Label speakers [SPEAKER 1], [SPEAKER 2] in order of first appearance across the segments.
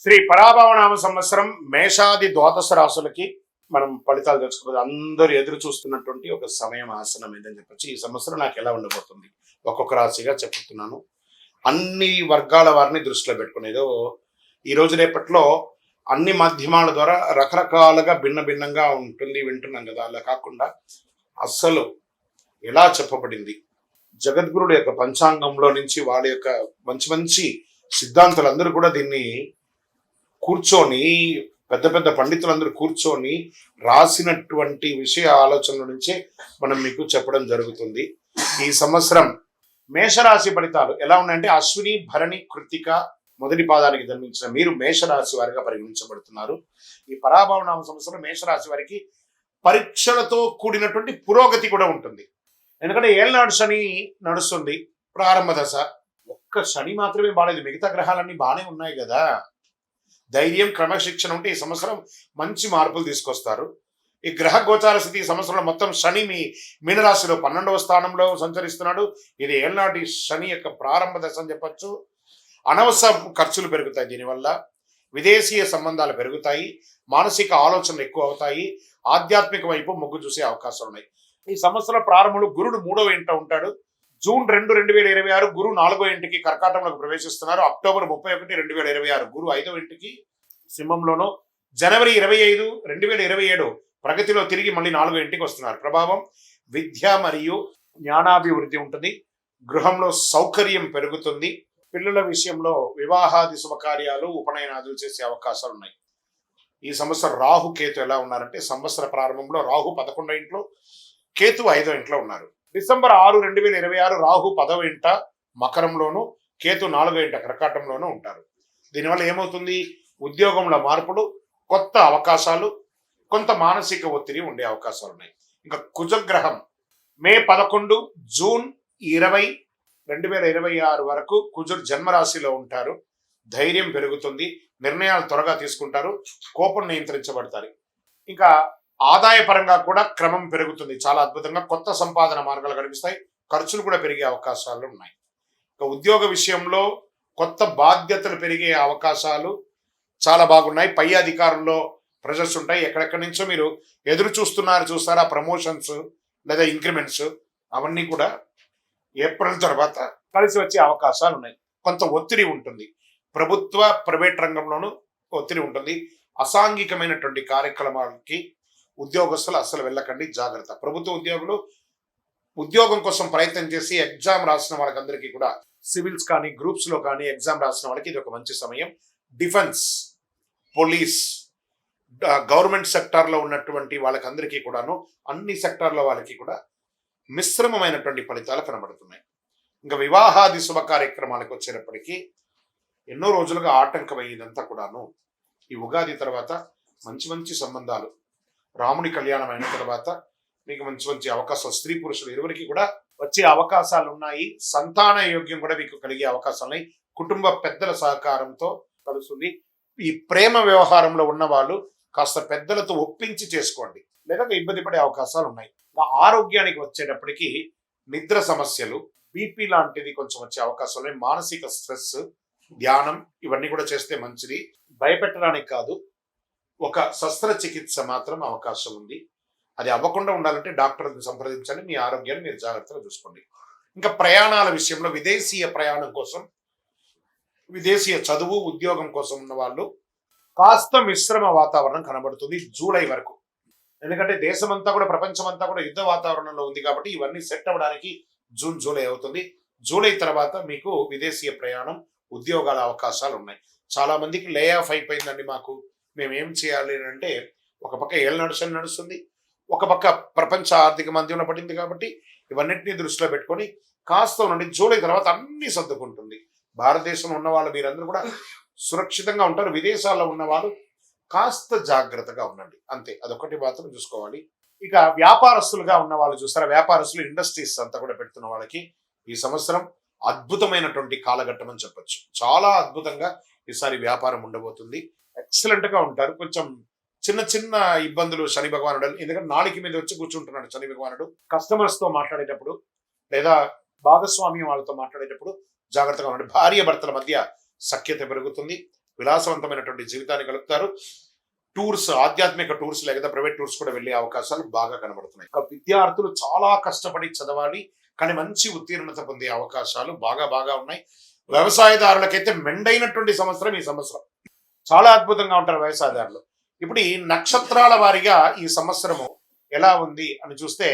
[SPEAKER 1] శ్రీ పరాభవనామ సంవత్సరం మేషాది ద్వాదశ రాశులకి మనం ఫలితాలు తెలుసుకోవాలి. అందరూ ఎదురు చూస్తున్నటువంటి ఒక సమయం ఆసనం ఏదని చెప్పొచ్చు. ఈ సంవత్సరం నాకు ఎలా ఉండబోతుంది ఒక్కొక్క రాశిగా చెప్తున్నాను. అన్ని వర్గాల వారిని దృష్టిలో పెట్టుకునేదో ఈ రోజు రేపట్లో అన్ని మాధ్యమాల ద్వారా రకరకాలుగా భిన్న భిన్నంగా ఉంటుంది వింటున్నాం కదా. అలా కాకుండా అస్సలు ఎలా చెప్పబడింది జగద్గురుడు యొక్క పంచాంగంలో నుంచి వాళ్ళ యొక్క మంచి మంచి సిద్ధాంతులు అందరూ కూడా దీన్ని కూర్చొని పెద్ద పెద్ద పండితులందరూ కూర్చొని రాసినటువంటి విషయ ఆలోచనల నుంచే మనం మీకు చెప్పడం జరుగుతుంది. ఈ సంవత్సరం మేషరాశి ఫలితాలు ఎలా ఉన్నాయంటే అశ్విని భరణి కృత్తిక మొదటి పాదానికి జన్మించిన మీరు మేషరాశి వారిగా పరిగణించబడుతున్నారు. ఈ పరాభవనామ సంవత్సరం మేషరాశి వారికి పరీక్షలతో కూడినటువంటి పురోగతి కూడా ఉంటుంది. ఎందుకంటే ఏళ్ళనాడు శని నడుస్తుంది, ప్రారంభ దశ. ఒక్క శని మాత్రమే బాగాలేదు, మిగతా గ్రహాలన్నీ బాగానే ఉన్నాయి కదా. ధైర్యం క్రమశిక్షణ ఉంటే ఈ సంవత్సరం మంచి మార్పులు తీసుకొస్తారు. ఈ గ్రహ గోచార స్థితి ఈ సంవత్సరంలో మొత్తం శని మీ మీనరాశిలో 12వ స్థానంలో సంచరిస్తున్నాడు. ఇది ఏళ్ళనాటి శని యొక్క ప్రారంభ దశ అని చెప్పచ్చు. అనవసర ఖర్చులు పెరుగుతాయి, దీనివల్ల విదేశీయ సంబంధాలు పెరుగుతాయి, మానసిక ఆలోచనలు ఎక్కువ అవుతాయి, ఆధ్యాత్మిక వైపు మొగ్గు చూసే అవకాశాలు ఉన్నాయి. ఈ సంవత్సరం ప్రారంభంలో గురుడు 3వ ఇంట ఉంటాడు. జూన్ 2, 2026 గురు 4వ ఇంటికి కర్కాటంలోకి ప్రవేశిస్తున్నారు. అక్టోబర్ 31, 2026 గురు 5వ ఇంటికి సింహంలోనూ, జనవరి 25, 2027 ప్రగతిలో తిరిగి మళ్ళీ 4వ ఇంటికి వస్తున్నారు. ప్రభావం విద్య మరియు జ్ఞానాభివృద్ధి ఉంటుంది. గృహంలో సౌకర్యం పెరుగుతుంది. పిల్లల విషయంలో వివాహాది శుభకార్యాలు ఉపనయనాదులు చేసే అవకాశాలు ఉన్నాయి. ఈ సంవత్సరం రాహు కేతు ఎలా ఉన్నారంటే సంవత్సర ప్రారంభంలో రాహు 11వ ఇంట్లో, కేతు 5వ ఇంట్లో ఉన్నారు. డిసెంబర్ 6, 2026 రాహు 10వ ఇంట మకరంలోను, కేతు 4వ ఇంట కర్కాటంలోనూ ఉంటారు. దీనివల్ల ఏమవుతుంది? ఉద్యోగంలో మార్పులు, కొత్త అవకాశాలు, కొంత మానసిక ఒత్తిడి ఉండే అవకాశాలు ఉన్నాయి. ఇంకా కుజగ్రహం మే 11, జూన్ 20, 2026 వరకు కుజుడు జన్మరాశిలో ఉంటారు. ధైర్యం పెరుగుతుంది, నిర్ణయాలు త్వరగా తీసుకుంటారు, కోపం నియంత్రించబడతారు. ఇంకా ఆదాయ పరంగా కూడా క్రమం పెరుగుతుంది, చాలా అద్భుతంగా కొత్త సంపాదన మార్గాలు కనిపిస్తాయి. ఖర్చులు కూడా పెరిగే అవకాశాలు ఉన్నాయి. ఇక ఉద్యోగ విషయంలో కొత్త బాధ్యతలు పెరిగే అవకాశాలు చాలా బాగున్నాయి. పై అధికారుల్లో ప్రెజర్స్ ఉంటాయి. ఎక్కడెక్కడి నుంచో మీరు ఎదురు చూస్తారా ప్రమోషన్స్ లేదా ఇంక్రిమెంట్స్, అవన్నీ కూడా ఏప్రిల్ తర్వాత కలిసి వచ్చే అవకాశాలు ఉన్నాయి. కొంత ఒత్తిడి ఉంటుంది, ప్రభుత్వ ప్రైవేట్ రంగంలోనూ ఒత్తిడి ఉంటుంది. అసాంఘికమైనటువంటి కార్యక్రమాలకి ఉద్యోగస్తులు అస్సలు వెళ్ళకండి, జాగ్రత్త. ప్రభుత్వ ఉద్యోగులు ఉద్యోగం కోసం ప్రయత్నం చేసి ఎగ్జామ్ రాసిన వాళ్ళకందరికీ కూడా సివిల్స్ కానీ గ్రూప్స్ లో కానీ ఎగ్జామ్ రాసిన వాళ్ళకి ఇది ఒక మంచి సమయం. డిఫెన్స్, పోలీస్, గవర్నమెంట్ సెక్టార్లో ఉన్నటువంటి వాళ్ళకందరికీ కూడాను అన్ని సెక్టార్ల వాళ్ళకి కూడా మిశ్రమమైనటువంటి ఫలితాలు కనబడుతున్నాయి. ఇంకా వివాహాది శుభ కార్యక్రమాలకు వచ్చేటప్పటికీ ఎన్నో రోజులుగా ఆటంకమయ్యేదంతా కూడాను ఈ ఉగాది తర్వాత మంచి మంచి సంబంధాలు, రాముని కళ్యాణం అయిన తర్వాత మీకు మంచి మంచి అవకాశాలు, స్త్రీ పురుషులు ఇరువురికి కూడా వచ్చే అవకాశాలు ఉన్నాయి. సంతాన యోగ్యం కూడా మీకు కలిగే అవకాశాలు ఉన్నాయి. కుటుంబ పెద్దల సహకారంతో కలుస్తుంది. ఈ ప్రేమ వ్యవహారంలో ఉన్న వాళ్ళు కాస్త పెద్దలతో ఒప్పించి చేసుకోండి, లేదా ఇబ్బంది పడే అవకాశాలు ఉన్నాయి. ఆరోగ్యానికి వచ్చేటప్పటికి నిద్ర సమస్యలు, బీపీ లాంటిది కొంచెం వచ్చే అవకాశాలు ఉన్నాయి. మానసిక స్ట్రెస్, ధ్యానం ఇవన్నీ కూడా చేస్తే మంచిది. భయపెట్టడానికి కాదు, ఒక శస్త్రచికిత్స మాత్రం అవకాశం ఉంది. అది అవ్వకుండా ఉండాలంటే డాక్టర్ని సంప్రదించండి. మీ ఆరోగ్యాన్ని మీరు జాగ్రత్తగా చూసుకోండి. ఇంకా ప్రయాణాల విషయంలో విదేశీయ ప్రయాణం కోసం, విదేశీయ చదువు ఉద్యోగం కోసం ఉన్న వాళ్ళు కాస్త మిశ్రమ వాతావరణం కనబడుతుంది జూలై వరకు. ఎందుకంటే దేశమంతా కూడా ప్రపంచమంతా కూడా యుద్ధ వాతావరణంలో ఉంది కాబట్టి ఇవన్నీ సెట్ అవ్వడానికి జూన్ జూలై అవుతుంది. జూలై తర్వాత మీకు విదేశీయ ప్రయాణం, ఉద్యోగాల అవకాశాలు ఉన్నాయి. చాలా మందికి లే ఆఫ్ అయిపోయిందండి, మేము ఏం చేయాలి అంటే ఒక పక్క ఏళ్ళనాడు శని నడుస్తుంది, ఒక పక్క ప్రపంచ ఆర్థిక మాంద్యంలో పడింది. కాబట్టి ఇవన్నింటినీ దృష్టిలో పెట్టుకొని కాస్త నుండి జూలై తర్వాత అన్ని సర్దుకుంటుంది. భారతదేశంలో ఉన్న వాళ్ళు మీరందరూ కూడా సురక్షితంగా ఉంటారు. విదేశాల్లో ఉన్న వాళ్ళు కాస్త జాగ్రత్తగా ఉండండి, అంతే. అదొకటి మాత్రం చూసుకోవాలి. ఇక వ్యాపారస్తులుగా ఉన్న వాళ్ళు చూస్తారా, వ్యాపారస్తులు ఇండస్ట్రీస్ అంతా కూడా పెడుతున్న వాళ్ళకి ఈ సంవత్సరం అద్భుతమైనటువంటి కాలఘట్టం అని చెప్పొచ్చు. చాలా అద్భుతంగా ఈసారి వ్యాపారం ఉండబోతుంది. ఎక్సలెంట్ గా ఉంటారు. కొంచెం చిన్న చిన్న ఇబ్బందులు శని భగవానుడు, ఎందుకంటే నాలుగు మీద వచ్చి కూర్చుంటున్నాడు శని భగవానుడు. కస్టమర్స్ తో మాట్లాడేటప్పుడు లేదా భాగస్వామ్యం వాళ్ళతో మాట్లాడేటప్పుడు జాగ్రత్తగా ఉండండి. భార్య భర్తల మధ్య సఖ్యత పెరుగుతుంది. విలాసవంతమైనటువంటి జీవితాన్ని గడుపుతారు. టూర్స్, ఆధ్యాత్మిక టూర్స్ లేదా ప్రైవేట్ టూర్స్ కూడా వెళ్ళే అవకాశాలు బాగా కనబడుతున్నాయి. విద్యార్థులు చాలా కష్టపడి చదవాలి, కానీ మంచి ఉత్తీర్ణత పొందే అవకాశాలు బాగా ఉన్నాయి. వ్యవసాయదారులకైతే మెండైనటువంటి సంవత్సరం ఈ సంవత్సరం. చాలా అద్భుతంగా ఉంటారు వ్యవసాయదారులు. ఇప్పుడు ఈ నక్షత్రాల వారిగా ఈ సంవత్సరము ఎలా ఉంది అని చూస్తే,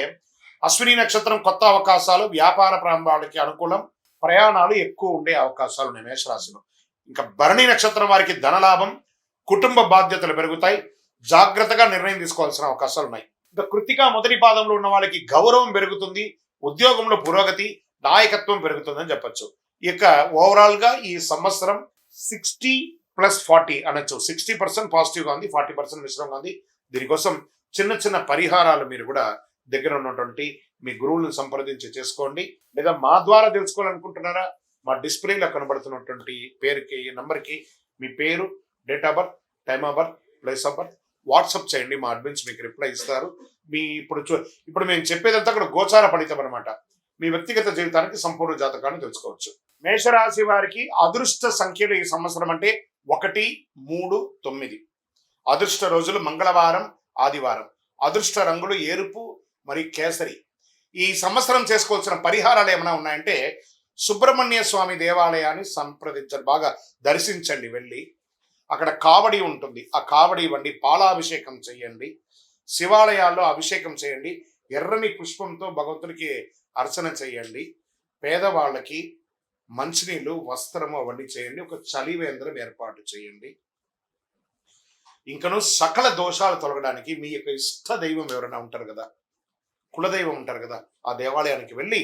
[SPEAKER 1] అశ్విని నక్షత్రం కొత్త అవకాశాలు, వ్యాపార ప్రారంభాలకి అనుకూలం, ప్రయాణాలు ఎక్కువ ఉండే అవకాశాలు ఉన్నాయి మేషరాశిలో. ఇంకా భరణి నక్షత్రం వారికి ధనలాభం, కుటుంబ బాధ్యతలు పెరుగుతాయి, జాగ్రత్తగా నిర్ణయం తీసుకోవాల్సిన అవకాశాలు ఉన్నాయి. ఇంకా కృతిక మొదటి పాదంలో ఉన్న వాళ్ళకి గౌరవం పెరుగుతుంది, ఉద్యోగంలో పురోగతి, నాయకత్వం పెరుగుతుంది అని చెప్పొచ్చు. ఇక ఓవరాల్ గా ఈ సంవత్సరం 60+40 అనొచ్చు. 60% పాజిటివ్గా ఉంది, 40% మిశ్రమంగా ఉంది. దీనికోసం చిన్న చిన్న పరిహారాలు మీరు కూడా దగ్గర ఉన్నటువంటి మీ గురువులను సంప్రదించి చేసుకోండి. లేదా మా ద్వారా తెలుసుకోవాలనుకుంటున్నారా, మా డిస్ప్లేలో కనబడుతున్నటువంటి పేరుకి, నంబర్కి మీ పేరు, date of birth, time of birth, place of birth WhatsApp చేయండి. మా అడ్మిన్స్ మీకు రిప్లై ఇస్తారు. మీ ఇప్పుడు మేము చెప్పేదంతా కూడా గోచార ఫలితం అనమాట. మీ వ్యక్తిగత జీవితానికి సంపూర్ణ జాతకాన్ని తెలుసుకోవచ్చు. మేషరాశి వారికి అదృష్ట సంఖ్యలు ఈ సంవత్సరం అంటే 1, 3, 9. అదృష్ట రోజులు మంగళవారం, ఆదివారం. అదృష్ట రంగులు ఎరుపు మరియు కేసరి. ఈ సంవత్సరం చేసుకోవాల్సిన పరిహారాలు ఏమైనా ఉన్నాయంటే, సుబ్రహ్మణ్య స్వామి దేవాలయాన్ని సంప్రదించండి, బాగా దర్శించండి. వెళ్ళి అక్కడ కావడి ఉంటుంది, ఆ కావడి ఇవ్వండి, పాలాభిషేకం చేయండి, శివాలయాల్లో అభిషేకం చేయండి, ఎర్రని పుష్పంతో భగవంతుడికి అర్చన చేయండి, పేదవాళ్ళకి మంచినీళ్ళు, వస్త్రము అవన్నీ చేయండి, ఒక చలివేంద్రం ఏర్పాటు చేయండి. ఇంకను సకల దోషాలు తొలగడానికి మీ యొక్క ఇష్ట దైవం ఎవరైనా ఉంటారు కదా, కులదైవం ఉంటారు కదా, ఆ దేవాలయానికి వెళ్ళి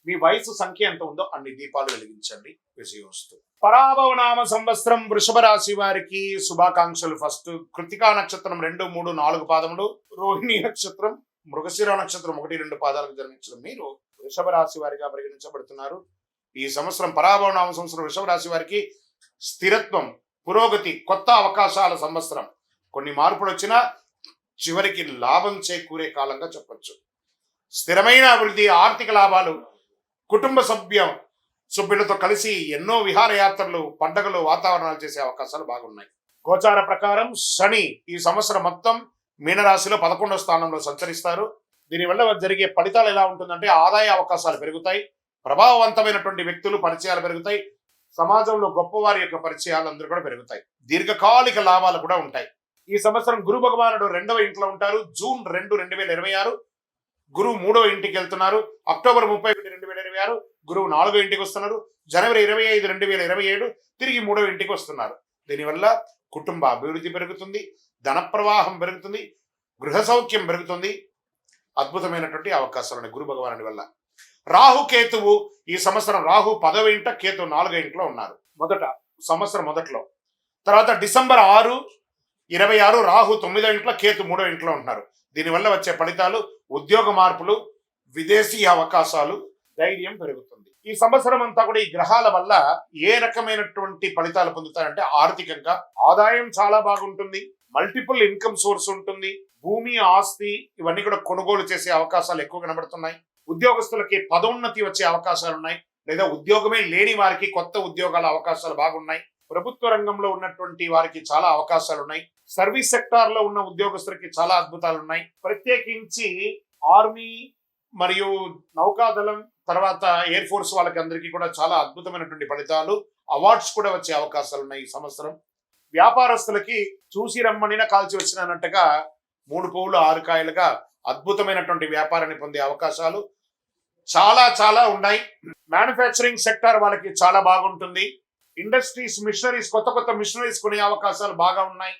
[SPEAKER 1] మీ వయసు సంఖ్య ఎంత ఉందో అన్ని దీపాలు వెలిగించండి. విజయోస్తు. పరాభవనామ సంవత్సరం వృషభ రాశి వారికి శుభాకాంక్షలు. ఫస్ట్ కృతికా నక్షత్రం 2, 3, 4 పాదములు, రోహిణి నక్షత్రం, మృగశిర నక్షత్రం 1, 2 పాదాలకు జన్మించిన మీరు వృషభ రాశి వారిగా పరిగణించబడుతున్నారు. ఈ సంవత్సరం పరాభవనామ సంవత్సరం వృషభ రాశి వారికి స్థిరత్వం, పురోగతి, కొత్త అవకాశాల సంవత్సరం. కొన్ని మార్పులు వచ్చినా చివరికి లాభం చేకూరే కాలంగా చెప్పొచ్చు. స్థిరమైన అభివృద్ధి, ఆర్థిక లాభాలు, కుటుంబ సభ్యులతో కలిసి ఎన్నో విహారయాత్రలు, పండగలు, వాతావరణాలు చేసే అవకాశాలు బాగున్నాయి. గోచార ప్రకారం శని ఈ సంవత్సరం మొత్తం మీనరాశిలో 11వ స్థానంలో సంచరిస్తారు. దీనివల్ల జరిగే ఫలితాలు ఎలా ఉంటుందంటే, ఆదాయ అవకాశాలు పెరుగుతాయి, ప్రభావవంతమైన వ్యక్తులు పరిచయాలు పెరుగుతాయి, సమాజంలో గొప్పవారి యొక్క పరిచయాలు అందరూ కూడా పెరుగుతాయి, దీర్ఘకాలిక లాభాలు కూడా ఉంటాయి. ఈ సంవత్సరం గురు భగవానుడు 2వ ఇంట్లో ఉంటారు. జూన్ 2, 2026 గురువు 3వ ఇంటికి వెళ్తున్నారు. అక్టోబర్ 31, 2026 గురువు 4వ ఇంటికి వస్తున్నారు. జనవరి 25, 2027 తిరిగి 3వ ఇంటికి వస్తున్నారు. దీనివల్ల కుటుంబ అభివృద్ధి పెరుగుతుంది, ధన ప్రవాహం పెరుగుతుంది, గృహ సౌఖ్యం పెరుగుతుంది. అద్భుతమైనటువంటి అవకాశాలు ఉన్నాయి గురు భగవానుడి వల్ల. రాహు కేతువు ఈ సంవత్సరం, రాహు 10వ ఇంట, కేతు 4వ ఇంట్లో ఉన్నారు. సంవత్సరం మొదట్లో. తర్వాత డిసెంబర్ 6, 26 రాహు 9వ ఇంట్లో, కేతు 3వ ఇంట్లో ఉంటున్నారు. దీనివల్ల వచ్చే ఫలితాలు ఉద్యోగ మార్పులు, విదేశీ అవకాశాలు, ధైర్యం పెరుగుతుంది. ఈ సంవత్సరం అంతా కూడా ఈ గ్రహాల వల్ల ఏ రకమైనటువంటి ఫలితాలు పొందుతారంటే, ఆర్థికంగా ఆదాయం చాలా బాగుంటుంది, మల్టిపుల్ ఇన్కమ్ సోర్స్ ఉంటుంది, భూమి, ఆస్తి ఇవన్నీ కూడా కొనుగోలు చేసే అవకాశాలు ఎక్కువ కనబడుతున్నాయి. ఉద్యోగస్తులకి పదోన్నతి వచ్చే అవకాశాలు ఉన్నాయి, లేదా ఉద్యోగమే లేని వారికి కొత్త ఉద్యోగాల అవకాశాలు బాగున్నాయి. ప్రభుత్వ రంగంలో ఉన్నటువంటి వారికి చాలా అవకాశాలు ఉన్నాయి. సర్వీస్ సెక్టార్ లో ఉన్న ఉద్యోగస్తులకి చాలా అద్భుతాలు ఉన్నాయి. ప్రత్యేకించి ఆర్మీ మరియు నౌకాదళం, తర్వాత ఎయిర్ ఫోర్స్ వాళ్ళకి అందరికీ కూడా చాలా అద్భుతమైనటువంటి ఫలితాలు, అవార్డ్స్ కూడా వచ్చే అవకాశాలు ఉన్నాయి ఈ సంవత్సరం. వ్యాపారస్తులకి చూసి రమ్మనిన కాల్చి వచ్చినట్టుగా 3 పువ్వులు 6 కాయలుగా అద్భుతమైనటువంటి వ్యాపారాన్ని పొందే అవకాశాలు చాలా ఉన్నాయి. మ్యానుఫ్యాక్చరింగ్ సెక్టార్ వాళ్ళకి చాలా బాగుంటుంది. ఇండస్ట్రీస్, మిషనరీస్, కొత్త మిషనరీస్ కొనే అవకాశాలు బాగా ఉన్నాయి.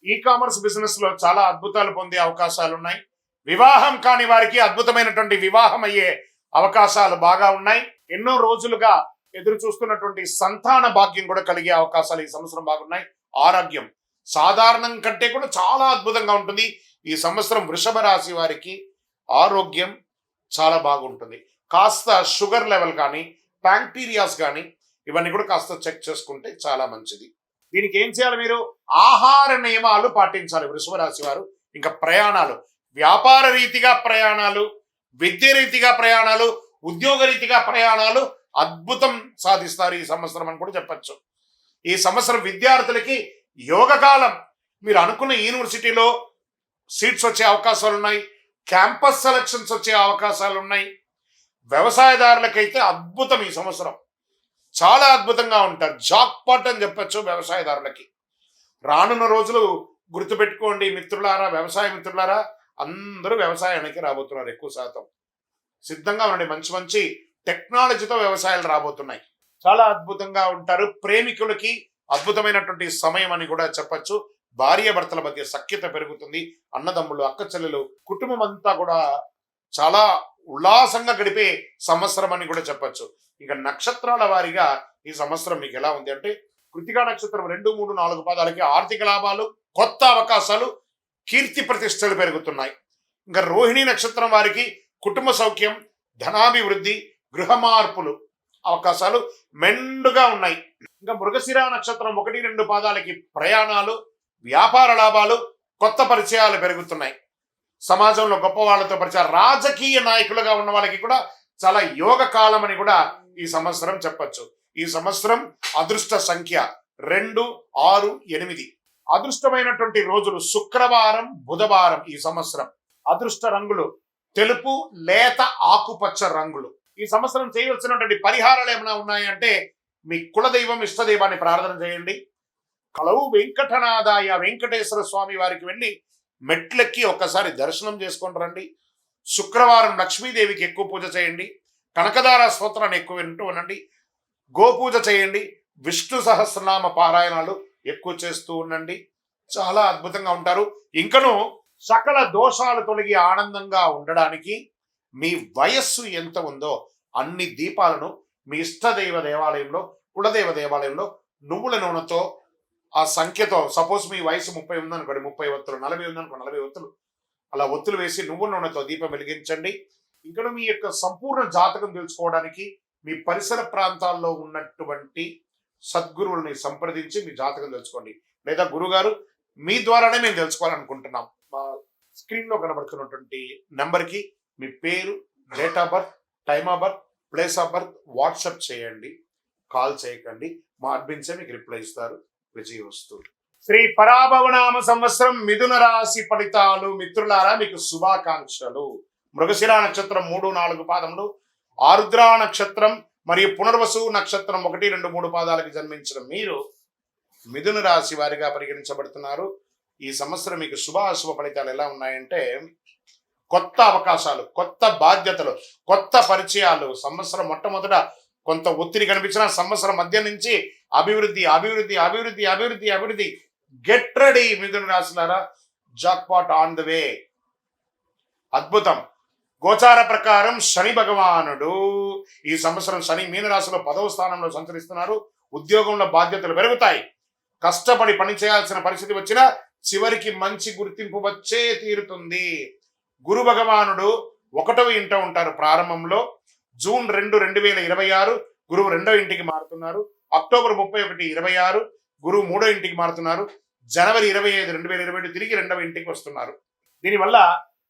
[SPEAKER 1] ఈ కామర్స్ బిజినెస్ లో చాలా అద్భుతాలు పొందే అవకాశాలు ఉన్నాయి. వివాహం కాని వారికి అద్భుతమైనటువంటి వివాహం అయ్యే అవకాశాలు బాగా ఉన్నాయి. ఎన్నో రోజులుగా ఎదురు చూస్తున్నటువంటి సంతాన భాగ్యం కూడా కలిగే అవకాశాలు ఈ సంవత్సరం బాగున్నాయి. ఆరోగ్యం సాధారణం కంటే కూడా చాలా అద్భుతంగా ఉంటుంది. ఈ సంవత్సరం వృషభ రాశి వారికి ఆరోగ్యం చాలా బాగుంటుంది. కాస్త షుగర్ లెవెల్ కానీ, బ్యాక్టీరియాస్ కానీ ఇవన్నీ కూడా కాస్త చెక్ చేసుకుంటే చాలా మంచిది. దీనికి ఏం చేయాలి? మీరు ఆహార నియమాలు పాటించాలి వృషభ రాశి వారు. ఇంకా ప్రయాణాలు, వ్యాపార రీతిగా ప్రయాణాలు, విద్య రీతిగా ప్రయాణాలు, ఉద్యోగ రీతిగా ప్రయాణాలు అద్భుతం సాధిస్తారు ఈ సంవత్సరం అని కూడా చెప్పచ్చు. ఈ సంవత్సరం విద్యార్థులకి యోగకాలం. మీరు అనుకున్న యూనివర్సిటీలో సీట్స్ వచ్చే అవకాశాలు ఉన్నాయి, క్యాంపస్ సెలక్షన్స్ వచ్చే అవకాశాలు ఉన్నాయి. వ్యవసాయదారులకైతే అద్భుతం, ఈ సంవత్సరం చాలా అద్భుతంగా ఉంటారు. జాక్పాట్ అని చెప్పచ్చు వ్యవసాయదారులకి. రానున్న రోజులు గుర్తుపెట్టుకోండి మిత్రులారా, వ్యవసాయ మిత్రులారా, అందరూ వ్యవసాయానికి రాబోతున్నారు. ఎక్కువ శాతం సిద్ధంగా ఉండండి. మంచి మంచి టెక్నాలజీతో వ్యవసాయాలు రాబోతున్నాయి. చాలా అద్భుతంగా ఉంటారు. ప్రేమికులకి అద్భుతమైనటువంటి సమయం అని కూడా చెప్పచ్చు. భార్య భర్తల మధ్య సఖ్యత పెరుగుతుంది. అన్నదమ్ములు, అక్క చెల్లెలు, కుటుంబం అంతా కూడా చాలా ఉల్లాసంగా గడిపే సంవత్సరం అని కూడా చెప్పచ్చు. ఇక నక్షత్రాల వారిగా ఈ సంవత్సరం మీకు ఎలా ఉంది అంటే, కృతికా నక్షత్రం 2, 3, 4 పాదాలకి ఆర్థిక లాభాలు, కొత్త అవకాశాలు, కీర్తి ప్రతిష్టలు పెరుగుతున్నాయి. ఇంకా రోహిణి నక్షత్రం వారికి కుటుంబ సౌఖ్యం, ధనాభివృద్ధి, గృహ మార్పులు అవకాశాలు మెండుగా ఉన్నాయి. ఇంకా మృగశిర నక్షత్రం 1, 2 పాదాలకి ప్రయాణాలు, వ్యాపార లాభాలు, కొత్త పరిచయాలు పెరుగుతున్నాయి. సమాజంలో గొప్ప వాళ్ళతో పరిచయాలు, రాజకీయ నాయకులుగా ఉన్న వాళ్ళకి కూడా చాలా యోగ కాలం అని కూడా ఈ సంవత్సరం చెప్పచ్చు. ఈ సంవత్సరం అదృష్ట సంఖ్య 2, 6, 8. అదృష్టమైనటువంటి రోజులు శుక్రవారం, బుధవారం. ఈ సంవత్సరం అదృష్ట రంగులు తెలుపు, లేత ఆకుపచ్చ రంగులు. ఈ సంవత్సరం చేయవలసినటువంటి పరిహారాలు ఏమైనా ఉన్నాయంటే, మీ కులదైవం ఇష్టదైవాన్ని ప్రార్థన చేయండి. కలవు వెంకటనాథాయ వెంకటేశ్వర స్వామి వారికి వెళ్ళి మెట్లెక్కి ఒక్కసారి దర్శనం చేసుకొని రండి. శుక్రవారం లక్ష్మీదేవికి ఎక్కువ పూజ చేయండి. కనకదార స్తోత్రాన్ని ఎక్కువ వింటూ ఉండండి. గోపూజ చేయండి. విష్ణు సహస్రనామ పారాయణాలు ఎక్కువ చేస్తూ ఉండండి. చాలా అద్భుతంగా ఉంటారు. ఇంకను సకల దోషాలు తొలగి ఆనందంగా ఉండడానికి మీ వయస్సు ఎంత ఉందో అన్ని దీపాలను మీ ఇష్టదైవ దేవాలయంలో, కులదైవ దేవాలయంలో నువ్వుల నూనెతో ఆ సంఖ్యతో, సపోజ్ మీ వయసు 30 ఉందనుకోండి, 30 ఒత్తులు, 40 ఉందనుకోండి, 40 ఒత్తులు, అలా ఒత్తులు వేసి నువ్వుల నూనెతో దీపం వెలిగించండి. ఇక్కడ మీ యొక్క సంపూర్ణ జాతకం తెలుసుకోవడానికి మీ పరిసర ప్రాంతాల్లో ఉన్నటువంటి సద్గురువుల్ని సంప్రదించి మీ జాతకం తెలుసుకోండి. లేదా గురుగారు మీ ద్వారానే మేము తెలుసుకోవాలనుకుంటున్నాం, మా స్క్రీన్ లో కనబడుతున్నటువంటి నెంబర్కి మీ పేరు, date of birth, time of birth, place of birth WhatsApp చేయండి. కాల్ చేయకండి, మా అడ్మిన్సే మీకు రిప్లై ఇస్తారు. విజయవస్తు. శ్రీ పరాభవనామ సంవత్సరం మిథున రాశి ఫలితాలు. మిత్రులారా, మీకు శుభాకాంక్షలు. మృగశిర నక్షత్రం 3, 4 పాదములు, ఆరుద్ర నక్షత్రం మరియు పునర్వసు నక్షత్రం 1, 2, 3 పాదాలకు జన్మించిన మీరు మిథున రాశి వారిగా పరిగణించబడుతున్నారు. ఈ సంవత్సరం మీకు శుభాశుభ ఫలితాలు ఎలా ఉన్నాయంటే, కొత్త అవకాశాలు, కొత్త బాధ్యతలు, కొత్త పరిచయాలు. సంవత్సరం మొట్టమొదట కొంత ఒత్తిడి కనిపించిన సంవత్సరం మధ్య నుంచి అభివృద్ధి, అభివృద్ధి, అభివృద్ధి, అభివృద్ధి, అభివృద్ధి. గెట్ రెడీ మిథున రాశులారా, జాక్పాట్ ఆన్ ద వే. అద్భుతం. గోచార ప్రకారం శని భగవానుడు ఈ సంవత్సరం శని మీనరాశిలో 10వ స్థానంలో సంచరిస్తున్నారు. ఉద్యోగంలో బాధ్యతలు పెరుగుతాయి. కష్టపడి పని చేయాల్సిన పరిస్థితి వచ్చినా చివరికి మంచి గుర్తింపు వచ్చే తీరుతుంది. గురు భగవానుడు 1వ ఇంట ఉంటారు ప్రారంభంలో. జూన్ 2, 2026 గురువు 2వ ఇంటికి మారుతున్నారు. అక్టోబర్ 31, 26 గురువు 3వ ఇంటికి మారుతున్నారు. జనవరి 25, 2027 తిరిగి 2వ ఇంటికి వస్తున్నారు. దీనివల్ల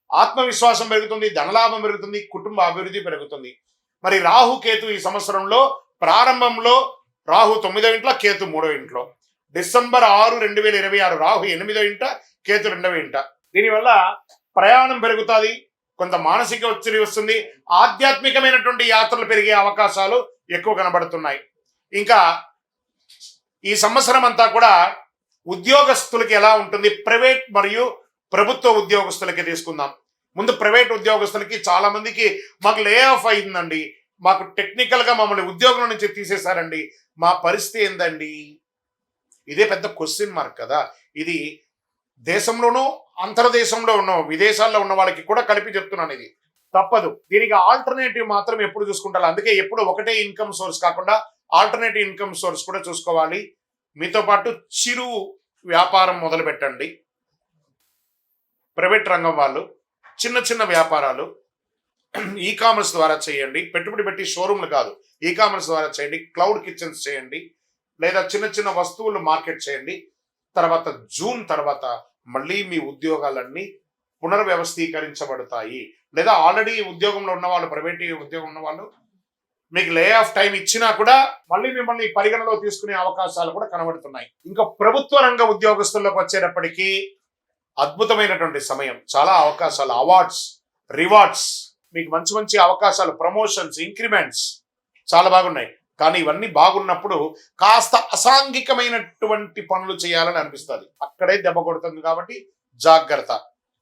[SPEAKER 1] ఆత్మవిశ్వాసం పెరుగుతుంది, ధనలాభం పెరుగుతుంది, కుటుంబ అభివృద్ధి పెరుగుతుంది. మరి రాహు కేతు ఈ సంవత్సరంలో ప్రారంభంలో రాహు 9వ ఇంట్లో, కేతు 3వ ఇంట్లో. డిసెంబర్ 6, 2026 రాహు 8వ ఇంట, కేతు 2వ ఇంట. దీనివల్ల ప్రయాణం పెరుగుతుంది, కొంత మానసిక ఒత్తిడి వస్తుంది, ఆధ్యాత్మికమైనటువంటి యాత్రలు పెరిగే అవకాశాలు ఎక్కువ కనబడుతున్నాయి. ఇంకా ఈ సంవత్సరం అంతా కూడా ఉద్యోగస్తులకి ఎలా ఉంటుంది, ప్రైవేట్ మరియు ప్రభుత్వ ఉద్యోగస్తులకి తీసుకుందాం. ముందు ప్రైవేట్ ఉద్యోగస్తులకి చాలా మందికి మాకు లే ఆఫ్ అయిందండి, మాకు టెక్నికల్ గా మమ్మల్ని ఉద్యోగం నుంచి తీసేశారండి, మా పరిస్థితి ఏందండి? ఇదే పెద్ద క్వశ్చన్ మార్క్ కదా. ఇది దేశంలోనూ అంతర్దేశంలో ఉన్న విదేశాల్లో ఉన్న వాళ్ళకి కూడా కలిపి చెప్తున్నాను. ఇది తప్పదు. దీనికి ఆల్టర్నేటివ్ మాత్రం ఎప్పుడు చూసుకుంటారు. అందుకే ఎప్పుడు ఒకటే ఇన్కమ్ సోర్స్ కాకుండా ఆల్టర్నేటివ్ ఇన్కమ్ సోర్స్ కూడా చూసుకోవాలి. మీతో పాటు చిరు వ్యాపారం మొదలు పెట్టండి. ప్రైవేట్ రంగం వాళ్ళు చిన్న చిన్న వ్యాపారాలు ఈ కామర్స్ ద్వారా చేయండి. పెట్టుబడి పెట్టి షోరూమ్లు కాదు, ఈ కామర్స్ ద్వారా చేయండి. క్లౌడ్ కిచెన్స్ చేయండి, లేదా చిన్న చిన్న వస్తువులు మార్కెట్ చేయండి. తర్వాత జూన్ తర్వాత మళ్ళీ మీ ఉద్యోగాలన్నీ పునర్వ్యవస్థీకరించబడతాయి. లేదా ఆల్రెడీ ఉద్యోగంలో ఉన్న వాళ్ళు, ప్రైవేట్ ఉద్యోగం ఉన్న వాళ్ళు మీకు లే ఆఫ్ టైం ఇచ్చినా కూడా మళ్ళీ మిమ్మల్ని పరిగణలో తీసుకునే అవకాశాలు కూడా కనబడుతున్నాయి. ఇంకా ప్రభుత్వ రంగ ఉద్యోగస్తుల్లోకి వచ్చేటప్పటికీ అద్భుతమైనటువంటి సమయం. చాలా అవకాశాలు, అవార్డ్స్, రివార్డ్స్, మీకు మంచి మంచి అవకాశాలు, ప్రమోషన్స్, ఇంక్రిమెంట్స్ చాలా బాగున్నాయి. కానీ ఇవన్నీ బాగున్నప్పుడు కాస్త అసాంఘికమైనటువంటి పనులు చేయాలని అనిపిస్తుంది. అక్కడే దెబ్బ కొడుతుంది. కాబట్టి జాగ్రత్త.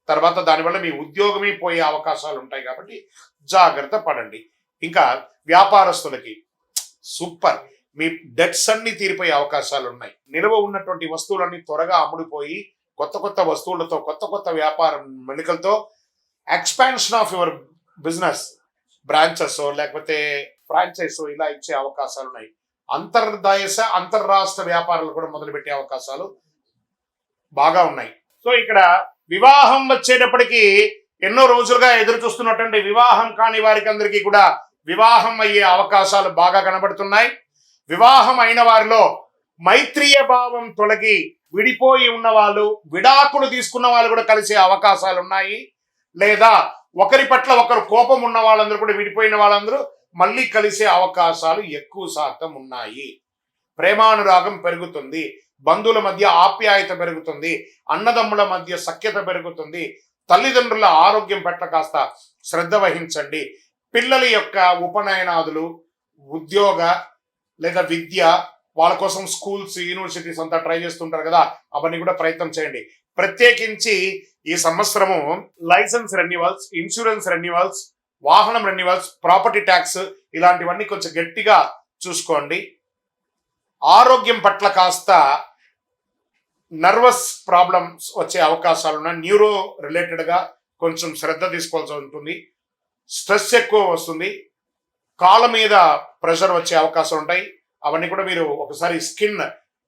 [SPEAKER 1] తర్వాత దానివల్ల మీ ఉద్యోగమే పోయే అవకాశాలు ఉంటాయి. కాబట్టి జాగ్రత్త పడండి. ఇంకా వ్యాపారస్తులకి సూపర్, మీ డెట్స్ అన్ని తీరిపోయే అవకాశాలు ఉన్నాయి. నిల్వ ఉన్నటువంటి వస్తువులన్నీ త్వరగా అమ్ముడిపోయి కొత్త కొత్త వస్తువులతో, కొత్త కొత్త వ్యాపారం మెడికల్తో expansion of your business, branches లేకపోతే ఫ్రాంచైజ్ ఇలా ఇచ్చే అవకాశాలు ఉన్నాయి. అంతర్రాష్ట్ర వ్యాపారాలు కూడా మొదలుపెట్టే అవకాశాలు బాగా ఉన్నాయి. సో ఇక్కడ వివాహం వచ్చేటప్పటికి ఎన్నో రోజులుగా ఎదురు చూస్తున్నటువంటి వివాహం కాని వారికి అందరికీ కూడా వివాహం అయ్యే అవకాశాలు బాగా కనబడుతున్నాయి. వివాహం అయిన వారిలో మైత్రీయ భావం తొలగి విడిపోయి ఉన్న వాళ్ళు, విడాకులు తీసుకున్న వాళ్ళు కూడా కలిసే అవకాశాలు ఉన్నాయి. లేదా ఒకరి పట్ల ఒకరు కోపం ఉన్న వాళ్ళందరూ కూడా, విడిపోయిన వాళ్ళందరూ మళ్ళీ కలిసే అవకాశాలు ఎక్కువ శాతం ఉన్నాయి. ప్రేమానురాగం పెరుగుతుంది, బంధువుల మధ్య ఆప్యాయత పెరుగుతుంది, అన్నదమ్ముల మధ్య సఖ్యత పెరుగుతుంది. తల్లిదండ్రుల ఆరోగ్యం పట్ల కాస్త శ్రద్ధ వహించండి. పిల్లల యొక్క ఉపనయనాదులు, ఉద్యోగ లేదా విద్య, వాళ్ళ కోసం స్కూల్స్, యూనివర్సిటీస్ అంతా ట్రై చేస్తుంటారు కదా, అవన్నీ కూడా ప్రయత్నం చేయండి. ప్రత్యేకించి ఈ సంవత్సరము లైసెన్స్ రెన్యువల్స్, ఇన్సూరెన్స్ రెన్యువల్స్, వాహనం రెన్యువల్స్, ప్రాపర్టీ ట్యాక్స్ ఇలాంటివన్నీ కొంచెం గట్టిగా చూసుకోండి. ఆరోగ్యం పట్ల కాస్త నర్వస్ ప్రాబ్లమ్స్ వచ్చే అవకాశాలు ఉన్నాయి. న్యూరో రిలేటెడ్గా కొంచెం శ్రద్ధ తీసుకోవాల్సి ఉంటుంది. స్ట్రెస్ ఎక్కువ వస్తుంది. కాళ్ళ మీద ప్రెషర్ వచ్చే అవకాశం ఉంటాయి. అవన్నీ కూడా మీరు ఒకసారి స్కిన్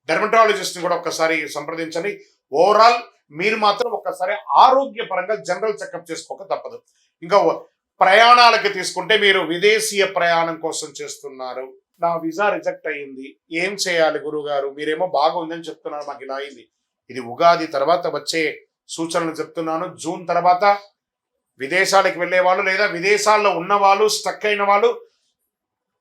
[SPEAKER 1] డెర్మటాలజిస్ట్ని కూడా ఒకసారి సంప్రదించండి. ఓవరాల్ మీరు మాత్రం ఒకసారి ఆరోగ్యపరంగా జనరల్ చెకప్ చేసుకోక తప్పదు. ఇంకా ప్రయాణాలకి తీసుకుంటే మీరు విదేశీయ ప్రయాణం కోసం చేస్తున్నారు. నా వీసా రిజెక్ట్ అయ్యింది, ఏం చేయాలి గురుగారు? మీరేమో బాగుందని చెప్తున్నారు, మాకు ఇలా అయింది. ఇది ఉగాది తర్వాత వచ్చే సూచనలు చెప్తున్నాను. జూన్ తర్వాత విదేశాలకు వెళ్ళే వాళ్ళు లేదా విదేశాల్లో ఉన్న వాళ్ళు, స్టక్ అయిన వాళ్ళు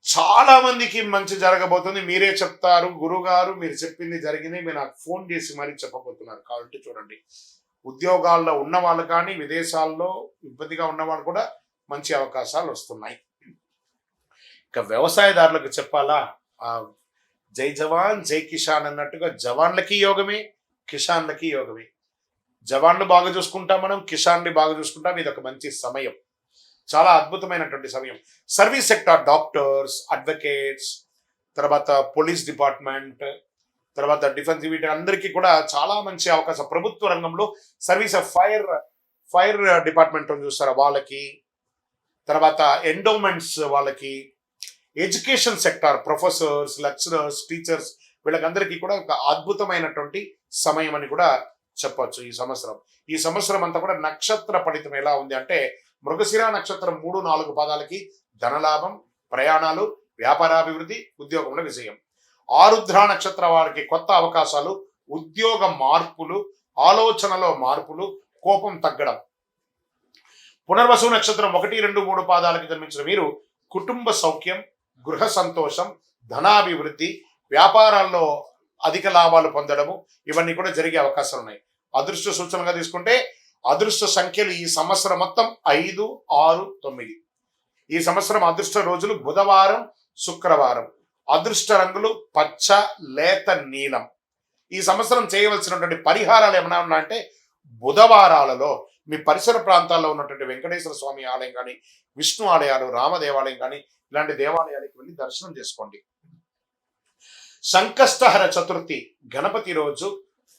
[SPEAKER 1] చాలా మందికి మంచి జరగబోతుంది. మీరే చెప్తారు, గురుగారు మీరు చెప్పింది జరిగింది, మీరు నాకు ఫోన్ చేసి మరీ చెప్పబోతున్నారు. కాబట్టి చూడండి, ఉద్యోగాల్లో ఉన్న వాళ్ళు కానీ విదేశాల్లో ఇబ్బందిగా ఉన్న వాళ్ళు కూడా మంచి అవకాశాలు వస్తున్నాయి. ఇక వ్యవసాయదారులకు చెప్పాలా, జై జవాన్ జై కిసాన్ అన్నట్టుగా జవాన్లకి యోగమే, కిసాన్లకి యోగమే. జవాన్లు బాగా చూసుకుంటాం, మనం కిసాన్ని బాగా చూసుకుంటాం. ఇది ఒక మంచి సమయం, చాలా అద్భుతమైనటువంటి సమయం. సర్వీస్ సెక్టార్, డాక్టర్స్, అడ్వకేట్స్, తర్వాత పోలీస్ డిపార్ట్మెంట్, తర్వాత డిఫెన్స్, వీటి అందరికీ కూడా చాలా మంచి అవకాశం. ప్రభుత్వ రంగంలో సర్వీస్ ఫైర్ డిపార్ట్మెంట్ చూస్తారా వాళ్ళకి, తర్వాత ఎండోమెంట్స్ వాళ్ళకి, education sector, professors, lecturers, teachers, వీళ్ళకందరికీ కూడా ఒక అద్భుతమైనటువంటి సమయం అని కూడా చెప్పొచ్చు. ఈ సంవత్సరం అంతా కూడా నక్షత్ర ఫలితం ఎలా ఉంది అంటే, మృగశిర నక్షత్రం 3-4 పాదాలకి ధనలాభం, ప్రయాణాలు, వ్యాపారాభివృద్ధి, ఉద్యోగంలో విజయం. ఆరుద్ర నక్షత్ర వారికి కొత్త అవకాశాలు, ఉద్యోగ మార్పులు, ఆలోచనలో మార్పులు, కోపం తగ్గడం. పునర్వసు నక్షత్రం 1, 2, 3 పాదాలకి జన్మించిన మీరు కుటుంబ సౌఖ్యం, గృహ సంతోషం, ధనాభివృద్ధి, వ్యాపారాల్లో అధిక లాభాలు పొందడము, ఇవన్నీ కూడా జరిగే అవకాశాలు ఉన్నాయి. అదృష్ట సూచనగా తీసుకుంటే అదృష్ట సంఖ్యలు ఈ సంవత్సరం మొత్తం 5, 6, 9. ఈ సంవత్సరం అదృష్ట రోజులు బుధవారం, శుక్రవారం. అదృష్ట రంగులు పచ్చ, లేత నీలం. ఈ సంవత్సరం చేయవలసినటువంటి పరిహారాలు ఏమైనా ఉన్నాయంటే, బుధవారాలలో మీ పరిసర ప్రాంతాల్లో ఉన్నటువంటి వెంకటేశ్వర స్వామి ఆలయం కానీ, విష్ణు ఆలయాలు, రామ దేవాలయం కానీ ఇలాంటి దేవాలయాలకు వెళ్ళి దర్శనం చేసుకోండి. సంకష్టహర చతుర్థి గణపతి రోజు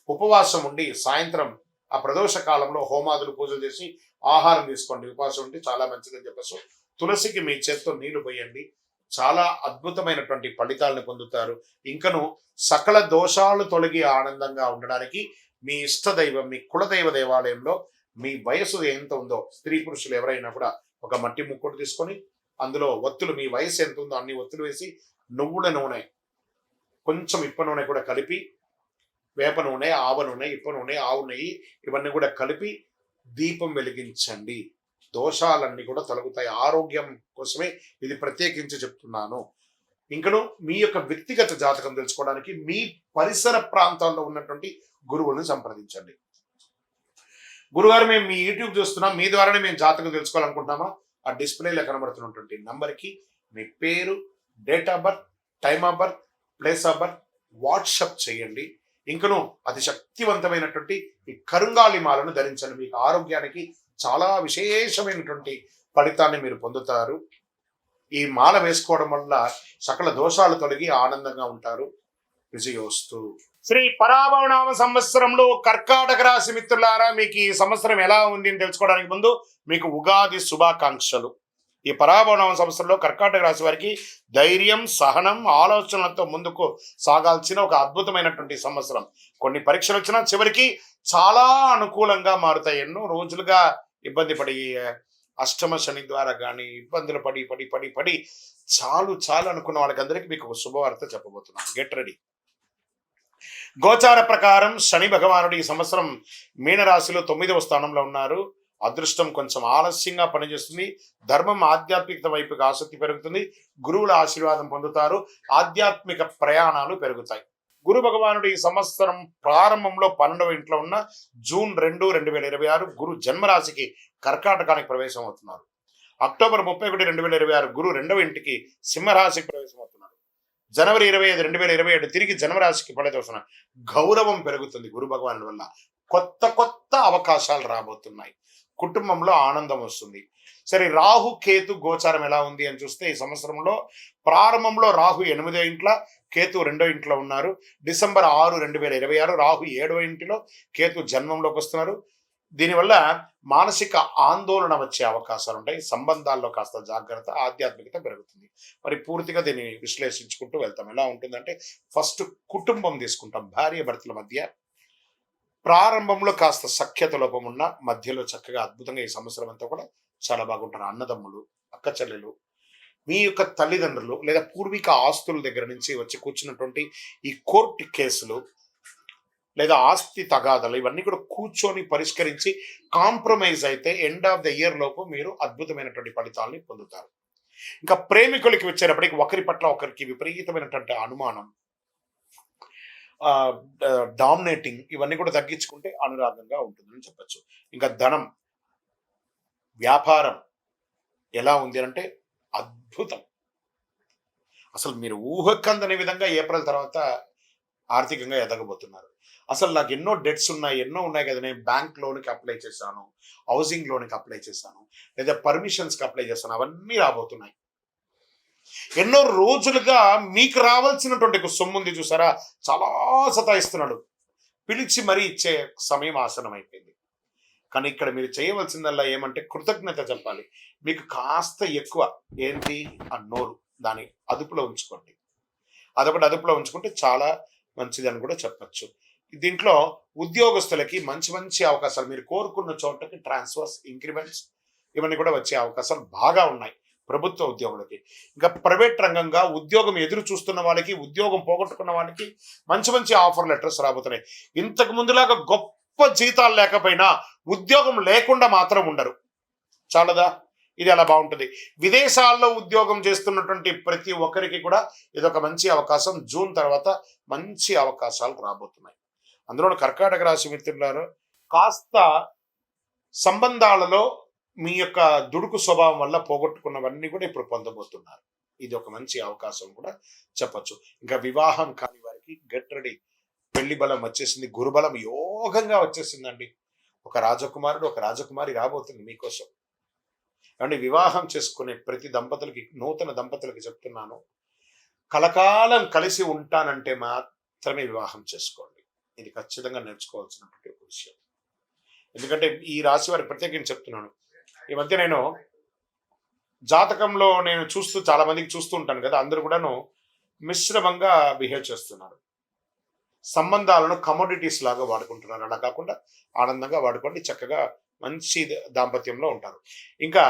[SPEAKER 1] ఉపవాసం ఉండి సాయంత్రం ఆ ప్రదోష కాలంలో హోమాదులు, పూజలు చేసి ఆహారం తీసుకోండి. ఉపవాసం ఉంటే చాలా మంచిదని చెప్పచ్చు. తులసికి మీ చేత్తో నీళ్లు పోయండి, చాలా అద్భుతమైనటువంటి ఫలితాలను పొందుతారు. ఇంకను సకల దోషాలు తొలగి ఆనందంగా ఉండడానికి మీ ఇష్ట దైవం, మీ కులదైవ దేవాలయంలో మీ వయసు ఎంత ఉందో, స్త్రీ పురుషులు ఎవరైనా కూడా ఒక మట్టి ముక్కుడు తీసుకొని అందులో ఒత్తులు, మీ వయసు ఎంత ఉందో అన్ని ఒత్తులు వేసి, నువ్వుల నూనె, కొంచెం ఇప్ప నూనె కూడా కలిపి, వేప నూనె, ఆవ నూనె, ఇప్ప నూనె, ఆవు నెయ్యి ఇవన్నీ కూడా కలిపి దీపం వెలిగించండి. దోషాలన్నీ కూడా తొలగుతాయి. ఆరోగ్యం కోసమే ఇది ప్రత్యేకించి చెప్తున్నాను. ఇంకను మీ యొక్క వ్యక్తిగత జాతకం తెలుసుకోవడానికి మీ పరిసర ప్రాంతాల్లో ఉన్నటువంటి గురువులను సంప్రదించండి. గురుగారు, మేము మీ యూట్యూబ్ చూస్తున్నాం, మీ ద్వారానే మేము జాతకం తెలుసుకోవాలనుకుంటున్నామా? ఆ డిస్ప్లేలో కనబడుతున్నటువంటి నంబర్కి మీ పేరు, date of birth, time of birth, place of birth WhatsApp చేయండి. ఇంకను అతి శక్తివంతమైనటువంటి ఈ కరుంగాలి మాలను ధరించండి. మీకు ఆరోగ్యానికి చాలా విశేషమైనటువంటి ఫలితాన్ని మీరు పొందుతారు. ఈ మాల వేసుకోవడం వల్ల సకల దోషాలు తొలగి ఆనందంగా ఉంటారు. విజయోస్తు. శ్రీ పరాభవనామ సంవత్సరంలో కర్కాటక రాశి మిత్రులారా, మీకు ఈ సంవత్సరం ఎలా ఉంది అని తెలుసుకోవడానికి ముందు మీకు ఉగాది శుభాకాంక్షలు. ఈ పరాభవనామ సంవత్సరంలో కర్కాటక రాశి వారికి ధైర్యం, సహనం, ఆలోచనలతో ముందుకు సాగాల్సిన ఒక అద్భుతమైనటువంటి సంవత్సరం. కొన్ని పరీక్షలు వచ్చినా చివరికి చాలా అనుకూలంగా మారుతాయి. ఎన్నో రోజులుగా ఇబ్బంది పడి అష్టమ శని ద్వారా కానీ ఇబ్బందులు పడి పడి పడి పడి చాలు చాలు అనుకున్న వాళ్ళకందరికీ మీకు ఒక శుభవార్త చెప్పబోతున్నాను. Get ready. గోచార ప్రకారం శని భగవానుడు ఈ సంవత్సరం మీనరాశిలో 9వ స్థానంలో ఉన్నారు. అదృష్టం కొంచెం ఆలస్యంగా పనిచేస్తుంది. ధర్మం, ఆధ్యాత్మికత వైపుకి ఆసక్తి పెరుగుతుంది. గురువుల ఆశీర్వాదం పొందుతారు. ఆధ్యాత్మిక ప్రయాణాలు పెరుగుతాయి. గురు భగవానుడు ఈ సంవత్సరం ప్రారంభంలో 12వ ఇంట్లో ఉన్న జూన్ 2, 2026 గురు జన్మరాశికి కర్కాటకానికి ప్రవేశం అవుతున్నారు. అక్టోబర్ 31, 2026 గురు 2వ ఇంటికి సింహరాశికి ప్రవేశం అవుతున్నారు. జనవరి 25, 2027 తిరిగి జన్మరాశికి పడేస్తున్నారు. గౌరవం పెరుగుతుంది గురు భగవానుడి వల్ల. కొత్త కొత్త అవకాశాలు రాబోతున్నాయి. కుటుంబంలో ఆనందం వస్తుంది. సరే, రాహు కేతు గోచారం ఎలా ఉంది అని చూస్తే ఈ సంవత్సరంలో ప్రారంభంలో రాహు 8వ ఇంట్లో, కేతు 2వ ఇంట్లో ఉన్నారు. డిసెంబర్ 6, 2026 రాహు 7వ ఇంటిలో, కేతు జన్మంలోకి వస్తున్నారు. దీనివల్ల మానసిక ఆందోళన వచ్చే అవకాశాలు ఉంటాయి. సంబంధాల్లో కాస్త జాగ్రత్త, ఆధ్యాత్మికత పెరుగుతుంది. మరి పూర్తిగా దీన్ని విశ్లేషించుకుంటూ వెళ్తాం. ఎలా ఉంటుందంటే, ఫస్ట్ కుటుంబం తీసుకుంటాం. భార్య భర్తల మధ్య ప్రారంభంలో కాస్త సఖ్యత లోపం ఉన్న మధ్యలో చక్కగా అద్భుతంగా ఈ సంవత్సరం అంతా కూడా చాలా బాగుంటారు. అన్నదమ్ములు, అక్క చెల్లెలు, మీ యొక్క తల్లిదండ్రులు లేదా పూర్వీక ఆస్తుల దగ్గర నుంచి వచ్చి కూర్చున్నటువంటి ఈ కోర్టు కేసులు లేదా ఆస్తి తగాదాలు ఇవన్నీ కూడా కూర్చొని పరిష్కరించి కాంప్రమైజ్ అయితే ఎండ్ ఆఫ్ ద ఇయర్ లోపు మీరు అద్భుతమైనటువంటి ఫలితాలని పొందుతారు. ఇంకా ప్రేమికులకి వచ్చేటప్పటికి ఒకరి పట్ల ఒకరికి విపరీతమైనటువంటి అనుమానం, డామినేటింగ్ ఇవన్నీ కూడా తగ్గించుకుంటే అనురాగంగా ఉంటుందని చెప్పచ్చు. ఇంకా ధనం, వ్యాపారం ఎలా ఉంది అంటే అద్భుతం. అసలు మీరు ఊహకందని విధంగా ఏప్రిల్ తర్వాత ఆర్థికంగా ఎదగబోతున్నారు. అసలు నాకు ఎన్నో డెట్స్ ఉన్నాయి, ఎన్నో ఉన్నాయి కదా, నేను బ్యాంక్ లోన్కి అప్లై చేశాను, హౌసింగ్ లోన్కి అప్లై చేశాను, లేదా పర్మిషన్స్కి అప్లై చేశాను, అవన్నీ రాబోతున్నాయి. ఎన్నో రోజులుగా మీకు రావాల్సినటువంటి సొమ్ము ఉంది చూసారా, చాలా సతాయిస్తున్నాడు, పిలిచి మరీ ఇచ్చే సమయం ఆసనం అయిపోయింది. కానీ ఇక్కడ మీరు చేయవలసిందల్లా ఏమంటే కృతజ్ఞత చెప్పాలి. మీకు కాస్త ఎక్కువ ఏంటి ఆ నోరు, దాన్ని అదుపులో ఉంచుకోండి. అదొకటి అదుపులో ఉంచుకుంటే చాలా మంచిదని కూడా చెప్పచ్చు. దీంట్లో ఉద్యోగస్తులకి మంచి మంచి అవకాశాలు, మీరు కోరుకున్న చోటకి ట్రాన్స్ఫర్స్, ఇంక్రిమెంట్స్ ఇవన్నీ కూడా వచ్చే అవకాశాలు బాగా ఉన్నాయి ప్రభుత్వ ఉద్యోగులకి. ఇంకా ప్రైవేట్ రంగంగా ఉద్యోగం ఎదురు చూస్తున్న వాళ్ళకి, ఉద్యోగం పోగొట్టుకున్న వాళ్ళకి మంచి మంచి ఆఫర్ లెటర్స్ రాబోతున్నాయి. ఇంతకు ముందులాగా గొప్ప జీతాలు లేకపోయినా ఉద్యోగం లేకుండా మాత్రం ఉండరు. చాలదా? ఇది అలా బాగుంటుంది. విదేశాల్లో ఉద్యోగం చేస్తున్నటువంటి ప్రతి ఒక్కరికి కూడా ఇదొక మంచి అవకాశం. జూన్ తర్వాత మంచి అవకాశాలు రాబోతున్నాయి. అందులో కర్కాటక రాశి మిత్రులారు, కాస్త సంబంధాలలో మీ యొక్క దుడుకు స్వభావం వల్ల పోగొట్టుకున్నవన్నీ కూడా ఇప్పుడు పొందబోతున్నారు. ఇది ఒక మంచి అవకాశం కూడా చెప్పచ్చు. ఇంకా వివాహం కాని వారికి గెట్ రెడీ. పెళ్లి బలం వచ్చేసింది, గురుబలం యోగంగా వచ్చేసిందండి. ఒక రాజకుమారుడు, ఒక రాజకుమారి రాబోతుంది మీకోసం. అంటే వివాహం చేసుకునే ప్రతి దంపతులకి, నూతన దంపతులకి చెప్తున్నాను, కలకాలం కలిసి ఉంటానంటే మాత్రమే వివాహం చేసుకోండి. ఇది ఖచ్చితంగా నేర్చుకోవాల్సినటువంటి ఒక విషయం. ఎందుకంటే ఈ రాశి వారి ప్రత్యేకంగా చెప్తున్నాను. ఈ మధ్య నేను జాతకంలో నేను చాలా మందికి చూస్తూ ఉంటాను కదా, అందరూ కూడాను మిశ్రమంగా బిహేవ్ చేస్తున్నారు. సంబంధాలను కమోడిటీస్ లాగా వాడుకుంటున్నారు. అలా కాకుండా ఆనందంగా వాడుకోండి, చక్కగా మంచి దాంపత్యంలో ఉంటారు. ఇంకా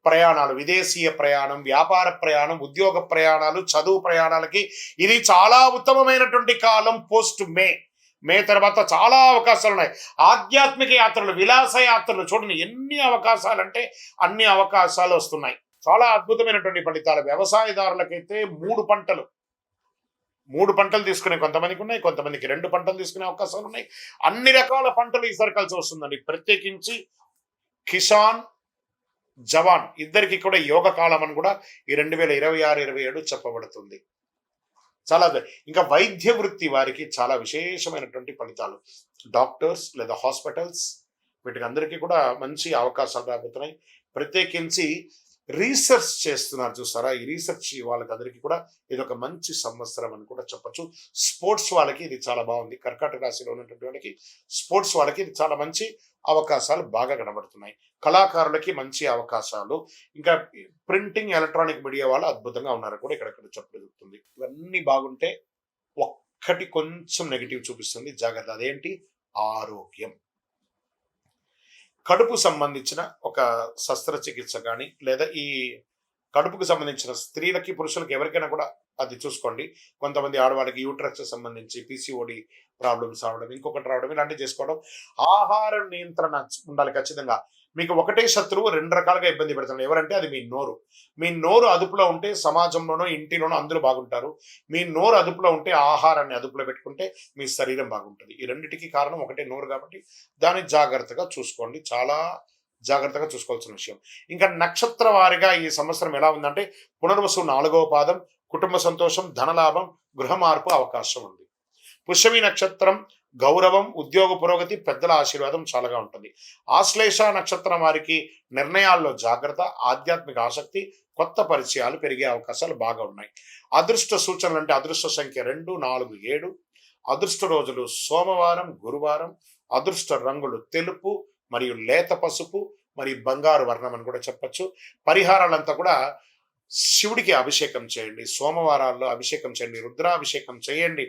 [SPEAKER 1] ప్రయాణాలు, విదేశీయ ప్రయాణం, వ్యాపార ప్రయాణం, ఉద్యోగ ప్రయాణాలు, చదువు ప్రయాణాలకి ఇది చాలా ఉత్తమమైనటువంటి కాలం. పోస్ట్ మే మే తర్వాత చాలా అవకాశాలు ఉన్నాయి. ఆధ్యాత్మిక యాత్రలు, విలాస యాత్రలు, చూడండి ఎన్ని అవకాశాలు అంటే అన్ని అవకాశాలు వస్తున్నాయి. చాలా అద్భుతమైనటువంటి ఫలితాలు. వ్యవసాయదారులకైతే 3 పంటలు తీసుకునే కొంతమందికి ఉన్నాయి, కొంతమందికి 2 పంటలు తీసుకునే అవకాశాలు ఉన్నాయి. అన్ని రకాల పంటలు ఈసారి కలిసి వస్తుందండి. ప్రత్యేకించి కిసాన్, జవాన్ ఇద్దరికి కూడా యోగ కాలం అని కూడా ఈ 2026-27 చెప్పబడుతుంది. చాలా ఇంకా వైద్య వృత్తి వారికి చాలా విశేషమైనటువంటి ఫలితాలు. డాక్టర్స్ లేదా హాస్పిటల్స్ వీటికి అందరికీ కూడా మంచి అవకాశాలు రాబోతున్నాయి. ప్రత్యేకించి రీసెర్చ్ చేస్తున్నారు చూసారా, ఈ రీసెర్చ్ వాళ్ళకి అందరికీ కూడా ఇది ఒక మంచి సంవత్సరం అని కూడా చెప్పచ్చు. స్పోర్ట్స్ వాళ్ళకి ఇది చాలా బాగుంది. కర్కాటక రాశిలో ఉన్నటువంటి వాళ్ళకి స్పోర్ట్స్ వాళ్ళకి ఇది చాలా మంచి అవకాశాలు బాగా కనబడుతున్నాయి. కళాకారులకి మంచి అవకాశాలు, ఇంకా ప్రింటింగ్, ఎలక్ట్రానిక్ మీడియా వాళ్ళు అద్భుతంగా ఉన్నారు కూడా ఇక్కడ చెప్పగలుగుతుంది. ఇవన్నీ బాగుంటే ఒక్కటి కొంచెం నెగిటివ్ చూపిస్తుంది, జాగ్రత్త. అదేంటి? ఆరోగ్యం. కడుపు సంబంధించిన ఒక శస్త్రచికిత్స కానీ, లేదా ఈ కడుపుకు సంబంధించిన స్త్రీలకి పురుషులకి ఎవరికైనా కూడా అది చూసుకోండి. కొంతమంది ఆడవాళ్ళకి యూట్రస్ సంబంధించి పిసిఓడి ప్రాబ్లమ్స్ రావడం, ఇంకొకటి రావడం, ఇలాంటివి చేసుకోవడం. ఆహార నియంత్రణ ఉండాలి ఖచ్చితంగా. మీకు ఒకటే శత్రువు 2 రకాలుగా ఇబ్బంది పెడుతున్నాడు. ఎవరంటే అది మీ నోరు. మీ నోరు అదుపులో ఉంటే సమాజంలోనో ఇంటిలోనో అందరూ బాగుంటారు. మీ నోరు అదుపులో ఉంటే, ఆహారాన్ని అదుపులో పెట్టుకుంటే మీ శరీరం బాగుంటుంది. ఈ రెండింటికి కారణం ఒకటే నోరు కాబట్టి దాన్ని జాగ్రత్తగా చూసుకోండి. చాలా జాగ్రత్తగా చూసుకోవాల్సిన విషయం. ఇంకా నక్షత్ర వారిగా ఈ సంవత్సరం ఎలా ఉందంటే, పునర్వసు 4వ పాదం, కుటుంబ సంతోషం, ధనలాభం, గృహ మార్పు అవకాశం ఉంది. పుష్యమి నక్షత్రం గౌరవం, ఉద్యోగ పురోగతి, పెద్దల ఆశీర్వాదం చాలాగా ఉంటుంది. ఆశ్లేష నక్షత్రం వారికి నిర్ణయాల్లో జాగ్రత్త, ఆధ్యాత్మిక ఆసక్తి, కొత్త పరిచయాలు పెరిగే అవకాశాలు బాగా ఉన్నాయి. అదృష్ట సూచనలు అంటే అదృష్ట సంఖ్య 2, 4, 7. అదృష్ట రోజులు సోమవారం, గురువారం. అదృష్ట రంగులు తెలుపు మరియు లేత పసుపు మరియు బంగారు వర్ణం అని కూడా చెప్పచ్చు. పరిహారాలంతా కూడా శివుడికి అభిషేకం చేయండి, సోమవారాల్లో అభిషేకం చేయండి, రుద్రాభిషేకం చేయండి,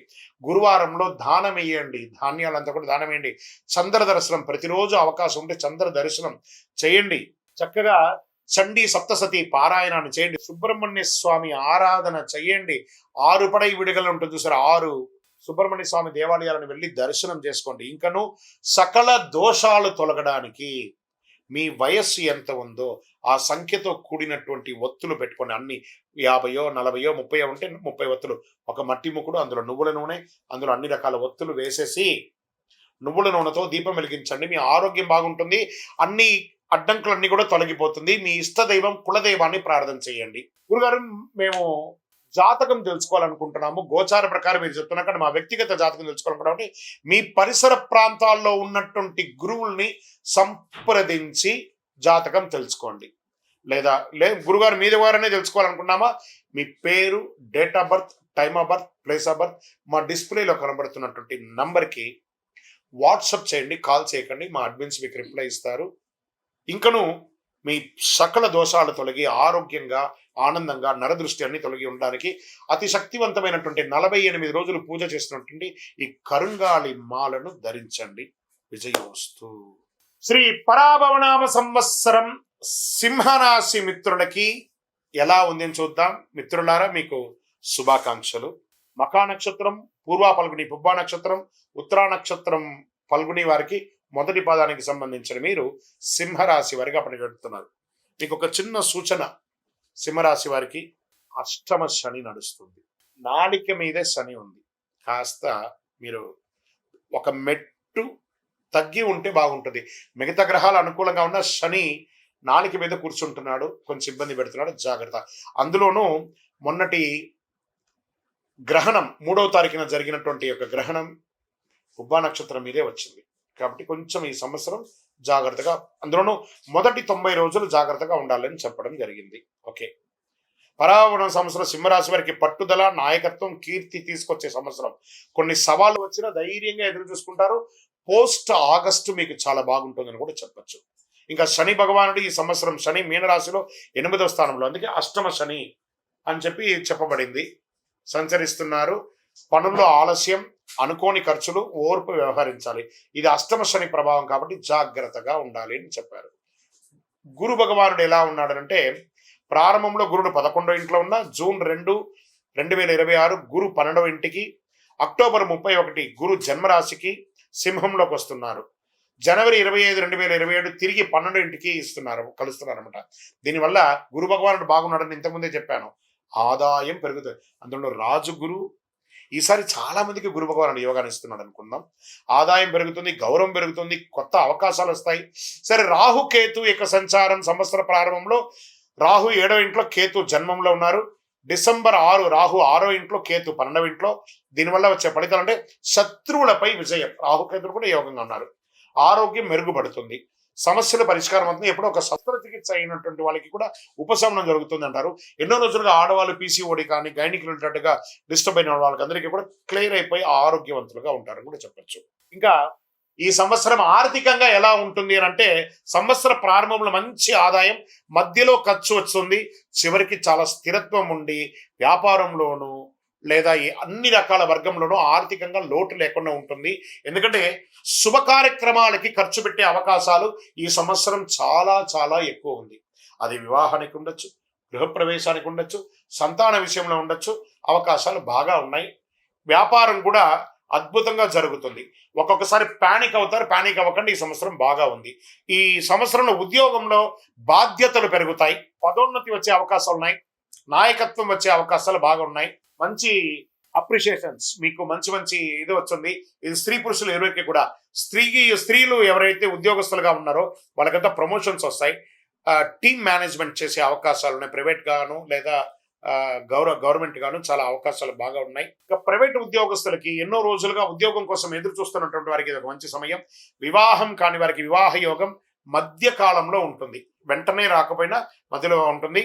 [SPEAKER 1] గురువారంలో దానం వేయండి, ధాన్యాలంతా కూడా దానం వేయండి. చంద్ర దర్శనం ప్రతిరోజు అవకాశం ఉంటే చంద్ర దర్శనం చేయండి. చక్కగా చండీ సప్తసతి పారాయణాన్ని చేయండి. సుబ్రహ్మణ్య స్వామి ఆరాధన చేయండి. 6 పడై విడుదల ఉంటుంది చూసారు, 6 సుబ్రహ్మణ్య స్వామి దేవాలయాలను వెళ్ళి దర్శనం చేసుకోండి. ఇంకను సకల దోషాలు తొలగడానికి మీ వయస్సు ఎంత ఉందో ఆ సంఖ్యతో కూడినటువంటి ఒత్తులు పెట్టుకోండి. అన్ని 50, 40, 30 ఉంటే 30 ఒత్తులు, ఒక మట్టి ముక్కుడు, అందులో నువ్వుల నూనె, అందులో అన్ని రకాల ఒత్తులు వేసేసి నువ్వుల నూనెతో దీపం వెలిగించండి. మీ ఆరోగ్యం బాగుంటుంది. అన్ని అడ్డంకులన్నీ కూడా తొలగిపోతుంది. మీ ఇష్టదైవం కులదైవాన్ని ప్రార్థన చేయండి. గురుగారు, మేము జాతకం తెలుసుకోవాలనుకుంటున్నాము. గోచార ప్రకారం మీరు చెప్తున్నా కానీ మా వ్యక్తిగత జాతకం తెలుసుకోవాలనుకుంటే మీ పరిసర ప్రాంతాల్లో ఉన్నటువంటి గురువుల్ని సంప్రదించి జాతకం తెలుసుకోండి. లేదా గురుగారు మీ ద్వారానే తెలుసుకోవాలనుకున్నామా, మీ పేరు, date of birth, time of birth, place of birth మా డిస్ప్లేలో కనబడుతున్నటువంటి నంబర్కి వాట్సాప్ చేయండి, కాల్ చేయకండి. మా అడ్మిన్స్ మీకు రిప్లై ఇస్తారు. ఇంకను మీ సకల దోషాలు తొలగి ఆరోగ్యంగా, ఆనందంగా, నరదృష్టి అన్ని తొలగి ఉండడానికి అతి శక్తివంతమైనటువంటి 48 రోజులు పూజ చేస్తున్నటువంటి ఈ కరుంగాళి మాలను ధరించండి. విజయోస్తు. శ్రీ పరాభవనామ సంవత్సరం సింహరాశి మిత్రులకి ఎలా ఉంది అని చూద్దాం. మిత్రులారా, మీకు శుభాకాంక్షలు. మకా నక్షత్రం, పూర్వ పల్గుని, పుబ్బా నక్షత్రం, ఉత్తరా నక్షత్రం పల్గుని వారికి మొదటి పాదానికి సంబంధించిన మీరు సింహరాశి వారిగా పనిగడుతున్నారు. మీకు ఒక చిన్న సూచన, సింహరాశి వారికి అష్టమ శని నడుస్తుంది. నాలిక మీదే శని ఉంది. కాస్త మీరు ఒక మెట్టు తగ్గి ఉంటే బాగుంటుంది. మిగతా గ్రహాలు అనుకూలంగా ఉన్న శని నాలిక మీద కూర్చుంటున్నాడు, కొంచెం ఇబ్బంది పెడుతున్నాడు, జాగ్రత్త. అందులోనూ మొన్నటి గ్రహణం 3వ తారీఖున జరిగినటువంటి యొక్క గ్రహణం ఉబ్బా నక్షత్రం మీదే వచ్చింది. కాబట్టి కొంచెం ఈ సంవత్సరం జాగ్రత్తగా, అందులోనూ మొదటి 90 రోజులు జాగ్రత్తగా ఉండాలని చెప్పడం జరిగింది. ఓకే. పరాభవన సంవత్సరం సింహరాశి వారికి పట్టుదల, నాయకత్వం, కీర్తి తీసుకొచ్చే సంవత్సరం. కొన్ని సవాళ్ళు వచ్చినా ధైర్యంగా ఎదురు చూసుకుంటారు. పోస్ట్ ఆగస్టు మీకు చాలా బాగుంటుందని కూడా చెప్పచ్చు. ఇంకా శని భగవానుడు ఈ సంవత్సరం శని మీనరాశిలో 8వ స్థానంలో, అందుకే అష్టమ శని అని చెప్పి చెప్పబడింది, సంచరిస్తున్నారు. పనుల్లో ఆలస్యం, అనుకోని ఖర్చులు, ఓర్పు వ్యవహరించాలి. ఇది అష్టమ శని ప్రభావం కాబట్టి జాగ్రత్తగా ఉండాలి అని చెప్పారు. గురు భగవానుడు ఎలా ఉన్నాడనంటే, ప్రారంభంలో గురుడు 11వ ఇంట్లో ఉన్న జూన్ 2, 2026 గురు 12వ ఇంటికి, అక్టోబర్ 31 గురు జన్మరాశికి సింహంలోకి వస్తున్నారు. జనవరి 25, 2027 తిరిగి 12కి కలుస్తున్నారు అనమాట. దీనివల్ల గురు భగవానుడు బాగున్నాడని ఇంతకుముందే చెప్పాను. ఆదాయం పెరుగుతుంది. అందులో రాజు గురు ఈసారి చాలా మందికి గురు భగవానుడు యోగాన్ని ఇస్తున్నాడు అనుకుందాం. ఆదాయం పెరుగుతుంది, గౌరవం పెరుగుతుంది, కొత్త అవకాశాలు వస్తాయి. సరే, రాహు కేతు యొక్క సంచారం సంవత్సర ప్రారంభంలో రాహు 7వ ఇంట్లో, కేతు జన్మంలో ఉన్నారు. డిసెంబర్ 6 రాహు 6వ ఇంట్లో, కేతు 12వ ఇంట్లో. దీనివల్ల వచ్చే ఫలితాలు అంటే శత్రువులపై విజయం. రాహుకేతులు కూడా యోగంగా ఉన్నారు. ఆరోగ్యం మెరుగుపడుతుంది, సమస్యల పరిష్కారం అవుతుంది. ఎప్పుడో ఒక శస్త్రచికిత్స అయినటువంటి వాళ్ళకి కూడా ఉపశమనం జరుగుతుంది అంటారు. ఎన్నో రోజులుగా ఆడవాళ్ళు పీసీఓడి కానీ గైనిక్ రిలేటెడ్ గా డిస్టర్బ్ అయిన వాళ్ళకి అందరికీ కూడా క్లియర్ అయిపోయి ఆరోగ్యవంతులుగా ఉంటారని కూడా చెప్పచ్చు. ఇంకా ఈ సంవత్సరం ఆర్థికంగా ఎలా ఉంటుంది అని అంటే, సంవత్సర ప్రారంభంలో మంచి ఆదాయం, మధ్యలో ఖర్చు వస్తుంది, చివరికి చాలా స్థిరత్వం ఉండి వ్యాపారంలోనూ లేదా అన్ని రకాల వర్గంలోనూ ఆర్థికంగా లోటు లేకుండా ఉంటుంది. ఎందుకంటే శుభ కార్యక్రమాలకి ఖర్చు పెట్టే అవకాశాలు ఈ సంవత్సరం చాలా చాలా ఎక్కువ ఉంది. అది వివాహానికి ఉండొచ్చు, గృహప్రవేశానికి ఉండొచ్చు, సంతాన విషయంలో ఉండొచ్చు. అవకాశాలు బాగా ఉన్నాయి. వ్యాపారం కూడా అద్భుతంగా జరుగుతుంది. ఒక్కొక్కసారి ప్యానిక్ అవుతారు, ప్యానిక్ అవ్వకండి. ఈ సంవత్సరం బాగా ఉంది. ఈ సంవత్సరంలో ఉద్యోగంలో బాధ్యతలు పెరుగుతాయి, పదోన్నతి వచ్చే అవకాశాలు ఉన్నాయి, నాయకత్వం వచ్చే అవకాశాలు బాగా ఉన్నాయి. మంచి అప్రిషియేషన్స్, మీకు మంచి మంచి ఇది వచ్చింది. ఇది స్త్రీ పురుషులు ఎవరికి కూడా, స్త్రీలు ఎవరైతే ఉద్యోగస్తులుగా ఉన్నారో వాళ్ళకంతా ప్రమోషన్స్ వస్తాయి. టీమ్ మేనేజ్మెంట్ చేసే అవకాశాలు ఉన్నాయి, ప్రైవేట్ గాను లేదా గవర్నమెంట్ గాను చాలా అవకాశాలు బాగా ఉన్నాయి. ఇక ప్రైవేట్ ఉద్యోగస్తులకి ఎన్నో రోజులుగా ఉద్యోగం కోసం ఎదురు చూస్తున్నటువంటి వారికి ఇది ఒక మంచి సమయం. వివాహం కాని వారికి వివాహ యోగం మధ్య కాలంలో ఉంటుంది, వెంటనే రాకపోయినా మధ్యలో ఉంటుంది.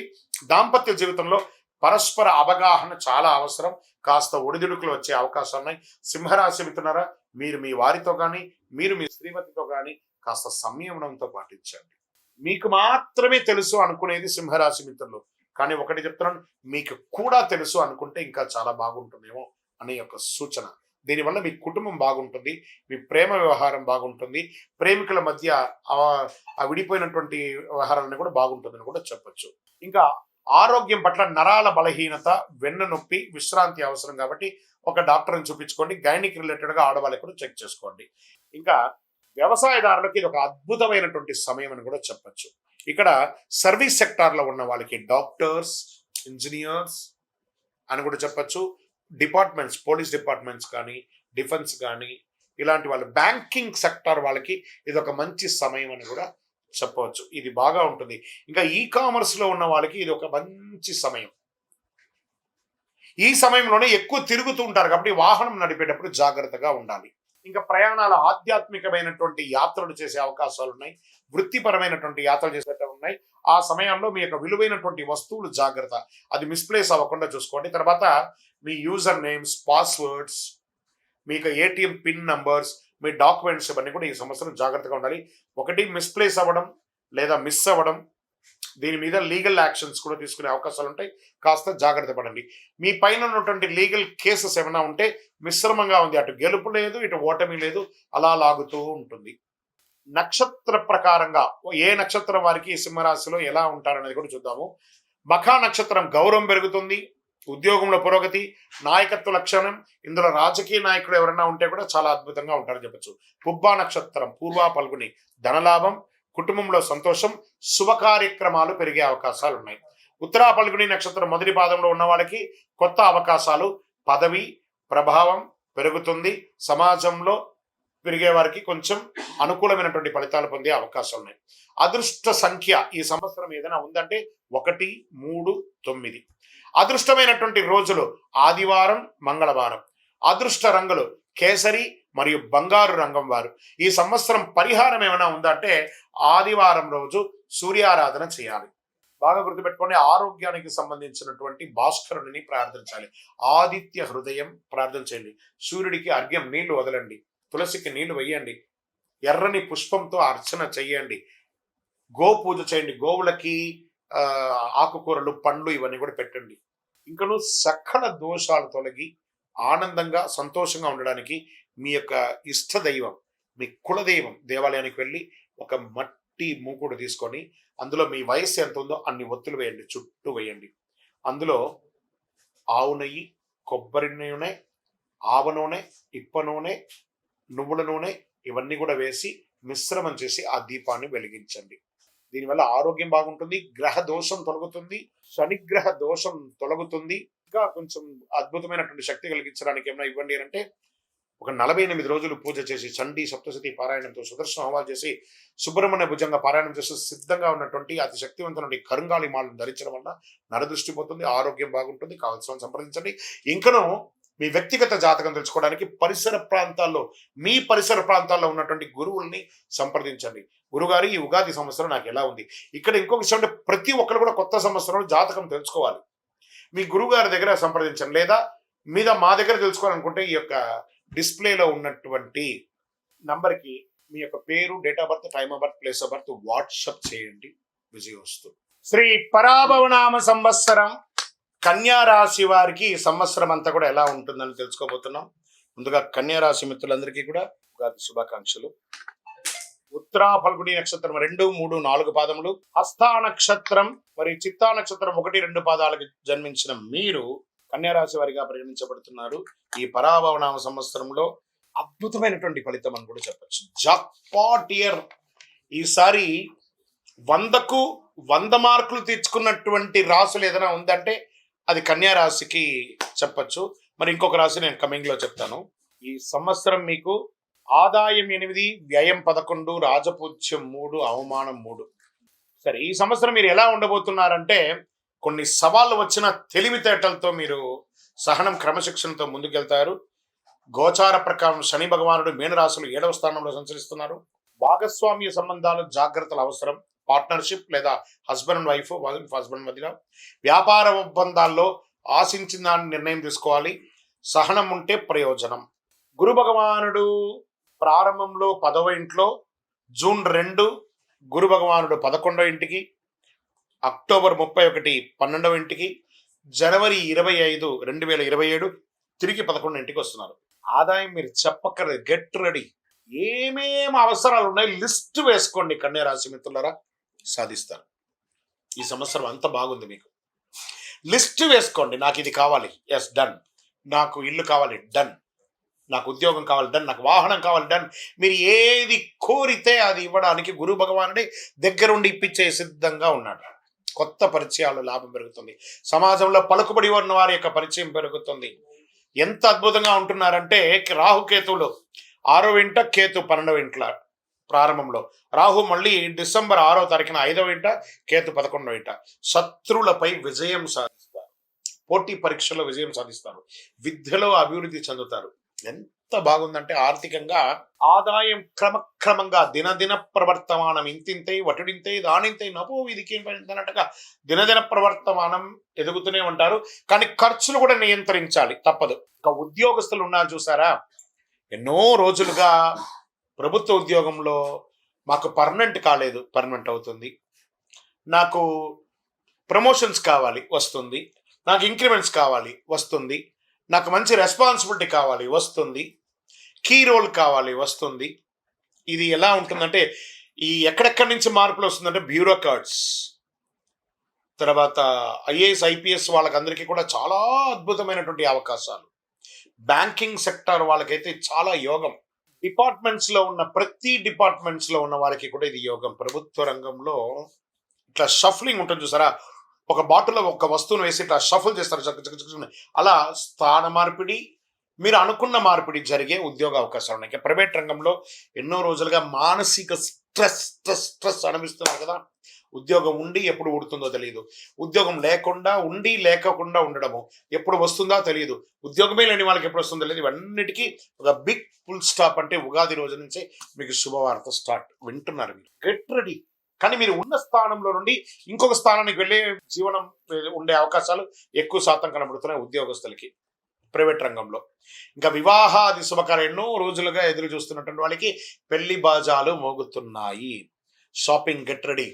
[SPEAKER 1] దాంపత్య జీవితంలో పరస్పర అవగాహన చాలా అవసరం. కాస్త ఒడిదుడుకులు వచ్చే అవకాశాలు ఉన్నాయి. సింహరాశి మిత్రులారా, మీరు మీ వారితో కానీ మీరు మీ శ్రీమతితో కానీ కాస్త సంయమనంతో పాటించండి. మీకు మాత్రమే తెలుసు అనుకునేది సింహరాశి మిత్రులు, కానీ ఒకటి చెప్తున్నాను, మీకు కూడా తెలుసు అనుకుంటే ఇంకా చాలా బాగుంటుందేమో అనే ఒక సూచన. దీనివల్ల మీ కుటుంబం బాగుంటుంది, మీ ప్రేమ వ్యవహారం బాగుంటుంది, ప్రేమికుల మధ్య ఆ విడిపోయినటువంటి వ్యవహారాన్ని కూడా బాగుంటుందని కూడా చెప్పచ్చు. ఇంకా ఆరోగ్యం పట్ల నరాల బలహీనత, వెన్ను నొప్పి, విశ్రాంతి అవసరం కాబట్టి ఒక డాక్టర్ని చూపించుకోండి. గైనిక్ రిలేటెడ్గా ఆడవాళ్ళకి కూడా చెక్ చేసుకోండి. ఇంకా వ్యవసాయదారులకి ఇది ఒక అద్భుతమైనటువంటి సమయం అని కూడా చెప్పచ్చు. ఇక్కడ సర్వీస్ సెక్టార్లో ఉన్న వాళ్ళకి డాక్టర్స్, ఇంజనీర్స్ అని కూడా చెప్పచ్చు. డిపార్ట్మెంట్స్, పోలీస్ డిపార్ట్మెంట్స్ కానీ, డిఫెన్స్ కానీ, ఇలాంటి వాళ్ళు బ్యాంకింగ్ సెక్టార్ వాళ్ళకి ఇది ఒక మంచి సమయం అని కూడా చెప్పవచ్చు. ఇది బాగా ఉంటుంది. ఇంకా ఈ కామర్స్లో ఉన్న వాళ్ళకి ఇది ఒక మంచి సమయం. ఈ సమయంలోనే ఎక్కువ తిరుగుతూ ఉంటారు కాబట్టి వాహనం నడిపేటప్పుడు జాగ్రత్తగా ఉండాలి. ఇంకా ప్రయాణాల ఆధ్యాత్మికమైనటువంటి యాత్రలు చేసే అవకాశాలు ఉన్నాయి, వృత్తిపరమైనటువంటి యాత్రలు చేసేటవి ఉన్నాయి. ఆ సమయంలో మీ యొక్క విలువైనటువంటి వస్తువులు జాగ్రత్త, అది మిస్ప్లేస్ అవ్వకుండా చూసుకోండి. తర్వాత మీ యూజర్ నేమ్స్, పాస్వర్డ్స్, మీకు ఏటీఎం పిన్ నంబర్స్, మీ డాక్యుమెంట్స్ ఇవన్నీ కూడా ఈ సంవత్సరం జాగ్రత్తగా ఉండాలి. ఒకటి మిస్ప్లేస్ అవ్వడం లేదా మిస్ అవ్వడం, దీని మీద లీగల్ యాక్షన్స్ కూడా తీసుకునే అవకాశాలు ఉంటాయి. కాస్త జాగ్రత్త పడండి. మీ పైన ఉన్నటువంటి లీగల్ కేసెస్ ఏమైనా ఉంటే మిశ్రమంగా ఉంది, అటు గెలుపు లేదు ఇటు ఓటమి లేదు, అలా లాగుతూ ఉంటుంది. నక్షత్ర ప్రకారంగా ఏ నక్షత్రం వారికి సింహరాశిలో ఎలా ఉంటారనేది కూడా చూద్దాము. మఖా నక్షత్రం గౌరవం పెరుగుతుంది, ఉద్యోగంలో పురోగతి, నాయకత్వ లక్షణం. ఇందులో రాజకీయ నాయకుడు ఎవరైనా ఉంటే కూడా చాలా అద్భుతంగా ఉంటారని చెప్పచ్చు. పుబ్బా నక్షత్రం పూర్వ పల్గుని, ధనలాభం, కుటుంబంలో సంతోషం, శుభ కార్యక్రమాలు పెరిగే అవకాశాలు ఉన్నాయి. ఉత్తరా పల్గుని నక్షత్రం మొదటి పాదంలో ఉన్న వాళ్ళకి కొత్త అవకాశాలు, పదవి ప్రభావం పెరుగుతుంది, సమాజంలో పెరిగే వారికి కొంచెం అనుకూలమైనటువంటి ఫలితాలు పొందే అవకాశాలు ఉన్నాయి. అదృష్ట సంఖ్య ఈ సంవత్సరం ఏదైనా ఉందంటే 1, 3, 9. అదృష్టమైనటువంటి రోజులు ఆదివారం, మంగళవారం. అదృష్ట రంగులు కేసరి మరియు బంగారు రంగం వారు. ఈ సంవత్సరం పరిహారం ఏమైనా ఉందంటే ఆదివారం రోజు సూర్యారాధన చేయాలి. బాగా గుర్తుపెట్టుకోండి, ఆరోగ్యానికి సంబంధించినటువంటి భాస్కరుడిని ప్రార్థించాలి. ఆదిత్య హృదయం ప్రార్థన చేయండి. సూర్యుడికి అర్ఘ్యం నీళ్లు వదలండి, తులసికి నీళ్లు వేయండి, ఎర్రని పుష్పంతో అర్చన చెయ్యండి, గో పూజ చేయండి, గోవులకి ఆకుకూరలు, పండ్లు ఇవన్నీ కూడా పెట్టండి. ఇంకను సకల దోషాలు తొలగి ఆనందంగా సంతోషంగా ఉండడానికి మీ యొక్క ఇష్ట దైవం, మీ కులదైవం దేవాలయానికి వెళ్ళి ఒక మట్టి మూకుడు తీసుకొని అందులో మీ వయస్సు ఎంత ఉందో అన్ని ఒత్తులు వేయండి, చుట్టూ వేయండి. అందులో ఆవు నెయ్యి, కొబ్బరి నూనె, ఆవ నూనె, ఇప్ప నూనె, నువ్వుల నూనె ఇవన్నీ కూడా వేసి మిశ్రమం చేసి ఆ దీపాన్ని వెలిగించండి. దీనివల్ల ఆరోగ్యం బాగుంటుంది, గ్రహ దోషం తొలగుతుంది, శనిగ్రహ దోషం తొలగుతుంది. ఇంకా కొంచెం అద్భుతమైనటువంటి శక్తి కలిగించడానికి ఏమైనా ఇవ్వండి అంటే ఒక 48 రోజులు పూజ చేసి చండీ సప్తశతి పారాయణంతో సుదర్శన హోమాలు చేసి సుబ్రహ్మణ్య భుజంగా పారాయణం చేసి సిద్ధంగా ఉన్నటువంటి అతి శక్తివంతమైన కరుంగాళి మాలను ధరించడం వల్ల నరదృష్టి పోతుంది, ఆరోగ్యం బాగుంటుంది. కావాల్సిన సంప్రదించండి. ఇంకనూ మీ వ్యక్తిగత జాతకం తెలుసుకోవడానికి మీ పరిసర ప్రాంతాల్లో ఉన్నటువంటి గురువుల్ని సంప్రదించండి. గురుగారు ఈ ఉగాది సంవత్సరం నాకు ఎలా ఉంది. ఇక్కడ ఇంకొక విషయం అంటే ప్రతి ఒక్కరు కూడా కొత్త సంవత్సరంలో జాతకం తెలుసుకోవాలి. మీ గురువు గారి దగ్గర సంప్రదించండి, లేదా మా దగ్గర తెలుసుకోవాలనుకుంటే ఈ యొక్క డిస్ప్లేలో ఉన్నటువంటి నంబర్కి మీ యొక్క పేరు, date of birth, time of birth, place of birth WhatsApp చేయండి. విజయోస్తు. శ్రీ పరాభవనామ సంవత్సరం కన్యా రాశి వారికి ఈ సంవత్సరం అంతా కూడా ఎలా ఉంటుందని తెలుసుకోబోతున్నాం. ముందుగా కన్యా రాశి మిత్రులందరికీ కూడా ఉగాది శుభాకాంక్షలు. ఉత్తరా ఫల్గుని నక్షత్రం 2, 3, 4 పాదములు, హస్తా నక్షత్రం మరి చిత్తా నక్షత్రం 1, 2 పాదాలకు జన్మించిన మీరు కన్యా రాశి వారిగా పరిగణించబడుతున్నారు. ఈ పరాభవనామ సంవత్సరంలో అద్భుతమైనటువంటి ఫలితం అని కూడా చెప్పచ్చు. Jackpot year. ఈసారి 100కు 100 మార్కులు తెచ్చుకున్నటువంటి రాశులు ఏదైనా ఉందంటే అది కన్యా రాశికి చెప్పచ్చు. మరి ఇంకొక రాశి నేను కమింగ్ లో చెప్తాను. ఈ సంవత్సరం మీకు ఆదాయం 8, వ్యయం 11, రాజపూజ్యం 3, అవమానం 3. సరే, ఈ సంవత్సరం మీరు ఎలా ఉండబోతున్నారంటే కొన్ని సవాళ్ళు వచ్చిన తెలివితేటలతో మీరు సహనం, క్రమశిక్షణతో ముందుకెళ్తారు. గోచార ప్రకారం శని భగవానుడు మీనరాశులు 7వ స్థానంలో సంచరిస్తున్నారు. భాగస్వామ్య సంబంధాలు జాగ్రత్తలు అవసరం. పార్ట్నర్షిప్ లేదా హస్బెండ్ అండ్ వైఫ్ మధ్యలో వ్యాపార ఒప్పందాల్లో ఆశించిన దాన్ని నిర్ణయం తీసుకోవాలి. సహనం ఉంటే ప్రయోజనం. గురు భగవానుడు ప్రారంభంలో 10వ ఇంట్లో, జూన్ 2 గురు భగవానుడు 11వ ఇంటికి, అక్టోబర్ 31 12వ ఇంటికి, జనవరి 25 2027 తిరిగి 11వ ఇంటికి వస్తున్నారు. ఆదాయం మీరు చెప్పక్కర్లేదు, గెట్ రెడీ. ఏమేమి అవసరాలు ఉన్నాయి లిస్ట్ వేసుకోండి. కన్యా రాశి మిత్రులారా, సాధిస్తారు. ఈ సంవత్సరం అంత బాగుంది. మీకు లిస్ట్ వేసుకోండి. నాకు ఇది కావాలి, ఎస్ డన్. నాకు ఇల్లు కావాలి, డన్. నాకు ఉద్యోగం కావాలి, డన్. నాకు వాహనం కావాలి, డన్. మీరు ఏది కోరితే అది ఇవ్వడానికి గురు భగవానుడి దగ్గరుండి ఇప్పించే సిద్ధంగా ఉన్నాడు. కొత్త పరిచయాలు, లాభం పెరుగుతుంది. సమాజంలో పలుకుబడి ఉన్న వారి యొక్క పరిచయం పెరుగుతుంది. ఎంత అద్భుతంగా ఉంటున్నారంటే రాహుకేతువులు 6వ ఇంట, కేతు 12వ ఇంట్ల ప్రారంభంలో. రాహు మళ్ళీ డిసెంబర్ 6వ తారీఖున 5వ ఇంట, కేతు 11వ ఇంట. శత్రులపై విజయం సాధిస్తారు. పోటీ పరీక్షలో విజయం సాధిస్తారు. విద్యలో అభివృద్ధి చెందుతారు. ఎంత బాగుందంటే ఆర్థికంగా ఆదాయం క్రమక్రమంగా దినదిన ప్రవర్తమానం ఇంతింతై వటుడింతై దానింతై నపో విధికి అన్నట్టుగా దినదిన ప్రవర్తమానం ఎదుగుతూనే ఉంటారు. కానీ ఖర్చులు కూడా నియంత్రించాలి, తప్పదు. ఒక ఉద్యోగస్తులు ఉన్నారు చూసారా, ఎన్నో రోజులుగా ప్రభుత్వ ఉద్యోగంలో మాకు పర్మనెంట్ కాలేదు, పర్మనెంట్ అవుతుంది. నాకు ప్రమోషన్స్ కావాలి, వస్తుంది. నాకు ఇంక్రిమెంట్స్ కావాలి, వస్తుంది. నాకు మంచి రెస్పాన్సిబిలిటీ కావాలి, వస్తుంది. కీ రోల్ కావాలి, వస్తుంది. ఇది ఎలా ఉంటుందంటే ఈ ఎక్కడెక్కడి నుంచి మార్పులు వస్తుందంటే బ్యూరోక్రాట్స్, తర్వాత ఐఏఎస్ ఐపీఎస్ వాళ్ళకందరికీ కూడా చాలా అద్భుతమైనటువంటి అవకాశాలు. బ్యాంకింగ్ సెక్టర్ వాళ్ళకైతే చాలా యోగం. డిపార్ట్మెంట్స్లో ఉన్న ప్రతి డిపార్ట్మెంట్స్లో ఉన్న వారికి కూడా ఇది యోగం. ప్రభుత్వ రంగంలో ఇట్లా షఫ్లింగ్ ఉంటుంది చూసారా, ఒక బాటిల్లో ఒక వస్తువును వేసి ఇట్లా షఫుల్ చేస్తారు. అలా స్థాన మార్పిడి, మీరు అనుకున్న మార్పిడి జరిగే ఉద్యోగ అవకాశాలు ఉన్నాయి. ప్రైవేట్ రంగంలో ఎన్నో రోజులుగా మానసిక స్ట్రెస్ అనిపిస్తున్నారు కదా. ఉద్యోగం ఉండి ఎప్పుడు ఉడుతుందో తెలియదు, ఉద్యోగం లేకుండా ఉండడము ఎప్పుడు వస్తుందో తెలియదు, ఉద్యోగమే లేని వాళ్ళకి ఎప్పుడు వస్తుందో తెలియదు. ఇవన్నిటికీ ఒక బిగ్ ఫుల్ స్టాప్ అంటే ఉగాది రోజు నుంచే మీకు శుభవార్త స్టార్ట్. వింటున్నారు మీరు, గెట్ రెడీ. కానీ మీరు ఉన్న స్థానంలో నుండి ఇంకొక స్థానానికి వెళ్ళే జీవనం ఉండే అవకాశాలు ఎక్కువ శాతం కనబడుతున్నాయి ఉద్యోగస్తులకి ప్రైవేట్ రంగంలో. ఇంకా వివాహాది శుభకార్యం ఎన్నో రోజులుగా ఎదురు చూస్తున్నటువంటి వాళ్ళకి పెళ్లి బాజాలు మోగుతున్నాయి. Shopping, get ready.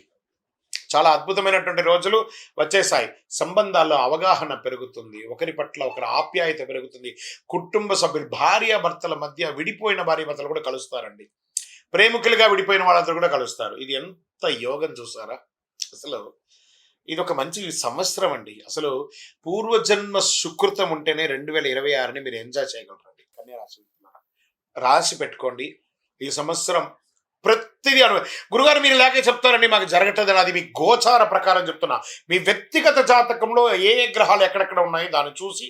[SPEAKER 1] చాలా అద్భుతమైనటువంటి రోజులు వచ్చేసాయి. సంబంధాల్లో అవగాహన పెరుగుతుంది, ఒకరి పట్ల ఒకరి ఆప్యాయత పెరుగుతుంది. కుటుంబ సభ్యులు, భార్యాభర్తల మధ్య విడిపోయిన భార్యాభర్తలు కూడా కలుస్తారండి. ప్రేమికులుగా విడిపోయిన వాళ్ళందరూ కూడా కలుస్తారు. ఇది ఎంత యోగం చూసారా. అసలు ఇది ఒక మంచి సంవత్సరం అండి. అసలు పూర్వజన్మ సుకృతం ఉంటేనే 2026ని మీరు ఎంజాయ్ చేయగలరండి. కన్యరాశి మిత్రులారా. రాసి పెట్టుకోండి. ఈ సంవత్సరం ప్రతిదీ గురుగారు మీరు ఇలాగే చెప్తారండి మాకు జరగట్లేదని. అది మీ గోచార ప్రకారం చెప్తున్నా. మీ వ్యక్తిగత జాతకంలో ఏ ఏ గ్రహాలు ఎక్కడెక్కడ ఉన్నాయి దాన్ని చూసి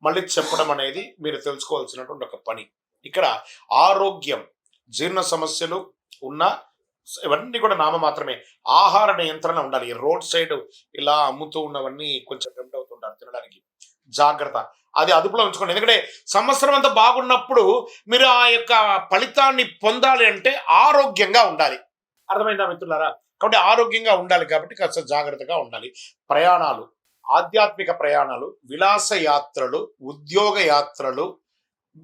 [SPEAKER 1] మళ్ళీ చెప్పడం అనేది మీరు తెలుసుకోవాల్సినటువంటి ఒక పని. ఇక్కడ ఆరోగ్యం, జీర్ణ సమస్యలు ఉన్న ఇవన్నీ కూడా నామ మాత్రమే. ఆహార నియంత్రణ ఉండాలి. ఈ రోడ్ సైడ్ ఇలా అమ్ముతూ ఉన్నవన్నీ కొంచెం టెంప్ట్ అవుతుంటారు తినడానికి. జాగ్రత్త, అది అదుపులో ఉంచుకోండి. ఎందుకంటే సంవత్సరం అంతా బాగున్నప్పుడు మీరు ఆ యొక్క ఫలితాన్ని పొందాలి అంటే ఆరోగ్యంగా ఉండాలి. అర్థమైందా మిత్రులారా? కాబట్టి ఆరోగ్యంగా ఉండాలి కాబట్టి కాస్త జాగ్రత్తగా ఉండాలి. ప్రయాణాలు, ఆధ్యాత్మిక ప్రయాణాలు, విలాస యాత్రలు, ఉద్యోగ యాత్రలు,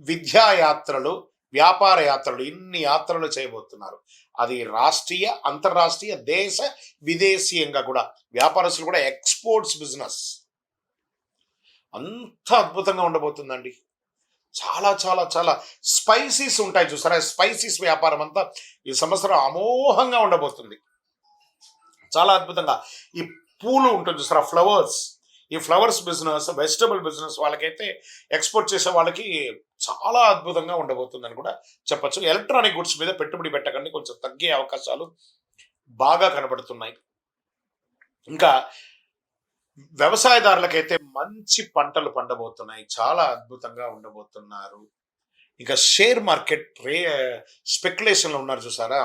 [SPEAKER 1] విద్యా యాత్రలు, వ్యాపార యాత్రలు, ఇన్ని యాత్రలు చేయబోతున్నారు. అది రాష్ట్రీయ, అంతర్రాష్ట్రీయ, దేశ విదేశీయంగా కూడా. వ్యాపారస్తులు కూడా ఎక్స్పోర్ట్స్ బిజినెస్ అంత అద్భుతంగా ఉండబోతుందండి. చాలా చాలా చాలా స్పైసీస్ ఉంటాయి చూసారా, స్పైసీస్ వ్యాపారం అంతా ఈ సంవత్సరం అమోఘంగా ఉండబోతుంది. చాలా అద్భుతంగా. ఈ పూలు ఉంటుంది చూసారా, ఫ్లవర్స్, ఈ ఫ్లవర్స్ బిజినెస్, వెజిటబుల్ బిజినెస్ వాళ్ళకైతే, ఎక్స్పోర్ట్ చేసే వాళ్ళకి చాలా అద్భుతంగా ఉండబోతుందని కూడా చెప్పచ్చు. ఎలక్ట్రానిక్ గుడ్స్ మీద పెట్టుబడి పెట్టకండి, కొంచెం తగ్గే అవకాశాలు బాగా కనబడుతున్నాయి. ఇంకా వ్యవసాయదారులకైతే మంచి పంటలు పండబోతున్నాయి, చాలా అద్భుతంగా ఉండబోతున్నారు. ఇంకా షేర్ మార్కెట్ స్పెక్యులేషన్లో ఉన్నారు చూసారా,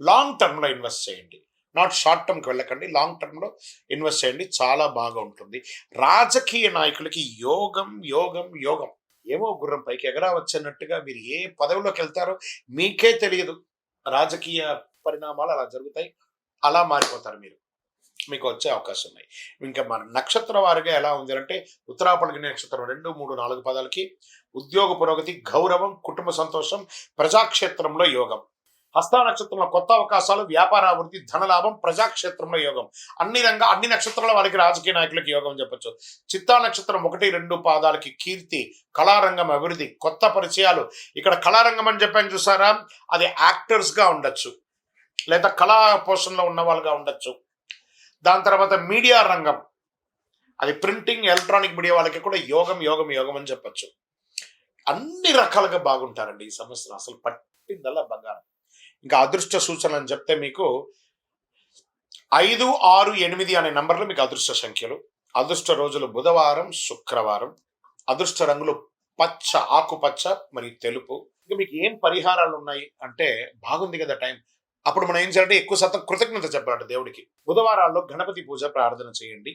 [SPEAKER 1] లాంగ్ టర్మ్లో ఇన్వెస్ట్ చేయండి. నాట్ షార్ట్ టర్మ్కి వెళ్ళకండి, లాంగ్ టర్మ్లో ఇన్వెస్ట్ చేయండి, చాలా బాగా ఉంటుంది. రాజకీయ నాయకులకి యోగం యోగం యోగం. ఏమో గుర్రం పైకి ఎగరా వచ్చన్నట్టుగా మీరు ఏ పదవిలోకి వెళ్తారో మీకే తెలియదు. రాజకీయ పరిణామాలు అలా జరుగుతాయి, అలా మారిపోతారు మీరు, మీకు వచ్చే అవకాశం ఉన్నాయి. ఇంకా మన నక్షత్ర వారిగా ఎలా ఉంది అంటే, ఉత్తరాపల్లి నక్షత్రం 2, 3, 4 పదాలకి ఉద్యోగ పురోగతి, గౌరవం, కుటుంబ సంతోషం, ప్రజాక్షేత్రంలో యోగం. హస్త నక్షత్రంలో కొత్త అవకాశాలు, వ్యాపార అభివృద్ధి, ధనలాభం, ప్రజాక్షేత్రంలో యోగం. అన్ని నక్షత్రాల వారికి రాజకీయ నాయకులకి యోగం చెప్పచ్చు. చిత్తా నక్షత్రం 1, 2 పాదాలకి కీర్తి, కళారంగం అభివృద్ధి, కొత్త పరిచయాలు. ఇక్కడ కళారంగం అని చెప్పాను చూసారా, అది యాక్టర్స్ గా ఉండొచ్చు, లేదా కళా పోషణలో ఉన్న వాళ్ళుగా ఉండొచ్చు. దాని తర్వాత మీడియా రంగం, అది ప్రింటింగ్, ఎలక్ట్రానిక్ మీడియా వాళ్ళకి కూడా యోగం యోగం యోగం అని చెప్పచ్చు. అన్ని రకాలుగా బాగుంటారండి ఈ సంవత్సరం, అసలు పట్టిందల్లా బంగారం. ఇంకా అదృష్ట సూచనలు అని చెప్తే మీకు 5, 6, 8 అనే నంబర్లు మీకు అదృష్ట సంఖ్యలు. అదృష్ట రోజులు బుధవారం, శుక్రవారం. అదృష్ట రంగులు పచ్చ, ఆకుపచ్చ మరియు తెలుపు. ఇంకా మీకు ఏం పరిహారాలు ఉన్నాయి అంటే, బాగుంది కదా టైం, అప్పుడు మనం ఏం చేయాలంటే ఎక్కువ శాతం కృతజ్ఞత చెప్పాలంటే దేవుడికి. బుధవారాల్లో గణపతి పూజ ప్రార్థన చేయండి,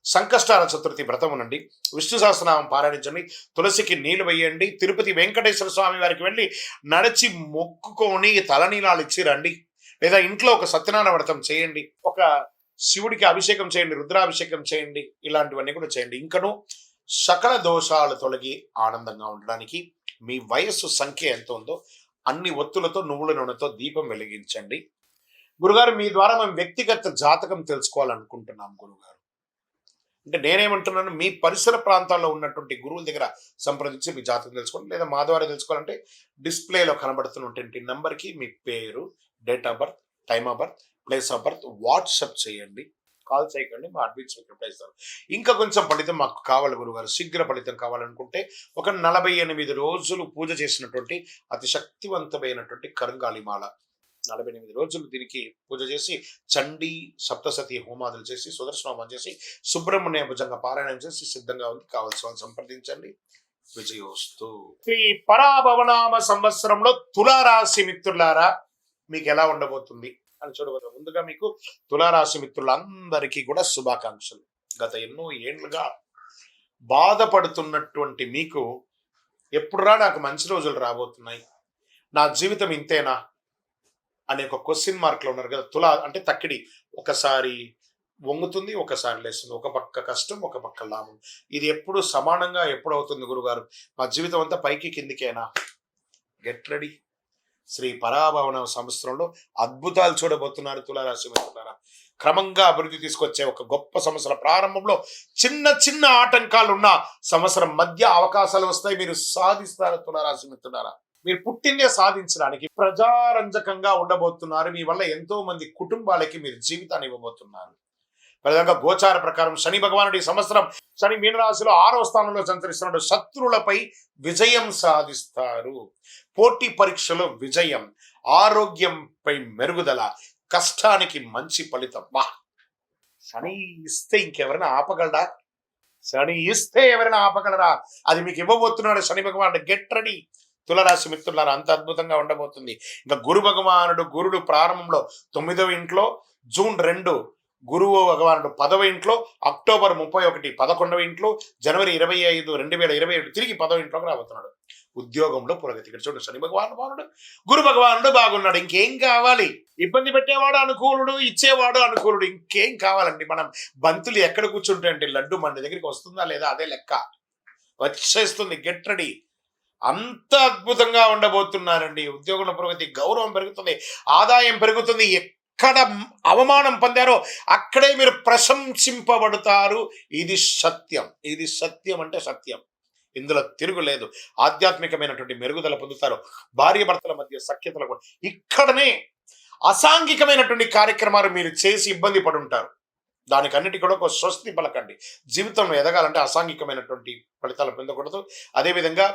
[SPEAKER 1] సంకష్టాల చతుర్థి వ్రతం ఉండండి, విష్ణు సహస్రనామం పారాయణించండి, తులసికి నీళ్లు వేయండి, తిరుపతి వెంకటేశ్వర స్వామి వారికి వెళ్ళి నడిచి మొక్కుకొని తలనీలాలు ఇచ్చి రండి, లేదా ఇంట్లో ఒక సత్యనారాయణ వ్రతం చేయండి, ఒక శివుడికి అభిషేకం చేయండి, రుద్రాభిషేకం చేయండి, ఇలాంటివన్నీ కూడా చేయండి. ఇంకను సకల దోషాలు తొలగి ఆనందంగా ఉండడానికి మీ వయస్సు సంఖ్య ఎంత ఉందో అన్ని ఒత్తులతో, నువ్వుల నూనెతో దీపం వెలిగించండి. గురుగారు మీ ద్వారా మేము వ్యక్తిగత జాతకం తెలుసుకోవాలనుకుంటున్నాం గురుగారు అంటే, నేనేమంటున్నాను, మీ పరిసర ప్రాంతాల్లో ఉన్నటువంటి గురువుల దగ్గర సంప్రదించి మీ జాతకం తెలుసుకోండి, లేదా మా ద్వారా తెలుసుకోవాలంటే డిస్ప్లేలో కనబడుతున్నటువంటి నంబర్కి మీ పేరు, date of birth, time of birth, place of birth WhatsApp చేయండి, కాల్ చేయకండి, మా అడ్మిన్స్ మీకు రిప్లై ఇస్తారు. ఇంకా కొంచెం ఫలితం మాకు కావాలి గురుగారు, శీఘ్ర ఫలితం కావాలనుకుంటే ఒక 48 రోజులు పూజ చేసినటువంటి అతి శక్తివంతమైనటువంటి కరంగాళిమాల, 48 రోజులు దీనికి పూజ చేసి, చండీ సప్తసతి హోమాదులు చేసి, సుదర్శన హోమం చేసి, సుబ్రహ్మణ్య భుజంగా పారాయణం చేసి సిద్ధంగా ఉంది. కావాల్సిన వాళ్ళు సంప్రదించండి. విజయోస్తు. శ్రీ పరాభవనామ సంవత్సరంలో తులారాశి మిత్రులారా మీకు ఎలా ఉండబోతుంది అని చూడబోతున్నాం. ముందుగా మీకు తులారాశి మిత్రులందరికీ కూడా శుభాకాంక్షలు. గత ఎన్నో ఏళ్లుగా బాధపడుతున్నటువంటి మీకు ఎప్పుడురా నాకు మంచి రోజులు రాబోతున్నాయి, నా జీవితం ఇంతేనా అనే ఒక క్వశ్చన్ మార్క్లో ఉన్నారు కదా. తులా అంటే తక్కిడి, ఒకసారి వంగుతుంది, ఒకసారి లేస్తుంది, ఒక పక్క కష్టం, ఒక పక్క లాభం. ఇది ఎప్పుడు సమానంగా ఎప్పుడు అవుతుంది గురుగారు? మా జీవితం అంతా పైకి కిందికేనా? Get ready. శ్రీ పరాభవన సంవత్సరంలో అద్భుతాలు చూడబోతున్నారు తులారాశి మిత్రులారా. క్రమంగా అభివృద్ధి తీసుకొచ్చే ఒక గొప్ప సంవత్సరం ప్రారంభంలో చిన్న చిన్న ఆటంకాలు ఉన్న సంవత్సరం మధ్య అవకాశాలు వస్తాయి, మీరు సాధిస్తారు తులారాశి మిత్రులారా. మీరు పుట్టిందే సాధించడానికి ప్రజారంజకంగా ఉండబోతున్నారు. మీ వల్ల ఎంతో మంది కుటుంబాలకి మీరు జీవితాన్ని ఇవ్వబోతున్నారు. విధంగా గోచార ప్రకారం శని భగవానుడు ఈ సంవత్సరం శని మీనరాశిలో 6వ స్థానంలో సంచరిస్తున్నాడు. శత్రువులపై విజయం సాధిస్తారు. పోటీ పరీక్షలో విజయం, ఆరోగ్యంపై మెరుగుదల, కష్టానికి మంచి ఫలితం. బా, శని ఇస్తే ఇంకెవరైనా ఆపగలరా? శని ఇస్తే ఎవరైనా ఆపగలరా? అది మీకు ఇవ్వబోతున్నాడు శని భగవానుడు. గెట్ రెడీ తులరాశి మిత్రులారా, అంత అద్భుతంగా ఉండబోతుంది. ఇంకా గురు భగవానుడు, గురుడు ప్రారంభంలో 9వ ఇంట్లో, జూన్ 2 గురువు భగవానుడు 10వ ఇంట్లో, అక్టోబర్ 31 11వ ఇంట్లో, జనవరి 25 2027 తిరిగి 10వ ఇంట్లోకి రాబోతున్నాడు. ఉద్యోగంలో పురోగతి. ఇక్కడ చూడండి, శని భగవానుడు గురు భగవానుడు బాగున్నాడు. ఇంకేం కావాలి? ఇబ్బంది పెట్టేవాడు అనుకూలుడు, ఇచ్చేవాడు అనుకూలుడు. ఇంకేం కావాలండి? మనం బంతులు ఎక్కడ కూర్చుంటే అంటే లడ్డు మన దగ్గరికి వస్తుందా లేదా అదే లెక్క. వచ్చేస్తుంది. Get ready. అంత అద్భుతంగా ఉండబోతున్నారండి. ఉద్యోగంలో పురోగతి, గౌరవం పెరుగుతుంది, ఆదాయం పెరుగుతుంది. ఎక్కడ అవమానం పొందారో అక్కడే మీరు ప్రశంసింపబడతారు. ఇది సత్యం. ఇది సత్యం అంటే సత్యం. ఇందులో తిరుగులేదు. ఆధ్యాత్మికమైనటువంటి మెరుగుదల పొందుతారు. భార్య భర్తల మధ్య సఖ్యతలు కూడా. ఇక్కడనే అసాంఘికమైనటువంటి కార్యక్రమాలు మీరు చేసి ఇబ్బంది పడి ఉంటారు. దానికన్నిటి కూడా ఒక స్వస్తి పలకండి. జీవితంలో ఎదగాలంటే అసాంఘికమైనటువంటి ఫలితాలు పొందకూడదు. అదేవిధంగా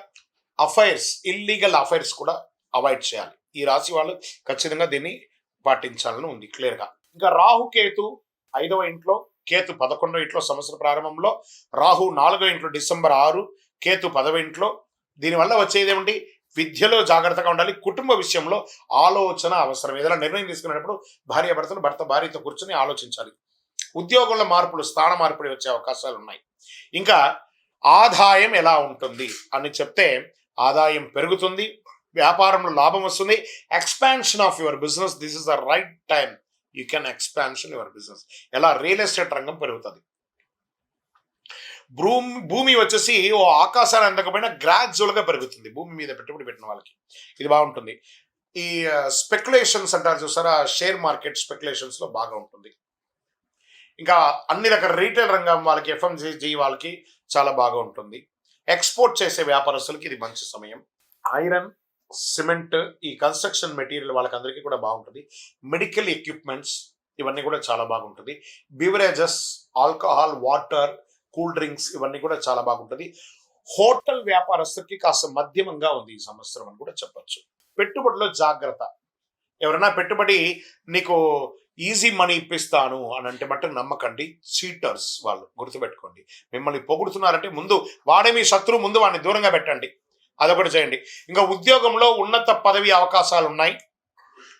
[SPEAKER 1] అఫైర్స్, ఇల్లీగల్ అఫైర్స్ కూడా అవాయిడ్ చేయాలి. ఈ రాశి వాళ్ళు ఖచ్చితంగా దీన్ని పాటించాలని ఉంది క్లియర్గా. ఇంకా రాహుకేతు 5వ ఇంట్లో, కేతు 11వ ఇంట్లో. సంవత్సర ప్రారంభంలో రాహు 4వ ఇంట్లో డిసెంబర్ 6, కేతు 10వ ఇంట్లో. దీనివల్ల వచ్చేది ఏమిటి? విద్యలో జాగ్రత్తగా ఉండాలి. కుటుంబ విషయంలో ఆలోచన అవసరం. ఏదైనా నిర్ణయం తీసుకునేటప్పుడు భార్యాభర్తలు, భర్త భార్యతో కూర్చొని ఆలోచించాలి. ఉద్యోగంలో మార్పులు, స్థాన మార్పులు వచ్చే అవకాశాలు ఉన్నాయి. ఇంకా ఆదాయం ఎలా ఉంటుంది అని చెప్తే, ఆదాయం పెరుగుతుంది, వ్యాపారంలో లాభం వస్తుంది. Expansion of your business, this is the right time. You can expansion your business. ఎలా? రియల్ ఎస్టేట్ రంగం పెరుగుతుంది. భూమి వచ్చేసి ఓ ఆకాశాన్ని అందకపోయినా గ్రాడ్యువల్ గా పెరుగుతుంది. భూమి మీద పెట్టుబడి పెట్టిన వాళ్ళకి ఇది బాగుంటుంది. ఈ స్పెక్యులేషన్స్ అంటారు చూసారా, షేర్ మార్కెట్ స్పెక్యులేషన్స్ లో బాగా ఉంటుంది. ఇంకా అన్ని రకాల రీటైల్ రంగం వాళ్ళకి, ఎఫ్ఎంసీజీ వాళ్ళకి చాలా బాగా ఉంటుంది. ఎక్స్పోర్ట్ చేసే వ్యాపారస్తులకి ఇది మంచి సమయం. ఐరన్, సిమెంట్, ఈ కన్స్ట్రక్షన్ మెటీరియల్ వాళ్ళకి అందరికీ కూడా బాగుంటుంది. మెడికల్ ఎక్విప్మెంట్స్ ఇవన్నీ కూడా చాలా బాగుంటుంది. Beverages, alcohol, water, cool drinks ఇవన్నీ కూడా చాలా బాగుంటుంది. హోటల్ వ్యాపారస్తులకి కాస్త మధ్యమంగా ఉంది ఈ సంవత్సరం అని కూడా చెప్పచ్చు. పెట్టుబడిలో జాగ్రత్త. ఎవరైనా పెట్టుబడి నీకు ఈజీ మనీ ఇప్పిస్తాను అని అంటే మట్టుకు నమ్మకండి. చీటర్స్ వాళ్ళు, గుర్తుపెట్టుకోండి. మిమ్మల్ని పొగుడుతున్నారంటే ముందు వాడే మీ శత్రువు, ముందు వాడిని దూరంగా పెట్టండి. అదొకటి చేయండి. ఇంకా ఉద్యోగంలో ఉన్నత పదవి అవకాశాలు ఉన్నాయి,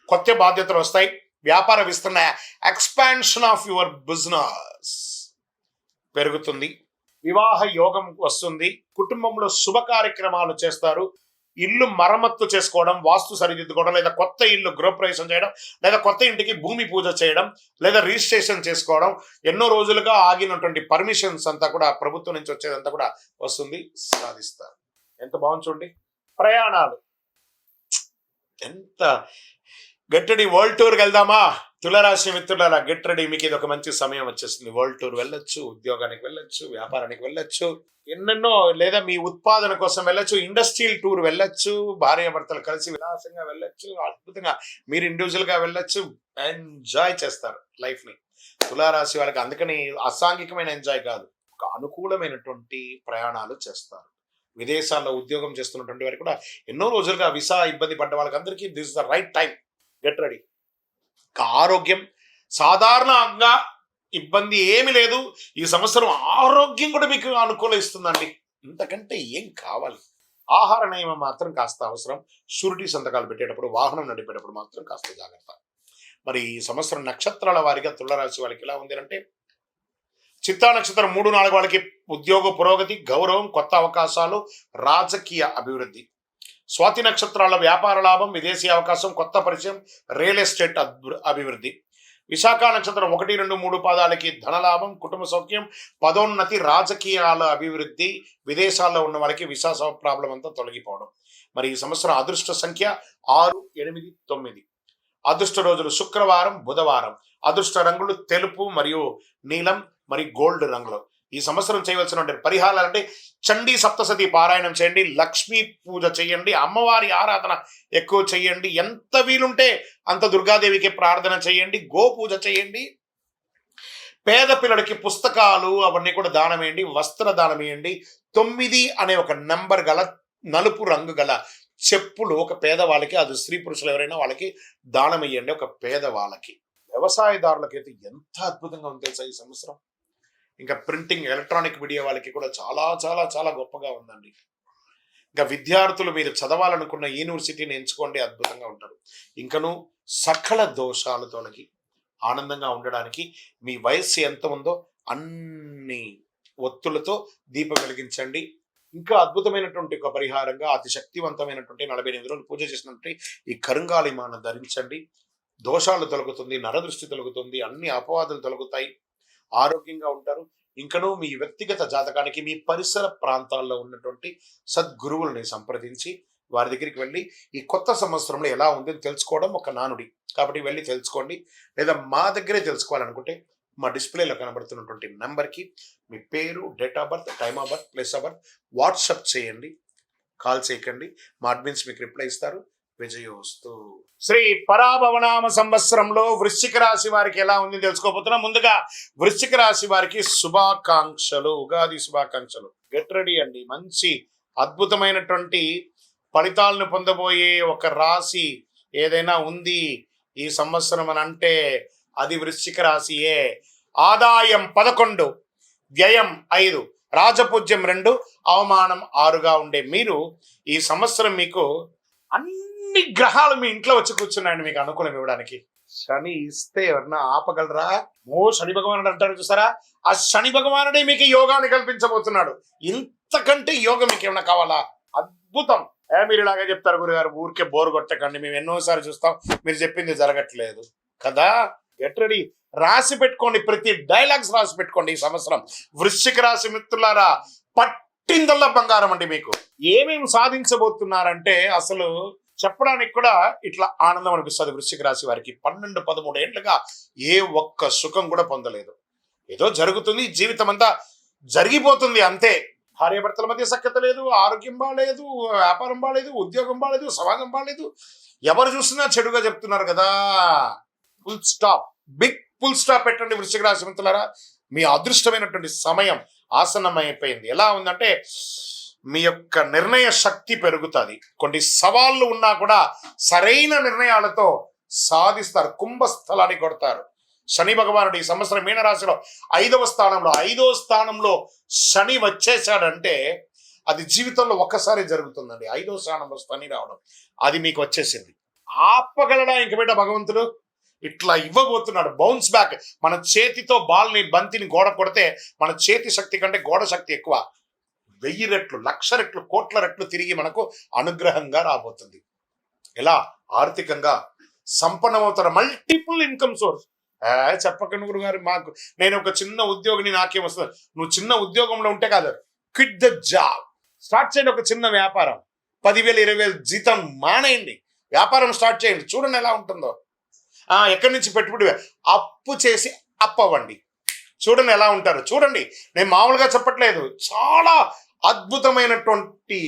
[SPEAKER 1] కొత్త బాధ్యతలు వస్తాయి, వ్యాపార విస్తరణ, ఎక్స్పాన్షన్ ఆఫ్ యువర్ బిజినెస్ పెరుగుతుంది. వివాహ యోగం వస్తుంది. కుటుంబంలో శుభ కార్యక్రమాలు చేస్తారు. ఇల్లు మరమ్మత్తు చేసుకోవడం, వాస్తు సరిదిద్దుకోవడం, లేదా కొత్త ఇల్లు గృహప్రవేశం చేయడం, లేదా కొత్త ఇంటికి భూమి పూజ చేయడం, లేదా రిజిస్ట్రేషన్ చేసుకోవడం, ఎన్నో రోజులుగా ఆగినటువంటి పర్మిషన్స్ అంతా కూడా ప్రభుత్వం నుంచి వచ్చేదంతా కూడా వస్తుంది, సాధిస్తారు. ఎంత బాగుంది చూడండి. ప్రయాణాలు ఎంత గట్టడి. వరల్డ్ టూర్కి వెళ్దామా తులరాశి మిత్రులారా? Get ready. మీకు ఇది ఒక మంచి సమయం వచ్చేస్తుంది. వరల్డ్ టూర్ వెళ్ళొచ్చు, ఉద్యోగానికి వెళ్ళొచ్చు, వ్యాపారానికి వెళ్ళొచ్చు, ఎన్నెన్నో, లేదా మీ ఉత్పాదన కోసం వెళ్ళొచ్చు, ఇండస్ట్రియల్ టూర్ వెళ్ళొచ్చు, భార్యాభర్తలు కలిసి విలాసంగా వెళ్ళొచ్చు, అద్భుతంగా మీరు ఇండివిజువల్ గా వెళ్ళొచ్చు. ఎంజాయ్ చేస్తారు లైఫ్ ని తులారాశి వాళ్ళకి. అందుకని అసాంఘికమైన ఎంజాయ్ కాదు, ఒక అనుకూలమైనటువంటి ప్రయాణాలు చేస్తారు. విదేశాల్లో ఉద్యోగం చేస్తున్నటువంటి వారికి కూడా ఎన్నో రోజులుగా వీసా ఇబ్బంది పడ్డ వాళ్ళకి అందరికీ this is the right time. Get ready. ఆరోగ్యం సాధారణంగా ఇబ్బంది ఏమి లేదు. ఈ సంవత్సరం ఆరోగ్యం కూడా మీకు అనుకూలిస్తుందండి. ఇంతకంటే ఏం కావాలి? ఆహార నియమం మాత్రం కాస్త అవసరం. షూరిటీ సంతకాలు పెట్టేటప్పుడు, వాహనం నడిపేటప్పుడు మాత్రం కాస్త జాగ్రత్త. మరి ఈ సంవత్సరం నక్షత్రాల వారిగా తులరాశి వాళ్ళకి ఎలా ఉంది అంటే, చిత్తా నక్షత్రం 3, 4 వాళ్ళకి ఉద్యోగ పురోగతి, గౌరవం, కొత్త అవకాశాలు, రాజకీయ అభివృద్ధి. స్వాతి నక్షత్రాల వ్యాపార లాభం, విదేశీ అవకాశం, కొత్త పరిచయం, రియల్ ఎస్టేట్ అభివృద్ధి. విశాఖ నక్షత్రం 1, 2, 3 పాదాలకి ధనలాభం, కుటుంబ సౌఖ్యం, పదోన్నతి, రాజకీయాల అభివృద్ధి, విదేశాల్లో ఉన్న వాళ్ళకి విసా ప్రాబ్లం అంతా తొలగిపోవడం. మరి ఈ సంవత్సరం అదృష్ట సంఖ్య 6, 8, 9. అదృష్ట రోజులు శుక్రవారం, బుధవారం. అదృష్ట రంగులు తెలుపు మరియు నీలం మరియు గోల్డ్ రంగులు. ఈ సంవత్సరం చేయవలసిన పరిహారాలు అంటే, చండీ సప్తశతి పారాయణం చేయండి, లక్ష్మీ పూజ చేయండి, అమ్మవారి ఆరాధన ఎక్కువ చేయండి, ఎంత వీలుంటే అంత దుర్గాదేవికి ప్రార్థన చేయండి, గో పూజ చేయండి, పేద పిల్లలకి పుస్తకాలు అవన్నీ కూడా దానం వేయండి, వస్త్ర దానం వేయండి. 9 అనే ఒక నంబర్ గల నలుపు రంగు గల చెప్పులు ఒక పేదవాళ్ళకి, అది స్త్రీ పురుషులు ఎవరైనా వాళ్ళకి దానం వేయండి, ఒక పేదవాళ్ళకి. వ్యవసాయదారులకైతే ఎంత అద్భుతంగా ఉంది తెలుసా ఈ సంవత్సరం. ఇంకా ప్రింటింగ్ ఎలక్ట్రానిక్ మీడియా వాళ్ళకి కూడా చాలా చాలా చాలా గొప్పగా ఉందండి. ఇంకా విద్యార్థులు మీరు చదవాలనుకున్న యూనివర్సిటీని ఎంచుకోండి, అద్భుతంగా ఉంటారు. ఇంకను సకల దోషాలు తొలగి ఆనందంగా ఉండడానికి మీ వయస్సు ఎంత ఉందో అన్ని ఒత్తులతో దీపం వెలిగించండి. ఇంకా అద్భుతమైనటువంటి ఒక పరిహారంగా అతి శక్తివంతమైనటువంటి 48 రోజులు పూజ చేసినటువంటి ఈ కరుంగాలిమాను ధరించండి. దోషాలు తొలగుతుంది, నరదృష్టి తొలగుతుంది, అన్ని అపవాదులు తొలగుతాయి, ఆరోగ్యంగా ఉంటారు. ఇంకనూ మీ వ్యక్తిగత జాతకానికి మీ పరిసర ప్రాంతాల్లో ఉన్నటువంటి సద్గురువుల్ని సంప్రదించి వారి దగ్గరికి వెళ్ళి ఈ కొత్త సంవత్సరంలో ఎలా ఉంది తెలుసుకోవడం ఒక నానుడి. కాబట్టి వెళ్ళి తెలుసుకోండి. లేదా మా దగ్గరే తెలుసుకోవాలనుకుంటే మా డిస్ప్లేలో కనబడుతున్నటువంటి నెంబర్కి మీ పేరు, date of birth, time of birth, place of birth WhatsApp చేయండి. కాల్ చేయకండి, మా అడ్మిన్స్ మీకు రిప్లై ఇస్తారు. విజయోస్తు. శ్రీ పరాభవనామ సంవత్సరంలో వృశ్చిక రాశి వారికి ఎలా ఉంది తెలుసుకోబోతున్నాం. ముందుగా వృశ్చిక రాశి వారికి శుభాకాంక్షలు, ఉగాది శుభాకాంక్షలు. గెట్ రెడీ అండి. మంచి అద్భుతమైనటువంటి ఫలితాలను పొందబోయే ఒక రాశి ఏదైనా ఉంది ఈ సంవత్సరం అని అంటే అది వృశ్చిక రాశియే. ఆదాయం 11, వ్యయం 5, రాజపూజ్యం 2, అవమానం 6గా ఉండే మీరు ఈ సంవత్సరం మీకు అన్ని గ్రహాలు మీ ఇంట్లో వచ్చి కూర్చున్నాయండి మీకు అనుకూలం ఇవ్వడానికి. శని ఇస్తే ఎవరన్నా ఆపగలరా? శని భగవానుడు అంటారు చూసారా, ఆ శని భగవానుడే మీకు యోగాన్ని కల్పించబోతున్నాడు. ఇంతకంటే యోగం మీకు ఏమైనా కావాలా? అద్భుతం. మీరు ఇలాగే చెప్తారు గురుగారు, ఊరికే బోరు కొట్టకండి, మేము ఎన్నోసార్లు చూస్తాం, మీరు చెప్పింది జరగట్లేదు కదా. గెట్ రెడీ, రాసి పెట్టుకోండి, ప్రతి డైలాగ్స్ రాసి పెట్టుకోండి. ఈ సంవత్సరం వృశ్చిక రాశి మిత్రులారా పట్టిందల్లా బంగారం అండి. మీకు ఏమేమి సాధించబోతున్నారంటే అసలు చెప్పడానికి కూడా ఇట్లా ఆనందం అనిపిస్తుంది. వృశ్చిక రాశి వారికి 12-13 ఏళ్లుగా ఏ ఒక్క సుఖం కూడా పొందలేదు. ఏదో జరుగుతుంది, జీవితం అంతా జరిగిపోతుంది అంతే. భార్యాభర్తల మధ్య సఖ్యత లేదు, ఆరోగ్యం బాగాలేదు, వ్యాపారం బాగాలేదు, ఉద్యోగం బాగాలేదు, సమాజం బాగాలేదు, ఎవరు చూసినా చెడుగా చెప్తున్నారు కదా. Full stop, big full stop పెట్టండి వృశ్చిక రాశి మిత్రులారా. మీ అదృష్టమైనటువంటి సమయం ఆసన్నమైపోయింది. ఎలా ఉందంటే మీ యొక్క నిర్ణయ శక్తి పెరుగుతుంది. కొన్ని సవాళ్ళు ఉన్నా కూడా సరైన నిర్ణయాలతో సాధిస్తారు, కుంభస్థలాన్ని కొడతారు. శని భగవానుడు ఈ సంవత్సరం మీనరాశిలో 5వ స్థానంలో శని వచ్చేసాడంటే అది జీవితంలో ఒక్కసారి జరుగుతుందండి. 5వ స్థానంలో శని రావడం అది మీకు వచ్చేసింది. ఆపగలడా ఇంక బిడ్డ భగవంతుడు? ఇట్లా ఇవ్వబోతున్నాడు బౌన్స్ బ్యాక్. మన చేతితో బంతిని గోడ కొడితే మన చేతి శక్తి కంటే గోడ శక్తి ఎక్కువ. 1000 రెట్లు, 1,00,000 రెట్లు, కోట్ల రెట్లు తిరిగి మనకు అనుగ్రహంగా రాబోతుంది. ఎలా? ఆర్థికంగా సంపన్నమవుతారు. Multiple income source. చెప్పకండి గురుగారు, మాకు నేను ఒక చిన్న ఉద్యోగిని, నాకేం వస్తుంది? నువ్వు చిన్న ఉద్యోగంలో ఉంటే కాదు, క్విట్ ద జాబ్, స్టార్ట్ చేయండి ఒక చిన్న వ్యాపారం. 10,000 20,000 జీతం మానేయండి, వ్యాపారం స్టార్ట్ చేయండి, చూడండి ఎలా ఉంటుందో. ఎక్కడి నుంచి పెట్టుబడి? అప్పు చేసి అవ్వండి, చూడండి ఎలా ఉంటారు. చూడండి, నేను మామూలుగా చెప్పట్లేదు, చాలా అద్భుతమైనటువంటి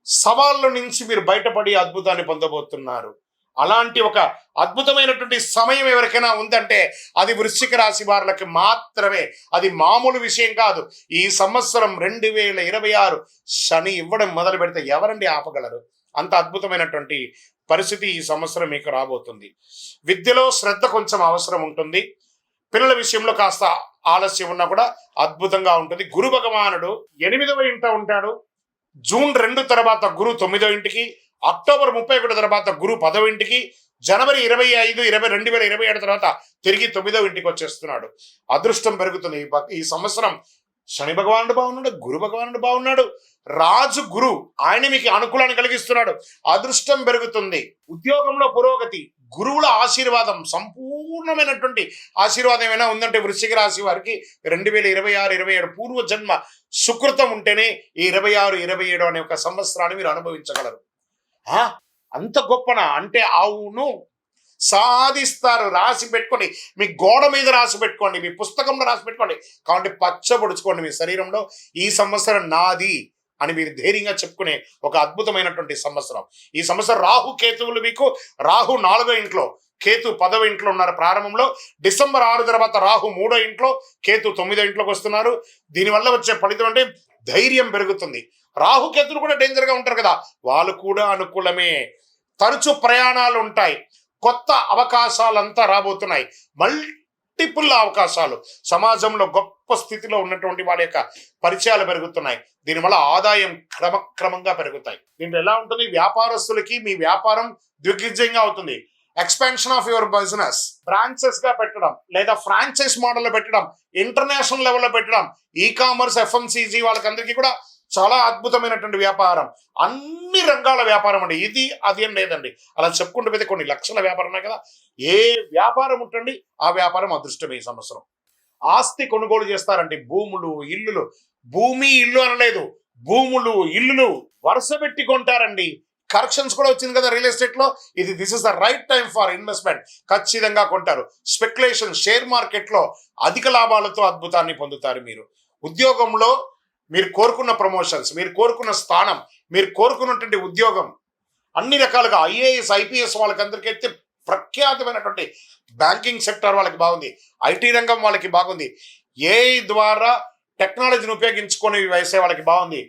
[SPEAKER 1] సవాళ్ళ నుంచి మీరు బయటపడి అద్భుతాన్ని పొందబోతున్నారు. అలాంటి ఒక అద్భుతమైనటువంటి సమయం ఎవరికైనా ఉందంటే అది వృశ్చిక రాశి వారికి మాత్రమే. అది మామూలు విషయం కాదు. ఈ సంవత్సరం 2026 శని ఇవ్వడం మొదలు పెడితే ఎవరండి ఆపగలరు? అంత అద్భుతమైనటువంటి పరిస్థితి ఈ సంవత్సరం మీకు రాబోతుంది. విద్యలో శ్రద్ధ కొంచెం అవసరం ఉంటుంది. పిల్లల విషయంలో కాస్త ఆలస్యం ఉన్నా కూడా అద్భుతంగా ఉంటుంది. గురు భగవానుడు 8వ ఇంట ఉంటాడు. జూన్ 2 తర్వాత గురు 9వ ఇంటికి, అక్టోబర్ 31 తర్వాత గురు 10వ ఇంటికి, జనవరి 25, 2027 తర్వాత తిరిగి 9వ ఇంటికి వచ్చేస్తున్నాడు. అదృష్టం పెరుగుతుంది ఈ సంవత్సరం. శని భగవానుడు బాగున్నాడు, గురు భగవానుడు బాగున్నాడు, రాజు గురు ఆయన మీకు అనుకూలాన్ని కలిగిస్తున్నాడు. అదృష్టం పెరుగుతుంది. ఉద్యోగంలో పురోగతి, గురువుల ఆశీర్వాదం, సంపూర్ణమైనటువంటి ఆశీర్వాదం ఏమైనా ఉందంటే వృశ్చిక రాశి వారికి 2026-27 పూర్వజన్మ సుకృతం ఉంటేనే ఈ 26-27 అనే ఒక సంవత్సరాన్ని మీరు అనుభవించగలరు. అంత గొప్పనా అంటే అవును, సాధిస్తారు. రాసి పెట్టుకోండి, మీ గోడ మీద రాసి పెట్టుకోండి, మీ పుస్తకంలో రాసి పెట్టుకోండి. కాబట్టి పచ్చబడుచుకోండి మీ శరీరంలో. ఈ సంవత్సరం నాది అని మీరు ధైర్యంగా చెప్పుకునే ఒక అద్భుతమైనటువంటి సంవత్సరం. ఈ సంవత్సరం రాహు కేతువులు మీకు, రాహు 4వ ఇంట్లో, కేతు 10వ ఇంట్లో ఉన్నారు ప్రారంభంలో. డిసెంబర్ 6 తర్వాత రాహు 3వ ఇంట్లో, కేతు 9వ ఇంట్లోకి వస్తున్నారు. దీనివల్ల వచ్చే ఫలితం అంటే ధైర్యం పెరుగుతుంది. రాహుకేతులు కూడా డేంజర్ గా ఉంటారు కదా, వాళ్ళు కూడా అనుకూలమే. తరచు ప్రయాణాలు ఉంటాయి, కొత్త అవకాశాలంతా రాబోతున్నాయి, మల్టిపుల్ అవకాశాలు. సమాజంలో గొప్ప స్థితిలో ఉన్నటువంటి వాళ్ళ యొక్క పరిచయాలు పెరుగుతున్నాయి. దీనివల్ల ఆదాయం క్రమక్రమంగా పెరుగుతాయి. దీంట్లో ఎలా ఉంటుంది, వ్యాపారస్తులకి మీ వ్యాపారం దిగ్విజయంగా అవుతుంది. Expansion of your business, branches గా పెట్టడం లేదా ఫ్రాంచైజ్ మోడల్ లో పెట్టడం, ఇంటర్నేషనల్ లెవెల్లో పెట్టడం, ఈ కామర్స్, FMCG వాళ్ళకందరికీ కూడా చాలా అద్భుతమైనటువంటి వ్యాపారం. అన్ని రంగాల వ్యాపారం అండి, ఇది అది అని లేదండి. అలా చెప్పుకుంటూ పోతే కొన్ని లక్షల వ్యాపారం ఉన్నాయి కదా. ఏ వ్యాపారం ఉంటుంది ఆ వ్యాపారం అదృష్టమే. ఈ సంవత్సరం ఆస్తి కొనుగోలు చేస్తారండి, భూములు, ఇల్లులు. భూమి ఇల్లు అనలేదు, భూములు, ఇల్లులు వరుస పెట్టి కొంటారండి. కరెక్షన్స్ కూడా వచ్చింది కదా రియల్ ఎస్టేట్ లో. This is the right time for investment. ఖచ్చితంగా కొంటారు. స్పెక్యులేషన్, షేర్ మార్కెట్ లో అధిక లాభాలతో అద్భుతాన్ని పొందుతారు. మీరు ఉద్యోగంలో మీరు కోరుకున్న ప్రమోషన్స్, మీరు కోరుకున్న స్థానం, మీరు కోరుకున్నటువంటి ఉద్యోగం, అన్ని రకాలుగా IAS, IPS వాళ్ళకందరికైతే ప్రఖ్యాతమైనటువంటి బ్యాంకింగ్ సెక్టర్ వాళ్ళకి బాగుంది, IT రంగం వాళ్ళకి బాగుంది, AI ద్వారా టెక్నాలజీని ఉపయోగించుకొని వేసే వాళ్ళకి బాగుంది,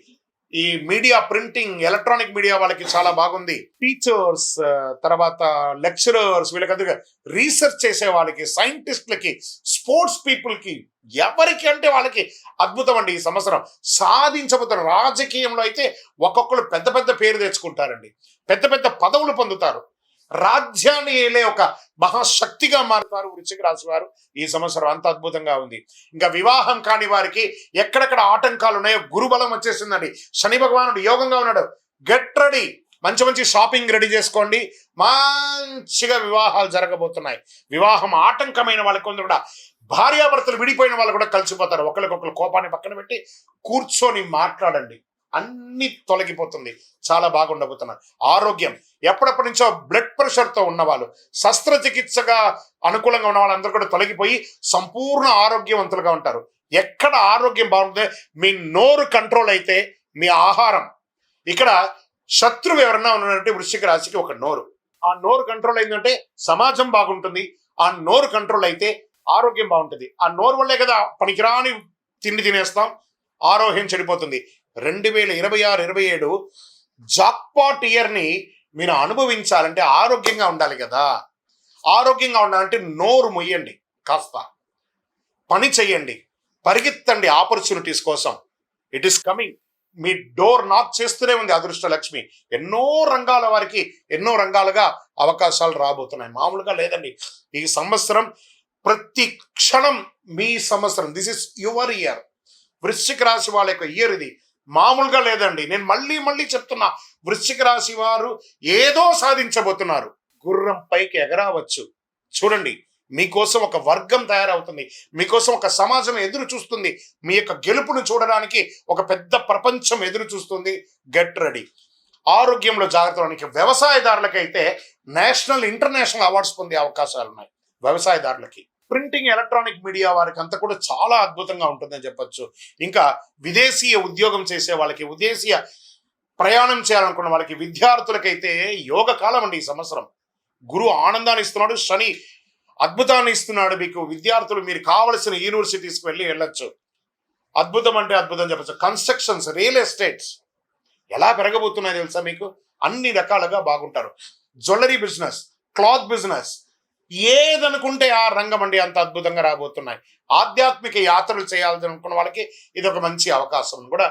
[SPEAKER 1] ఈ మీడియా, ప్రింటింగ్, ఎలక్ట్రానిక్ మీడియా వాళ్ళకి చాలా బాగుంది. టీచర్స్, తర్వాత లెక్చరర్స్, వీళ్ళకందరికీ రీసెర్చ్ చేసే వాళ్ళకి, సైంటిస్టులకి, స్పోర్ట్స్ పీపుల్ కి, ఎవరికి అంటే వాళ్ళకి అద్భుతం అండి. ఈ సంవత్సరం సాధించబోతున్నారు. రాజకీయంలో అయితే ఒక్కొక్కరు పెద్ద పెద్ద పేరు తెచ్చుకుంటారండి, పెద్ద పెద్ద పదవులు పొందుతారు, రాజ్యాన్ని ఏలే ఒక మహాశక్తిగా మారుతారు వృశ్చిక రాశి వారు. ఈ సంవత్సరం అంత అద్భుతంగా ఉంది. ఇంకా వివాహం కాని వారికి ఎక్కడెక్కడ ఆటంకాలు ఉన్నాయో గురుబలం వచ్చేసిందండి. శని భగవానుడు యోగంగా ఉన్నాడు. గెట్ రెడీ, మంచి మంచి షాపింగ్ రెడీ చేసుకోండి. మంచిగా వివాహాలు జరగబోతున్నాయి. వివాహం ఆటంకమైన వాళ్ళకి కొందరు కూడా, భార్యాభర్తలు విడిపోయిన వాళ్ళు కూడా కలిసిపోతారు. ఒకరికొకరు కోపాన్ని పక్కన పెట్టి కూర్చొని మాట్లాడండి, అన్ని తొలగిపోతుంది. చాలా బాగుండబోతున్నారు. ఆరోగ్యం, ఎప్పటిప్పటి నుంచో బ్లడ్ ప్రెషర్తో ఉన్నవాళ్ళు, శస్త్రచికిత్సగా అనుకూలంగా ఉన్న వాళ్ళందరూ కూడా తొలగిపోయి సంపూర్ణ ఆరోగ్యవంతులుగా ఉంటారు. ఎక్కడ ఆరోగ్యం బాగుంటే, మీ నోరు కంట్రోల్ అయితే మీ ఆహారం. ఇక్కడ శత్రువు ఎవరన్నా ఉన్నారంటే వృశ్చిక రాశికి ఒక నోరు. ఆ నోరు కంట్రోల్ అయిందంటే సమాజం బాగుంటుంది. ఆ నోరు కంట్రోల్ అయితే ఆరోగ్యం బాగుంటుంది. ఆ నోరు వల్లే కదా పనికిరాని తిండి తినేస్తాం, ఆరోగ్యం చెడిపోతుంది. 2026-27 జాక్పాట్ ఇయర్ని మీరు అనుభవించాలంటే ఆరోగ్యంగా ఉండాలి కదా. ఆరోగ్యంగా ఉండాలంటే నోరు మొయ్యండి, కాస్త పని చెయ్యండి, పరిగెత్తండి ఆపర్చునిటీస్ కోసం. It is coming. Me door knock చేస్తూనే ఉంది అదృష్ట లక్ష్మి. ఎన్నో రంగాల వారికి ఎన్నో రంగాలుగా అవకాశాలు రాబోతున్నాయి. మామూలుగా లేదండి ఈ సంవత్సరం. ప్రతి క్షణం మీ సంవత్సరం. This is your year. వృశ్చిక రాశి వాళ్ళ యొక్క ఇయర్ ఇది. మామూలుగా లేదండి. నేను మళ్ళీ చెప్తున్నా, వృశ్చిక రాశి వారు ఏదో సాధించబోతున్నారు. గుర్రం పైకి ఎగరావచ్చు. చూడండి, మీకోసం ఒక వర్గం తయారవుతుంది, మీకోసం ఒక సమాజం ఎదురు చూస్తుంది, మీ యొక్క గెలుపును చూడడానికి ఒక పెద్ద ప్రపంచం ఎదురు చూస్తుంది. Get ready. ఆరోగ్యంలో జాగ్రత్తలు. వ్యవసాయదారులకైతే నేషనల్, ఇంటర్నేషనల్ అవార్డ్స్ పొందే అవకాశాలు ఉన్నాయి. వ్యవసాయదారులకి, ప్రింటింగ్, ఎలక్ట్రానిక్ మీడియా వారికి అంతా కూడా చాలా అద్భుతంగా ఉంటుందని చెప్పొచ్చు. ఇంకా విదేశీయ ఉద్యోగం చేసే వాళ్ళకి, విదేశీయ ప్రయాణం చేయాలనుకున్న వాళ్ళకి, విద్యార్థులకైతే యోగ కాలం అండి ఈ సంవత్సరం. గురువు ఆనందాన్ని ఇస్తున్నాడు, శని అద్భుతాన్ని ఇస్తున్నాడు మీకు. విద్యార్థులు మీరు కావలసిన యూనివర్సిటీస్కి వెళ్ళొచ్చు. అద్భుతం అంటే అద్భుతం చెప్పచ్చు. కన్స్ట్రక్షన్స్, రియల్ ఎస్టేట్స్ ఎలా పెరగబోతున్నాయి తెలుసా మీకు. అన్ని రకాలుగా బాగుంటారు. జ్యువెలరీ బిజినెస్, క్లాత్ బిజినెస్, ఏదనుకుంటే ఆ రంగం అండి అంత అద్భుతంగా రాబోతున్నాయి. ఆధ్యాత్మిక యాత్రలు చేయాలనుకున్న వాళ్ళకి ఇది ఒక మంచి అవకాశం కూడా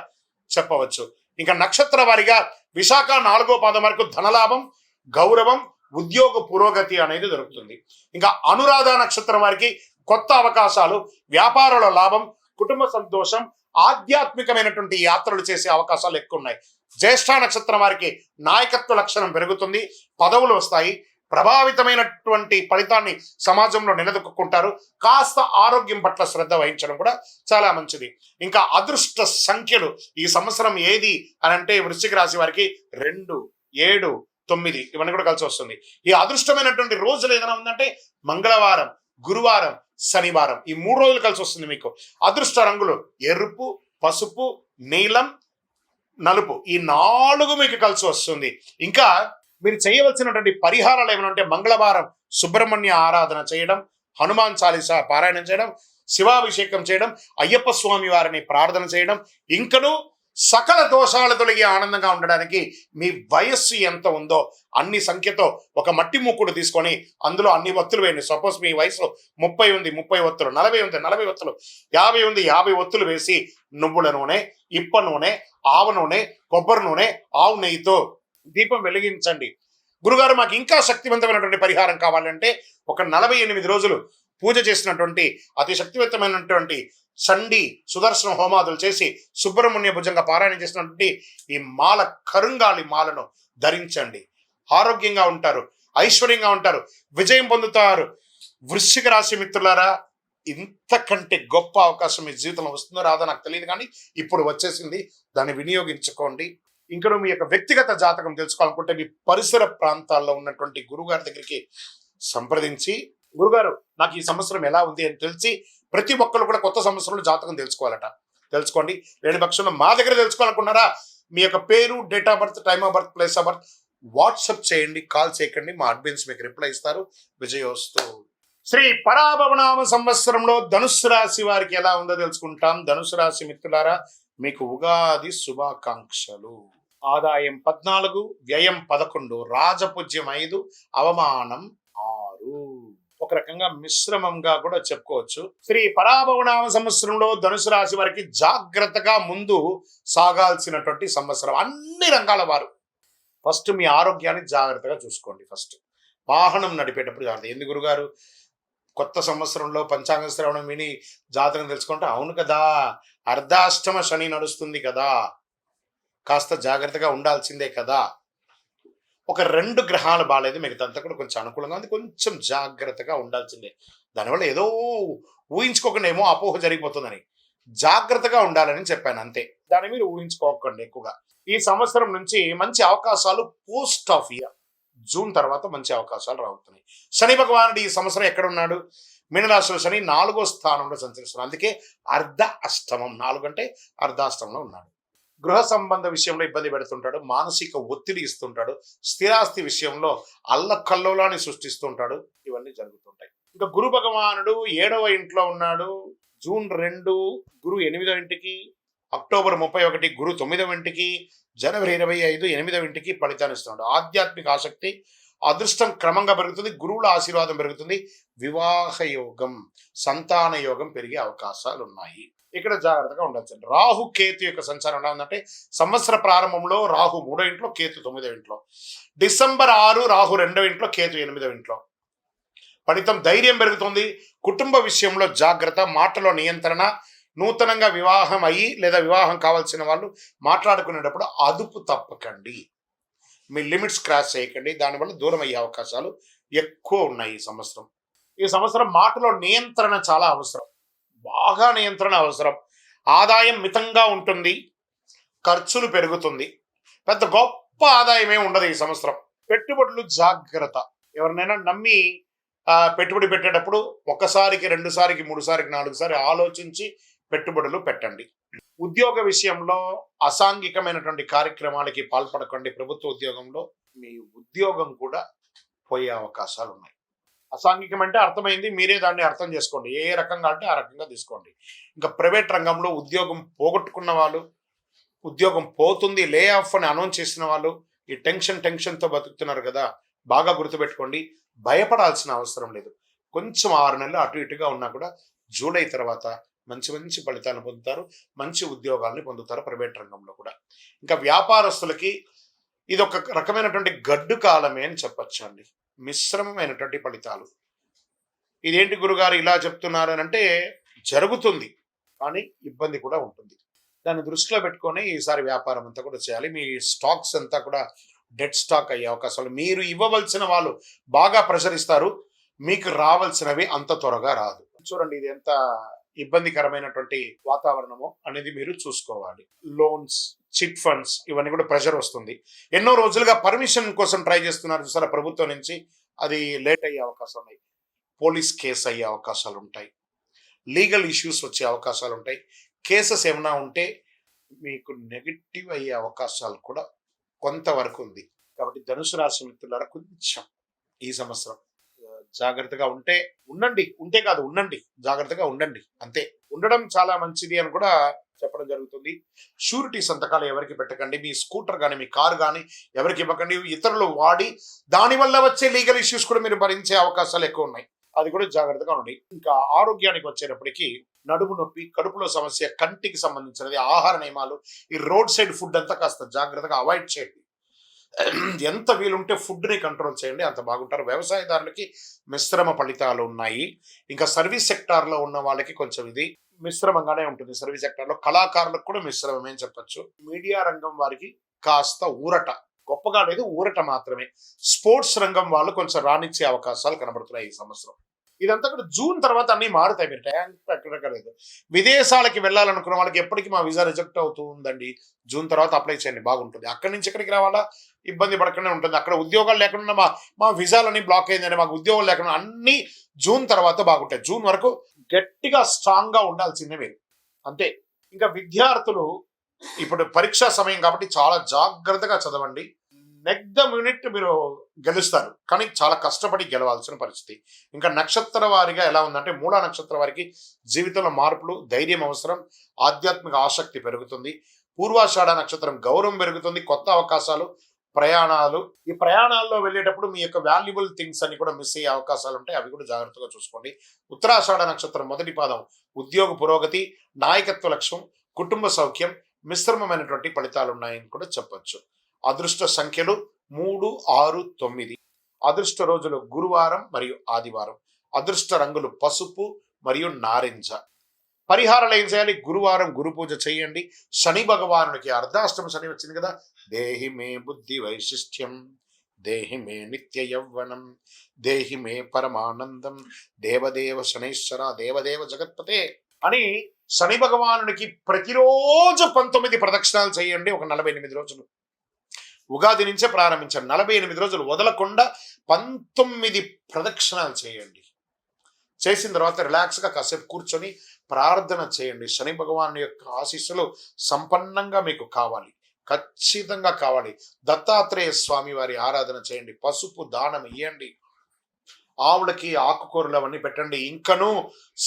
[SPEAKER 1] చెప్పవచ్చు. ఇంకా నక్షత్ర వారిగా విశాఖ 4వ పాదం వరకు ధనలాభం, గౌరవం, ఉద్యోగ పురోగతి అనేది దొరుకుతుంది. ఇంకా అనురాధ నక్షత్రం వారికి కొత్త అవకాశాలు, వ్యాపారాల లాభం, కుటుంబ సంతోషం, ఆధ్యాత్మికమైనటువంటి యాత్రలు చేసే అవకాశాలు ఎక్కువ ఉన్నాయి. జ్యేష్ఠ నక్షత్రం వారికి నాయకత్వ లక్షణం పెరుగుతుంది, పదవులు వస్తాయి, ప్రభావితమైనటువంటి ఫలితాన్ని సమాజంలో నిలదొక్కుంటారు. కాస్త ఆరోగ్యం పట్ల శ్రద్ధ వహించడం కూడా చాలా మంచిది. ఇంకా అదృష్ట సంఖ్యలు ఈ సంవత్సరం ఏది అని అంటే వృశ్చిక రాశి వారికి 2, 7, 9 ఇవన్నీ కూడా కలిసి వస్తుంది. ఈ అదృష్టమైనటువంటి రోజులు ఏదైనా ఉందంటే మంగళవారం, గురువారం, శనివారం, ఈ 3 రోజులు కలిసి వస్తుంది మీకు. అదృష్ట రంగులు ఎరుపు, పసుపు, నీలం, నలుపు, ఈ 4 మీకు కలిసి వస్తుంది. ఇంకా మీరు చేయవలసినటువంటి పరిహారాలు ఏమైనా ఉంటే మంగళవారం సుబ్రహ్మణ్య ఆరాధన చేయడం, హనుమాన్ చాలీసా పారాయణం చేయడం, శివాభిషేకం చేయడం, అయ్యప్ప స్వామి వారిని ప్రార్థన చేయడం, ఇంకను సకల దోషాలు తొలగి ఆనందంగా ఉండడానికి మీ వయస్సు ఎంత ఉందో అన్ని సంఖ్యతో ఒక మట్టి ముక్కుడు తీసుకొని అందులో అన్ని ఒత్తులు వేయండి. సపోజ్ మీ వయసు 30 ఉంది, 30 ఒత్తులు, 40 ఉంది, 40 ఒత్తులు, 50 ఉంది, 50 ఒత్తులు వేసి నువ్వుల నూనె, ఇప్ప నూనె, ఆవ నూనె, కొబ్బరి నూనె, ఆవు నెయ్యితో దీపం వెలిగించండి. గురుగారు మాకు ఇంకా శక్తివంతమైనటువంటి పరిహారం కావాలంటే ఒక 48 రోజులు పూజ చేసినటువంటి అతి శక్తివంతమైనటువంటి చండి సుదర్శన హోమాదులు చేసి సుబ్రహ్మణ్య భుజంగా పారాయణ చేసినటువంటి ఈ మాల కరుంగాలి మాలను ధరించండి. ఆరోగ్యంగా ఉంటారు, ఐశ్వర్యంగా ఉంటారు, విజయం పొందుతారు. వృశ్చిక రాశి మిత్రులారా, ఇంతకంటే గొప్ప అవకాశం మీ జీవితంలో వస్తుందో రాదో నాకు తెలియదు, కానీ ఇప్పుడు వచ్చేసింది. దాన్ని వినియోగించుకోండి. ఇంకా మీ యొక్క వ్యక్తిగత జాతకం తెలుసుకోవాలనుకుంటే మీ పరిసర ప్రాంతాల్లో ఉన్నటువంటి గురుగారి దగ్గరికి సంప్రదించి, గురుగారు నాకు ఈ సంవత్సరం ఎలా ఉంది అని తెలిసి, ప్రతి ఒక్కరు కూడా కొత్త సంవత్సరంలో జాతకం తెలుసుకోవాలట. తెలుసుకోండి. లేని పక్షంలో మా దగ్గర తెలుసుకోవాలనుకున్నారా, మీ యొక్క పేరు, date of birth, time of birth, place of birth WhatsApp చేయండి, కాల్ చేయకండి. మా అడ్మిన్స్ మీకు రిప్లై ఇస్తారు. విజయోస్తు. శ్రీ పరాభవనామ సంవత్సరంలో ధనుస్సు రాశి వారికి ఎలా ఉందో తెలుసుకుంటాం. ధనుసు రాశి మిత్రులారా, మీకు ఉగాది శుభాకాంక్షలు. ఆదాయం 14, వ్యయం 11, రాజపూజ్యం 5, అవమానం 6. ఒక రకంగా మిశ్రమంగా కూడా చెప్పుకోవచ్చు. శ్రీ పరాభవనామ సంవత్సరంలో ధనుసు రాశి వారికి జాగ్రత్తగా ముందు సాగాల్సినటువంటి సంవత్సరం. అన్ని రంగాల వారు ఫస్ట్ మీ ఆరోగ్యాన్ని జాగ్రత్తగా చూసుకోండి. ఫస్ట్ వాహనం నడిపేటప్పుడు జాగ్రత్త. ఎందుకు గురుగారు కొత్త సంవత్సరంలో పంచాంగ శ్రవణం విని జాతకం తెలుసుకుంటే, అవును కదా, అర్ధాష్టమ శని నడుస్తుంది కదా, కాస్త జాగ్రత్తగా ఉండాల్సిందే కదా. ఒక 2 గ్రహాలు బాగాలేదు, మిగతాంతా కూడా కొంచెం అనుకూలంగా ఉంది, కొంచెం జాగ్రత్తగా ఉండాల్సిందే. దానివల్ల ఏదో ఊహించుకోకుండా ఏమో అపోహ జరిగిపోతుందని జాగ్రత్తగా ఉండాలని చెప్పాను, అంతే. దాన్ని మీరు ఊహించుకోకండి ఎక్కువగా. ఈ సంవత్సరం నుంచి మంచి అవకాశాలు పోస్ట్ ఆఫ్ ఇయర్ జూన్ తర్వాత మంచి అవకాశాలు రావుతున్నాయి. శని భగవానుడు ఈ సంవత్సరం ఎక్కడ ఉన్నాడు? మీనరాశిలో శని 4వ స్థానంలో సంచరిస్తున్నాడు. అందుకే అర్ధ అష్టమం, 4 అంటే అర్ధాష్టమంలో ఉన్నాడు. గృహ సంబంధ విషయంలో ఇబ్బంది పెడుతుంటాడు, మానసిక ఒత్తిడి ఇస్తుంటాడు, స్థిరాస్తి విషయంలో అల్లకల్లోలాన్ని సృష్టిస్తుంటాడు. ఇవన్నీ జరుగుతుంటాయి. ఇంకా గురు భగవానుడు 7వ ఇంట్లో ఉన్నాడు. జూన్ 2 గురు 8వ ఇంటికి, అక్టోబర్ 31 గురు 9వ ఇంటికి, జనవరి 25 8వ ఇంటికి ఫలితాన్ని ఇస్తున్నాడు. ఆధ్యాత్మిక ఆసక్తి, అదృష్టం క్రమంగా పెరుగుతుంది, గురువుల ఆశీర్వాదం పెరుగుతుంది, వివాహ యోగం, సంతాన యోగం పెరిగే అవకాశాలు ఉన్నాయి. ఇక్కడ జాగ్రత్తగా ఉండొచ్చు. రాహు కేతు యొక్క సంచారం ఎలా ఉందంటే, సంవత్సర ప్రారంభంలో రాహు 3వ ఇంట్లో, కేతు 9వ ఇంట్లో. డిసెంబర్ 6 రాహు 2వ ఇంట్లో, కేతు 8వ ఇంట్లో. ఫలితం ధైర్యం పెరుగుతుంది, కుటుంబ విషయంలో జాగ్రత్త, మాటలో నియంత్రణ, నూతనంగా వివాహం అయ్యి లేదా వివాహం కావాల్సిన వాళ్ళు మాట్లాడుకునేటప్పుడు అదుపు తప్పకండి, మీ లిమిట్స్ క్రాస్ చేయకండి. దానివల్ల దూరం అయ్యే అవకాశాలు ఎక్కువ ఉన్నాయి ఈ సంవత్సరం. ఈ సంవత్సరం మాటలో నియంత్రణ చాలా అవసరం, బాగా నియంత్రణ అవసరం. ఆదాయం మితంగా ఉంటుంది, ఖర్చులు పెరుగుతుంది, పెద్ద గొప్ప ఆదాయమే ఉండదు ఈ సంవత్సరం. పెట్టుబడులు జాగ్రత్త. ఎవరినైనా నమ్మి పెట్టుబడి పెట్టేటప్పుడు 1సారికి 2సారికి 3సారికి 4సారి ఆలోచించి పెట్టుబడులు పెట్టండి. ఉద్యోగ విషయంలో అసాంఘికమైనటువంటి కార్యక్రమాలకి పాల్పడకండి. ప్రభుత్వ ఉద్యోగంలో మీ ఉద్యోగం కూడా పోయే అవకాశాలు ఉన్నాయి. అసాంఘికం అంటే అర్థమైంది, మీరే దాన్ని అర్థం చేసుకోండి. ఏ రకంగా అంటే ఆ రకంగా తీసుకోండి. ఇంకా ప్రైవేట్ రంగంలో ఉద్యోగం పోగొట్టుకున్న వాళ్ళు, ఉద్యోగం పోతుంది, లే ఆఫ్ అని అనౌన్స్ చేసిన వాళ్ళు ఈ టెన్షన్తో బతుకుతున్నారు కదా, బాగా గుర్తుపెట్టుకోండి. భయపడాల్సిన అవసరం లేదు. కొంచెం 6 నెలలు అటు ఇటుగా ఉన్నా కూడా జూలై తర్వాత మంచి ఫలితాలను పొందుతారు, మంచి ఉద్యోగాల్ని పొందుతారు ప్రైవేట్ రంగంలో కూడా. ఇంకా వ్యాపారస్తులకి ఇది ఒక రకమైనటువంటి గడ్డు కాలమే అని చెప్పచ్చు అండి. మిశ్రమమైనటువంటి ఫలితాలు. ఇదేంటి గురుగారు ఇలా చెప్తున్నారు అని అంటే, జరుగుతుంది కానీ ఇబ్బంది కూడా ఉంటుంది. దాన్ని దృష్టిలో పెట్టుకొని ఈసారి వ్యాపారం అంతా కూడా చేయాలి. మీ స్టాక్స్ అంతా కూడా డెడ్ స్టాక్ అయ్యే అవకాశాలు. మీరు ఇవ్వవలసిన వాళ్ళు బాగా ప్రెషర్ ఇస్తారు, మీకు రావాల్సినవి అంత త్వరగా రాదు. చూడండి ఇది ఎంత ఇబ్బందికరమైనటువంటి వాతావరణమో అనేది మీరు చూసుకోవాలి. లోన్స్, చిట్ ఫండ్స్ ఇవన్నీ కూడా ప్రెషర్ వస్తుంది. ఎన్నో రోజులుగా పర్మిషన్ కోసం ట్రై చేస్తున్నారు చూసారా ప్రభుత్వం నుంచి, అది లేట్ అయ్యే అవకాశాలు ఉన్నాయి. పోలీస్ కేసు అయ్యే అవకాశాలు ఉంటాయి, లీగల్ ఇష్యూస్ వచ్చే అవకాశాలు ఉంటాయి. కేసెస్ ఏమైనా ఉంటే మీకు నెగిటివ్ అయ్యే అవకాశాలు కూడా కొంతవరకు ఉంది. కాబట్టి ధనుసు రాశి మిత్రులారా కొంచెం ఈ సంవత్సరం జాగ్రత్తగా ఉంటే కాదు ఉండండి, జాగ్రత్తగా ఉండండి, అంతే. ఉండడం చాలా మంచిది అని కూడా చెప్పడం జరుగుతుంది. షూరిటీ సంతకాలు ఎవరికి పెట్టకండి. మీ స్కూటర్ కానీ మీ కారు కానీ ఎవరికి ఇవ్వకండి. ఇతరులు వాడి దానివల్ల వచ్చే లీగల్ ఇష్యూస్ కూడా మీరు భరించే అవకాశాలు ఎక్కువ ఉన్నాయి. అది కూడా జాగ్రత్తగా ఉండండి. ఇంకా ఆరోగ్యానికి వచ్చేటప్పటికి నడుము నొప్పి, కడుపులో సమస్య, కంటికి సంబంధించినది, ఆహార నియమాలు, ఈ రోడ్ సైడ్ ఫుడ్ అంతా కాస్త జాగ్రత్తగా అవాయిడ్ చేయండి. ఎంత వీలుంటే ఫుడ్ని కంట్రోల్ చేయండి, అంత బాగుంటారు. వ్యవసాయదారులకి మిశ్రమ ఫలితాలు ఉన్నాయి. ఇంకా సర్వీస్ సెక్టార్లో ఉన్న వాళ్ళకి కొంచెం ఇది మిశ్రమంగానే ఉంటుంది. సర్వీస్ సెక్టార్లో కళాకారులకు కూడా మిశ్రమమే అని చెప్పచ్చు. మీడియా రంగం వారికి కాస్త ఊరట, గొప్పగా లేదు, ఊరట మాత్రమే. స్పోర్ట్స్ రంగం వాళ్ళు కొంచెం రాణించే అవకాశాలు కనబడుతున్నాయి ఈ సంవత్సరం. ఇదంతా కూడా జూన్ తర్వాత అన్ని మారుతాయి. మీరు ట్యాంక్ ఎక్కడెక్కలేదు. విదేశాలకి వెళ్ళాలనుకున్న వాళ్ళకి ఎప్పటికీ మా వీసా రిజెక్ట్ అవుతూ ఉందండి. జూన్ తర్వాత అప్లై చేయండి, బాగుంటుంది. అక్కడి నుంచి ఎక్కడికి రావాలా ఇబ్బంది పడకుండా ఉంటుంది. అక్కడ ఉద్యోగాలు లేకుండా మా వీసాలని బ్లాక్ అయిందని, మాకు ఉద్యోగాలు లేకుండా, అన్ని జూన్ తర్వాత బాగుంటాయి. జూన్ వరకు గట్టిగా స్ట్రాంగ్ గా ఉండాల్సిందే మీరు, అంతే. ఇంకా విద్యార్థులు ఇప్పుడు పరీక్షా సమయం కాబట్టి చాలా జాగ్రత్తగా చదవండి. నెక్స్ట్ ద మినిట్ మీరు గెలుస్తారు, కానీ చాలా కష్టపడి గెలవాల్సిన పరిస్థితి. ఇంకా నక్షత్ర వారిగా ఎలా ఉందంటే, మూలా నక్షత్ర వారికి జీవితంలో మార్పులు, ధైర్యం అవసరం, ఆధ్యాత్మిక ఆసక్తి పెరుగుతుంది. పూర్వాషాఢ నక్షత్రం గౌరవం పెరుగుతుంది, కొత్త అవకాశాలు, ప్రయాణాలు. ఈ ప్రయాణాల్లో వెళ్ళేటప్పుడు మీ యొక్క వాల్యుబుల్ థింగ్స్ అని కూడా మిస్ అయ్యే అవకాశాలు ఉంటాయి, అవి కూడా జాగ్రత్తగా చూసుకోండి. ఉత్తరాషాఢ నక్షత్రం మొదటి పాదం ఉద్యోగ పురోగతి, నాయకత్వ లక్ష్యం, కుటుంబ సౌఖ్యం, మిశ్రమమైనటువంటి ఫలితాలు ఉన్నాయని కూడా చెప్పొచ్చు. అదృష్ట సంఖ్యలు 3, 6, 9. అదృష్ట రోజులు గురువారం మరియు ఆదివారం. అదృష్ట రంగులు పసుపు మరియు నారింజ. పరిహారాలు ఏం చేయాలి? గురువారం గురు పూజ చేయండి. శని భగవానునికి అర్ధాష్టమ శని వచ్చింది కదా, దేహి మే బుద్ధి వైశిష్ట్యం, దేహి మే నిత్య యవ్వనం, దేహి మే పరమానందం, దేవదేవ శనైశ్వర దేవదేవ జగత్పతే అని శని భగవానునికి ప్రతిరోజు 19 ప్రదక్షిణాలు చేయండి. ఒక 48 రోజులు, ఉగాది నుంచే ప్రారంభించారు. 48 రోజులు వదలకుండా 19 ప్రదక్షిణాలు చేయండి. చేసిన తర్వాత రిలాక్స్గా కాసేపు కూర్చొని ప్రార్థన చేయండి. శని భగవాను యొక్క ఆశీస్సులు సంపన్నంగా మీకు కావాలి, ఖచ్చితంగా కావాలి. దత్తాత్రేయ స్వామి వారి ఆరాధన చేయండి. పసుపు దానం ఇవ్వండి. ఆవులకి ఆకుకూరలు అవన్నీ పెట్టండి. ఇంకను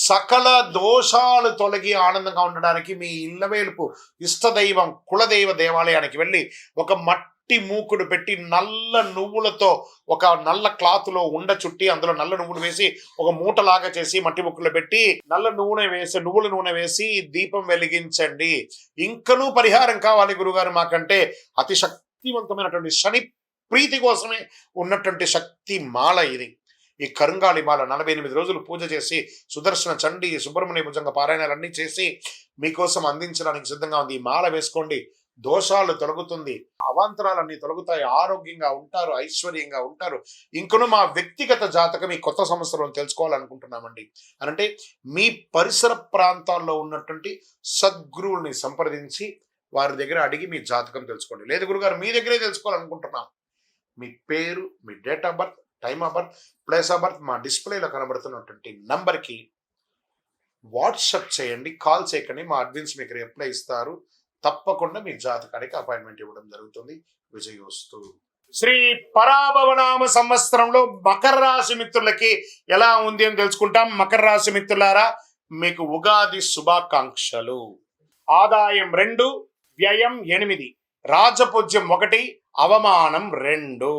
[SPEAKER 1] సకల దోషాలు తొలగి ఆనందంగా ఉండడానికి మీ ఇళ్ళవేలుపు ఇష్టదైవం కులదైవ దేవాలయానికి వెళ్ళి ఒక మట్టి మూకుడు పెట్టి నల్ల నువ్వులతో ఒక నల్ల క్లాత్లో ఉండ చుట్టి అందులో నల్ల నువ్వులు వేసి ఒక మూటలాగా చేసి మట్టి ముక్కులో పెట్టి నువ్వుల నూనె వేసి దీపం వెలిగించండి. ఇంకనూ పరిహారం కావాలి గురుగారు మాకంటే, అతి శక్తివంతమైనటువంటి శని ప్రీతి కోసమే ఉన్నటువంటి శక్తి మాల ఇది. ఈ కరుంగాళి మాల 48 రోజులు పూజ చేసి సుదర్శన చండి సుబ్రహ్మణ్య భుజంగ పారాయణాలన్నీ చేసి మీకోసం అందించడానికి సిద్ధంగా ఉంది. ఈ మాల వేసుకోండి, దోషాలు తొలగుతుంది, అవాంతరాలన్నీ తొలగుతాయి, ఆరోగ్యంగా ఉంటారు, ఐశ్వర్యంగా ఉంటారు. ఇంకను మా వ్యక్తిగత జాతకం ఈ కొత్త సంవత్సరం తెలుసుకోవాలనుకుంటున్నామండి అనంటే మీ పరిసర ప్రాంతాల్లో ఉన్నటువంటి సద్గురువుల్ని సంప్రదించి వారి దగ్గర అడిగి మీ జాతకం తెలుసుకోండి. లేదు గురుగారు మీ దగ్గరే తెలుసుకోవాలనుకుంటున్నాం, మీ పేరు, మీ date of birth, time of birth, place of birth మా డిస్ప్లేలో కనబడుతున్నటువంటి నంబర్కి వాట్సాప్ చేయండి, కాల్ చేయకండి. మా అడ్మిన్స్ మీకు రిప్లై ఇస్తారు. తప్పకుండా మీ జాతకానికి అపాయింట్మెంట్ ఇవ్వడం జరుగుతుంది. విజయోస్తు. శ్రీ పరాభవనామ సంవత్సరంలో మకర రాశి మిత్రులకి ఎలా ఉంది అని తెలుసుకుంటాం. మకర రాశి మిత్రులారా, మీకు ఉగాది శుభాకాంక్షలు. ఆదాయం 2, వ్యయం 8, రాజపూజ్యం 1, అవమానం 2.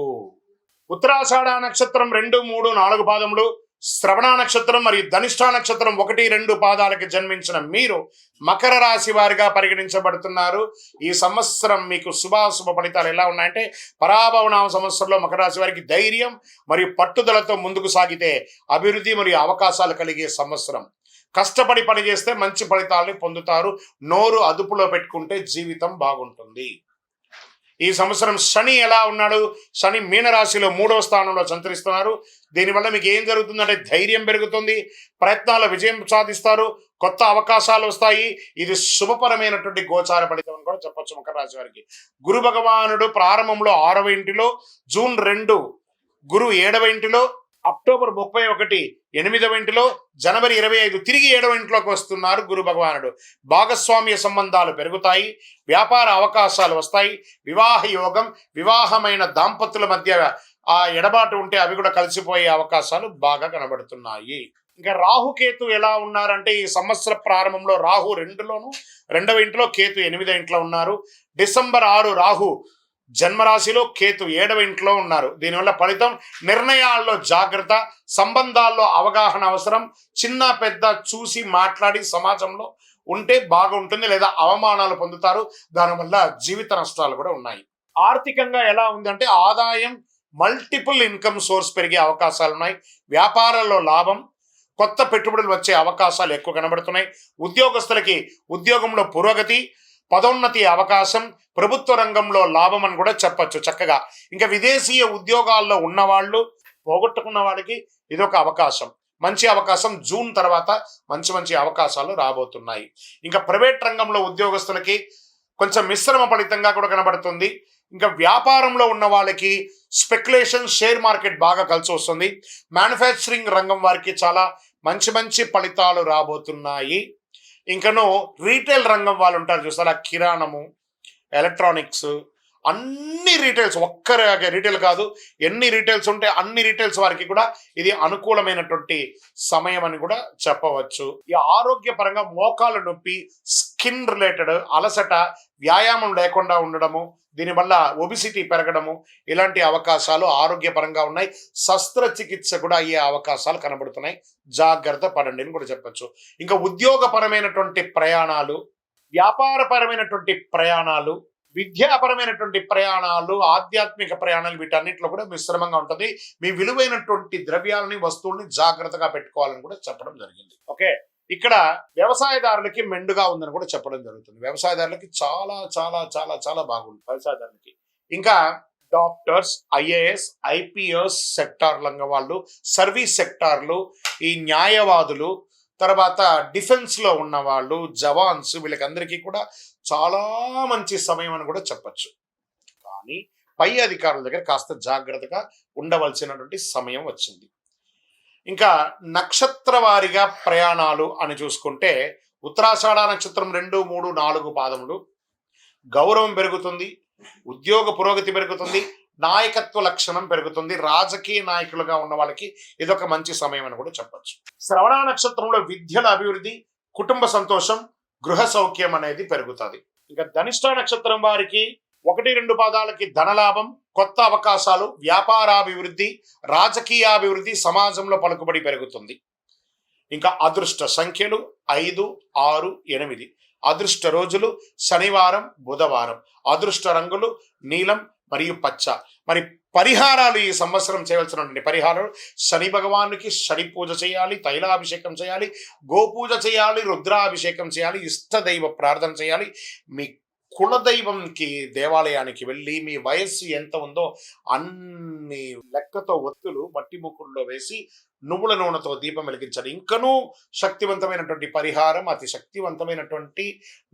[SPEAKER 1] ఉత్తరాషాఢ నక్షత్రం 2, 3, 4 పాదములు, శ్రవణ నక్షత్రం మరియు ధనిష్ఠ నక్షత్రం 1, 2 పాదాలకి జన్మించిన మీరు మకర రాశి వారిగా పరిగణించబడుతున్నారు. ఈ సంవత్సరం మీకు శుభాశుభ ఫలితాలు ఎలా ఉన్నాయంటే, పరాభవనామ సంవత్సరంలో మకర రాశి వారికి ధైర్యం మరియు పట్టుదలతో ముందుకు సాగితే అభివృద్ధి మరియు అవకాశాలు కలిగే సంవత్సరం. కష్టపడి పని చేస్తే మంచి ఫలితాలని పొందుతారు. నోరు అదుపులో పెట్టుకుంటే జీవితం బాగుంటుంది. ఈ సంవత్సరం శని ఎలా ఉన్నాడు? శని మీనరాశిలో 3వ స్థానంలో సంచరిస్తున్నారు. దీనివల్ల మీకు ఏం జరుగుతుందంటే ధైర్యం పెరుగుతుంది, ప్రయత్నాల విజయం సాధిస్తారు, కొత్త అవకాశాలు వస్తాయి. ఇది శుభపరమైనటువంటి గోచార ఫలితం అని కూడా చెప్పొచ్చు మకర రాశి వారికి. గురు భగవానుడు ప్రారంభంలో 6వ ఇంటిలో, జూన్ 2 గురు 7వ ఇంటిలో, అక్టోబర్ 31 8వ ఇంటిలో, జనవరి 25 తిరిగి 7వ ఇంట్లోకి వస్తున్నారు గురు భగవానుడు. భాగస్వామ్య సంబంధాలు పెరుగుతాయి, వ్యాపార అవకాశాలు వస్తాయి, వివాహ యోగం, వివాహమైన దాంపత్యుల మధ్య ఆ ఎడబాటు ఉంటే అవి కూడా కలిసిపోయే అవకాశాలు బాగా కనబడుతున్నాయి. ఇంకా రాహుకేతు ఎలా ఉన్నారంటే ఈ సంవత్సర ప్రారంభంలో రాహు 2లోను, 2వ ఇంట్లో, కేతు 8వ ఇంట్లో ఉన్నారు. డిసెంబర్ 6 రాహు జన్మరాశిలో, కేతు 7వ ఇంట్లో ఉన్నారు. దీనివల్ల ఫలితం నిర్ణయాల్లో జాగ్రత్త, సంబంధాల్లో అవగాహన అవసరం, చిన్న పెద్ద చూసి మాట్లాడి సమాజంలో ఉంటే బాగుంటుంది, లేదా అవమానాలు పొందుతారు. దానివల్ల జీవిత నష్టాలు కూడా ఉన్నాయి. ఆర్థికంగా ఎలా ఉందంటే ఆదాయం, మల్టిపుల్ ఇన్కమ్ సోర్స్ పెరిగే అవకాశాలు ఉన్నాయి. వ్యాపారాల్లో లాభం, కొత్త పెట్టుబడులు వచ్చే అవకాశాలు ఎక్కువ కనబడుతున్నాయి. ఉద్యోగస్తులకి ఉద్యోగంలో పురోగతి, పదోన్నతి అవకాశం, ప్రభుత్వ రంగంలో లాభం అని కూడా చెప్పచ్చు చక్కగా. ఇంకా విదేశీయ ఉద్యోగాల్లో ఉన్నవాళ్ళు, పోగొట్టుకున్న వాళ్ళకి ఇదొక అవకాశం, మంచి అవకాశం. జూన్ తర్వాత మంచి మంచి అవకాశాలు రాబోతున్నాయి. ఇంకా ప్రైవేట్ రంగంలో ఉద్యోగస్తులకి కొంచెం మిశ్రమ ఫలితంగా కూడా కనబడుతుంది. ఇంకా వ్యాపారంలో ఉన్న వాళ్ళకి స్పెక్యులేషన్, షేర్ మార్కెట్ బాగా కలిసి వస్తుంది. మ్యానుఫ్యాక్చరింగ్ రంగం వారికి చాలా మంచి మంచి ఫలితాలు రాబోతున్నాయి. ఇంకను రీటైల్ రంగం వాళ్ళు ఉంటారు చూస్తారా, కిరాణము, ఎలక్ట్రానిక్స్, అన్ని రీటైల్స్, ఒక్క రీటైల్ కాదు, ఎన్ని రీటైల్స్ ఉంటే అన్ని రీటైల్స్ వారికి కూడా ఇది అనుకూలమైనటువంటి సమయం అని కూడా చెప్పవచ్చు. ఈ ఆరోగ్యపరంగా మోకాలు నొప్పి, స్కిన్ రిలేటెడ్ అలసట, వ్యాయామం లేకుండా ఉండడము, దీనివల్ల ఒబిసిటీ పెరగడము, ఇలాంటి అవకాశాలు ఆరోగ్యపరంగా ఉన్నాయి. శస్త్రచికిత్స కూడా అయ్యే అవకాశాలు కనబడుతున్నాయి. జాగ్రత్త పడండి అని కూడా చెప్పచ్చు. ఇంకా ఉద్యోగపరమైనటువంటి ప్రయాణాలు, వ్యాపారపరమైనటువంటి ప్రయాణాలు, విద్యాపరమైనటువంటి ప్రయాణాలు, ఆధ్యాత్మిక ప్రయాణాలు, వీటన్నిటిలో కూడా మిశ్రమంగా ఉంటుంది. మీ విలువైనటువంటి ద్రవ్యాలని, వస్తువుల్ని జాగ్రత్తగా పెట్టుకోవాలని కూడా చెప్పడం జరిగింది. ఓకే, ఇక్కడ వ్యవసాయదారులకి మెండుగా ఉందని కూడా చెప్పడం జరుగుతుంది. వ్యవసాయదారులకి చాలా చాలా చాలా చాలా బాగుంది వ్యవసాయదారులకి. ఇంకా డాక్టర్స్, ఐఏఎస్, ఐపీఎస్ సెక్టార్ రంగ వాళ్ళు, సర్వీస్ సెక్టార్లు, ఈ న్యాయవాదులు, తర్వాత డిఫెన్స్ లో ఉన్న వాళ్ళు, జవాన్స్, వీళ్ళకందరికీ కూడా చాలా మంచి సమయం అని కూడా చెప్పచ్చు. కానీ పై అధికారుల దగ్గర కాస్త జాగ్రత్తగా ఉండవలసినటువంటి సమయం వచ్చింది. ఇంకా నక్షత్ర వారిగా ప్రయాణాలు అని చూసుకుంటే ఉత్తరాషాఢ నక్షత్రం 2, 3, 4 పాదములు, గౌరవం పెరుగుతుంది, ఉద్యోగ పురోగతి పెరుగుతుంది, నాయకత్వ లక్షణం పెరుగుతుంది. రాజకీయ నాయకులుగా ఉన్న వాళ్ళకి ఇదొక మంచి సమయం అని కూడా చెప్పచ్చు. శ్రవణ నక్షత్రంలో విద్యల అభివృద్ధి, కుటుంబ సంతోషం, గృహ సౌఖ్యం అనేది పెరుగుతుంది. ఇంకా ధనిష్ట నక్షత్రం వారికి 1, 2 పాదాలకి ధనలాభం, కొత్త అవకాశాలు, వ్యాపారాభివృద్ధి, రాజకీయాభివృద్ధి, సమాజంలో పలుకుబడి పెరుగుతుంది. ఇంకా అదృష్ట సంఖ్యలు 5, 6, 8. అదృష్ట రోజులు శనివారం, బుధవారం. అదృష్ట రంగులు నీలం మరియు పచ్చ. మరి పరిహారాలు, ఈ సంవత్సరం చేయవలసినటువంటి పరిహారాలు: శని భగవానుకి శని పూజ చేయాలి, తైలాభిషేకం చేయాలి, గోపూజ చేయాలి, రుద్రాభిషేకం చేయాలి, ఇష్టదైవ ప్రార్థన చేయాలి. మీ కులదైవంకి దేవాలయానికి వెళ్ళి మీ వయస్సు ఎంత ఉందో అన్ని లెక్కతో ఒత్తులు మట్టి ముక్కుల్లో వేసి నువ్వుల నూనెతో దీపం వెలిగించాలి. ఇంకనూ శక్తివంతమైనటువంటి పరిహారం, అతి శక్తివంతమైనటువంటి